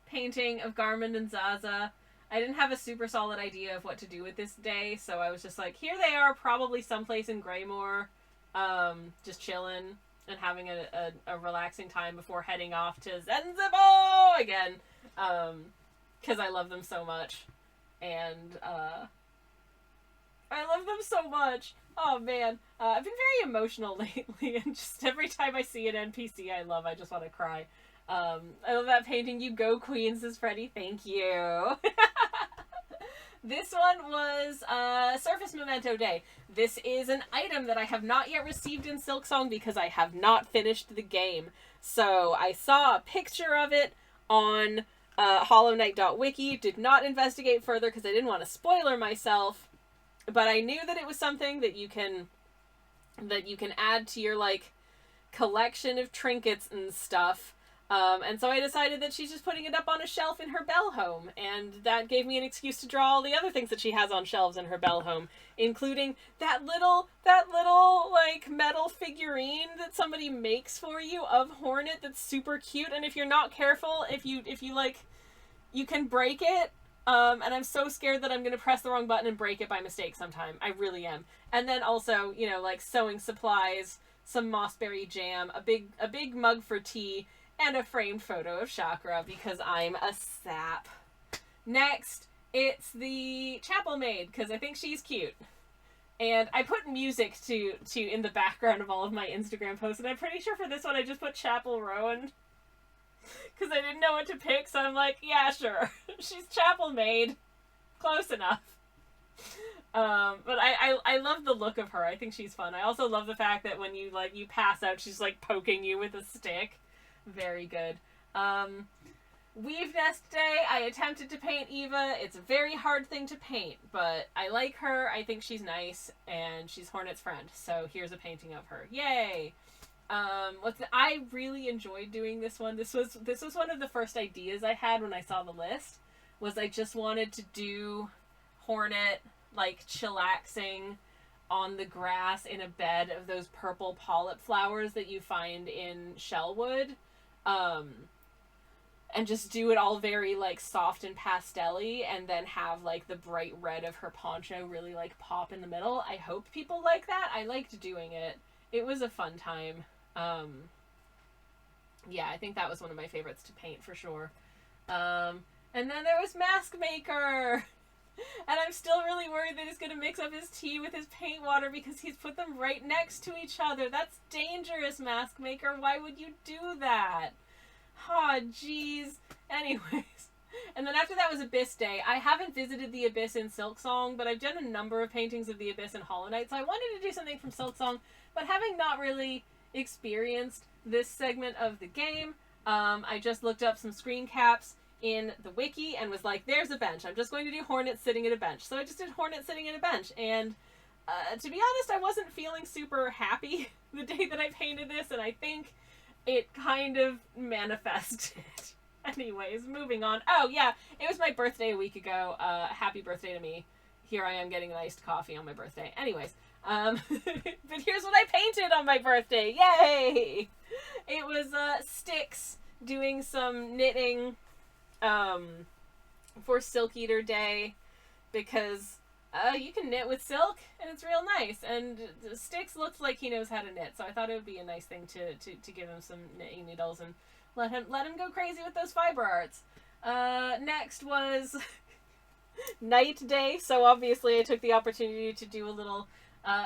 painting of Garmin and Zaza. I didn't have a super solid idea of what to do with this day, so I was just like, here they are, probably someplace in Greymoor, just chilling and having a relaxing time before heading off to Zenzibo again, because I love them so much, and I love them so much. Oh man, I've been very emotional lately, and just every time I see an NPC I love, I just want to cry. I love that painting. You go, Queens, says Freddie. Thank you. This one was Surface Memento Day. This is an item that I have not yet received in Silksong because I have not finished the game. So I saw a picture of it on HollowKnight.wiki, did not investigate further because I didn't want to spoiler myself, but I knew that it was something that you can add to your like collection of trinkets and stuff. And so I decided that she's just putting it up on a shelf in her bell home, and that gave me an excuse to draw all the other things that she has on shelves in her bell home, including that little like metal figurine that somebody makes for you of Hornet that's super cute. And if you're not careful, if you like, you can break it. And I'm so scared that I'm gonna press the wrong button and break it by mistake sometime. I really am. And then also, you know, like sewing supplies, some mossberry jam, a big mug for tea, and a framed photo of Chakra because I'm a sap. Next, it's the Chapel Maid because I think she's cute. And I put music to in the background of all of my Instagram posts, and I'm pretty sure for this one I just put Chapel Rowan because I didn't know what to pick, so I'm like, yeah, sure. She's Chapel Maid. Close enough. But I love the look of her. I think she's fun. I also love the fact that when you pass out, she's like poking you with a stick. Very good. Weave Nest Day, I attempted to paint Eva. It's a very hard thing to paint, but I like her. I think she's nice, and she's Hornet's friend. So here's a painting of her. Yay! I really enjoyed doing this one. This was one of the first ideas I had when I saw the list. Was I just wanted to do Hornet like chillaxing on the grass in a bed of those purple polyp flowers that you find in Shellwood. And just do it all very like soft and pastel-y, and then have like the bright red of her poncho really like pop in the middle. I hope people like that. I liked doing it. It was a fun time. Yeah, I think that was one of my favorites to paint for sure. And then there was Mask Maker. And I'm still really worried that he's going to mix up his tea with his paint water because he's put them right next to each other. That's dangerous, Mask Maker. Why would you do that? Aw, jeez. Anyways. And then after that was Abyss Day. I haven't visited the Abyss in Silksong, but I've done a number of paintings of the Abyss in Hollow Knight, so I wanted to do something from Silksong, but having not really experienced this segment of the game, I just looked up some screen caps in the wiki and was like, there's a bench. I'm just going to do Hornet sitting at a bench. So I just did Hornet sitting at a bench. And to be honest, I wasn't feeling super happy the day that I painted this, and I think it kind of manifested. Anyways, moving on. Oh, yeah, it was my birthday a week ago. Happy birthday to me. Here I am getting an iced coffee on my birthday. Anyways, but here's what I painted on my birthday. Yay! It was Sticks doing some knitting for Silk Eater Day, because you can knit with silk and it's real nice, and Sticks looks like he knows how to knit, so I thought it would be a nice thing to give him some knitting needles and let him go crazy with those fiber arts. Next was Night Day, so obviously I took the opportunity to do a little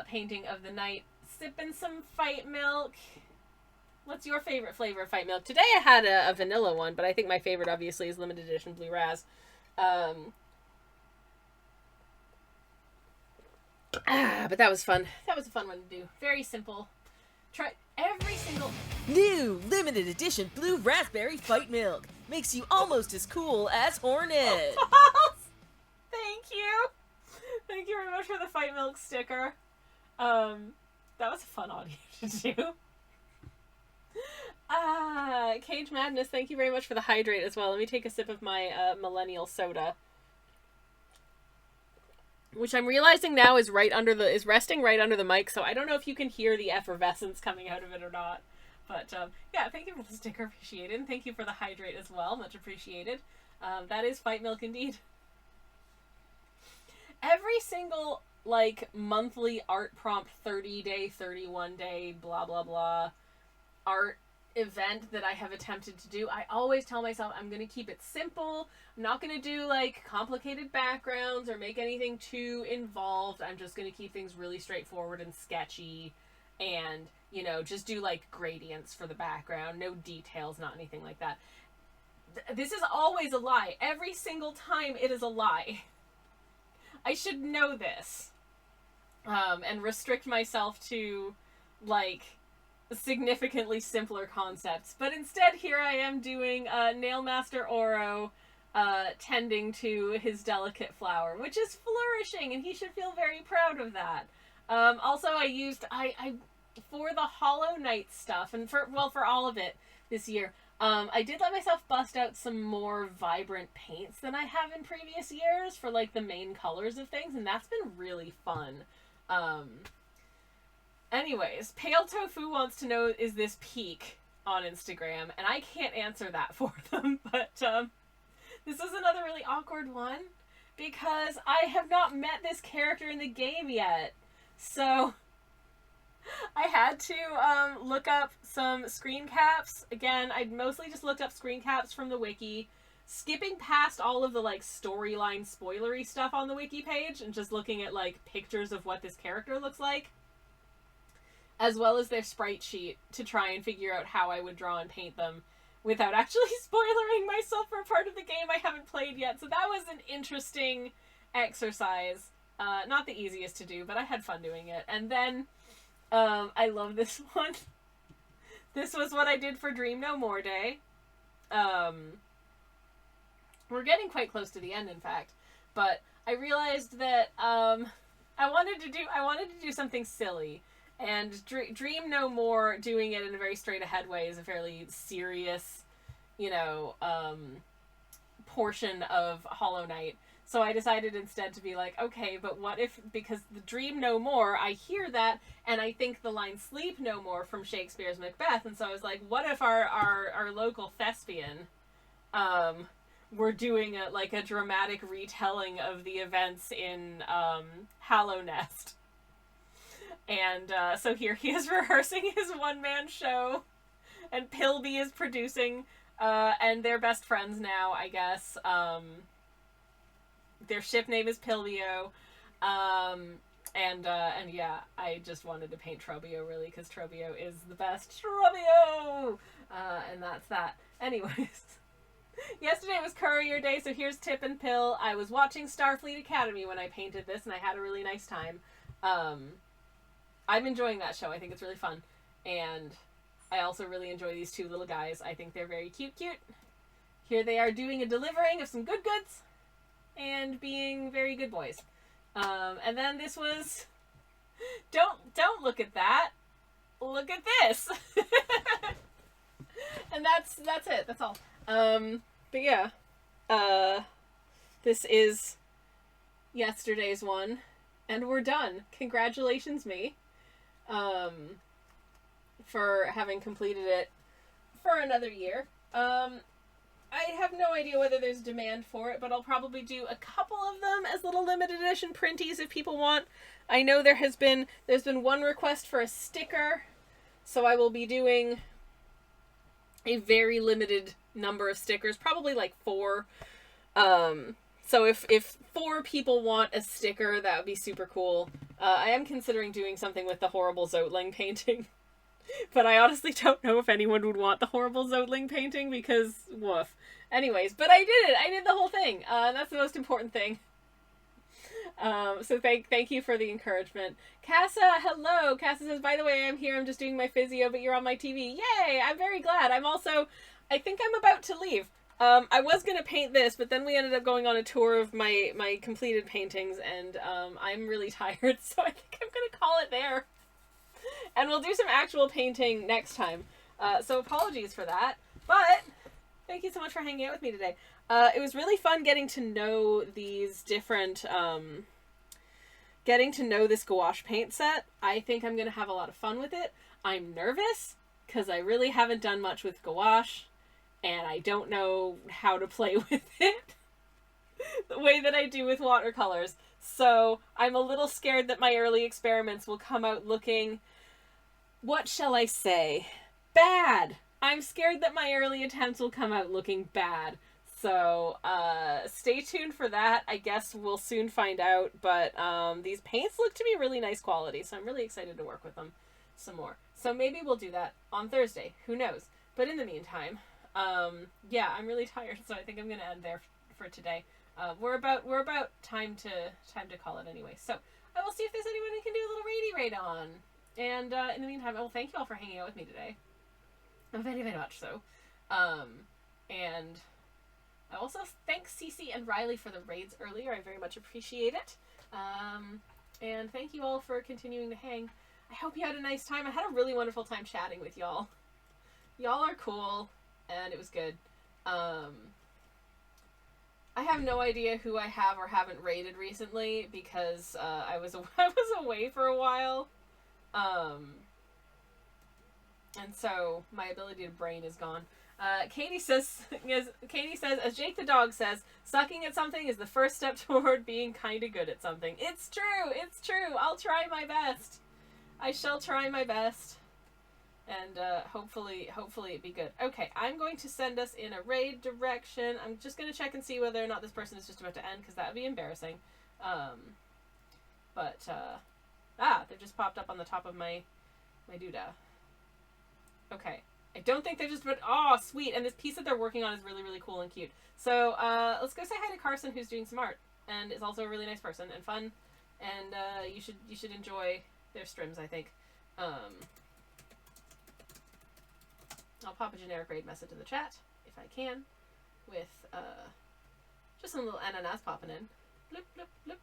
painting of the night, sipping some fight milk. What's your favorite flavor of fight milk? Today I had a vanilla one, but I think my favorite obviously is limited edition Blue Raz. But that was fun. That was a fun one to do. Very simple. Try every single... New limited edition Blue Raspberry Fight Milk. Makes you almost as cool as Hornet. Thank you. Thank you very much for the fight milk sticker. That was a fun audio to do. Cage Madness, thank you very much for the hydrate as well. Let me take a sip of my millennial soda, which I'm realizing now is resting right under the mic, so I don't know if you can hear the effervescence coming out of it or not. But yeah, thank you for the sticker, appreciated, and thank you for the hydrate as well, much appreciated. That is fight milk indeed. Every single like monthly art prompt, 30 day, 31 day, blah blah blah art event that I have attempted to do, I always tell myself I'm going to keep it simple. I'm not going to do like complicated backgrounds or make anything too involved. I'm just going to keep things really straightforward and sketchy, and, you know, just do like gradients for the background, no details, not anything like that. This is always a lie. Every single time it is a lie. I should know this. And restrict myself to, like, significantly simpler concepts. But instead, here I am doing Nailmaster Oro tending to his delicate flower, which is flourishing, and he should feel very proud of that. Also, I for the Hollow Knight stuff, and for all of it this year, I did let myself bust out some more vibrant paints than I have in previous years for, like, the main colors of things, and that's been really fun. Anyways, Pale Tofu wants to know, is this peak on Instagram? And I can't answer that for them, but this is another really awkward one, because I have not met this character in the game yet. So I had to look up some screen caps. Again, I mostly just looked up screen caps from the wiki, skipping past all of the, like, storyline spoilery stuff on the wiki page and just looking at, like, pictures of what this character looks like, as well as their sprite sheet, to try and figure out how I would draw and paint them without actually spoilering myself for a part of the game I haven't played yet. So that was an interesting exercise. Not the easiest to do, but I had fun doing it. And then, I love this one. This was what I did for Dream No More Day. We're getting quite close to the end, in fact, but I realized that I wanted to do something silly, and Dream No More, doing it in a very straight ahead way, is a fairly serious, you know, portion of Hollow Knight. So I decided instead to be like, okay, but what if, because the Dream No More, I hear that, and I think the line Sleep No More from Shakespeare's Macbeth, and so I was like, what if our local thespian, we're doing a dramatic retelling of the events in Hallow Nest. And so here he is rehearsing his one-man show, and Pilby is producing, and they're best friends now, I guess. Their ship name is Pilbio, and yeah, I just wanted to paint Trobio, really, because Trobio is the best. Trobio! And that's that. Anyways. Yesterday was Courier Day, so here's Tip and Pill. I was watching Starfleet Academy when I painted this, and I had a really nice time. I'm enjoying that show. I think it's really fun. And I also really enjoy these two little guys. I think they're very cute. Here they are doing a delivering of some good goods and being very good boys. And then this was... Don't look at that. Look at this. And that's it. That's all. But yeah, this is yesterday's one, and we're done. Congratulations, me, for having completed it for another year. I have no idea whether there's demand for it, but I'll probably do a couple of them as little limited edition printies if people want. I know there's been one request for a sticker, so I will be doing a very limited number of stickers, probably like 4. So if 4 people want a sticker, that would be super cool. I am considering doing something with the Horrible Zotling painting, but I honestly don't know if anyone would want the Horrible Zotling painting, because woof. Anyways, but I did it. I did the whole thing. That's the most important thing. So thank you for the encouragement. Casa, hello. Casa says, by the way, I'm here. I'm just doing my physio, but you're on my TV. Yay! I'm very glad. I think I'm about to leave. I was going to paint this, but then we ended up going on a tour of my completed paintings, and I'm really tired, so I think I'm going to call it there. And we'll do some actual painting next time. So apologies for that, but thank you so much for hanging out with me today. It was really fun getting to know these different, getting to know this gouache paint set. I think I'm going to have a lot of fun with it. I'm nervous, because I really haven't done much with gouache, and I don't know how to play with it the way that I do with watercolors. So I'm a little scared that my early experiments will come out looking, what shall I say, bad. I'm scared that my early attempts will come out looking bad. So, stay tuned for that. I guess we'll soon find out. But these paints look to be really nice quality, so I'm really excited to work with them some more. So maybe we'll do that on Thursday. Who knows? But in the meantime, yeah, I'm really tired, so I think I'm gonna end there for today. We're about time to call it anyway. So I will see if there's anyone we can do a little raidy raid on. And in the meantime, I will thank you all for hanging out with me today. Very, very much so. And I also thank Cece and Riley for the raids earlier. I very much appreciate it. And thank you all for continuing to hang. I hope you had a nice time. I had a really wonderful time chatting with y'all. Y'all are cool, and it was good. I have no idea who I have or haven't raided recently because I was away for a while. And so my ability to brain is gone. Katie says, as Jake the dog says, sucking at something is the first step toward being kind of good at something. It's true. It's true. I'll try my best. I shall try my best. And hopefully it be good. Okay, I'm going to send us in a raid direction. I'm just going to check and see whether or not this person is just about to end, because that would be embarrassing. They just popped up on the top of my doodah. Okay. I don't think they're just about... Oh, sweet. And this piece that they're working on is really, really cool and cute. So, let's go say hi to Carson, who's doing some art. And is also a really nice person and fun. And, you should enjoy their strims, I think. I'll pop a generic raid message in the chat, if I can, with, just some little ananas popping in. Bloop, bloop, bloop.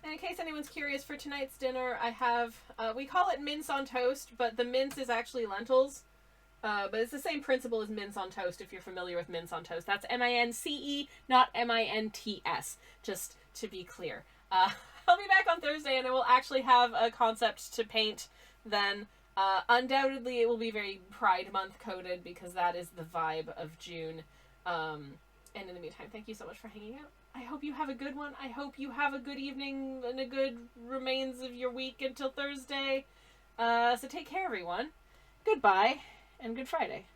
And in case anyone's curious, for tonight's dinner, I have, we call it mince on toast, but the mince is actually lentils. But it's the same principle as mince on toast, if you're familiar with mince on toast. That's M-I-N-C-E, not M-I-N-T-S, just to be clear. I'll be back on Thursday, and I will actually have a concept to paint then. Undoubtedly, it will be very Pride Month coded, because that is the vibe of June. And in the meantime, thank you so much for hanging out. I hope you have a good one. I hope you have a good evening and a good remains of your week until Thursday. So take care, everyone. Goodbye, and good Friday.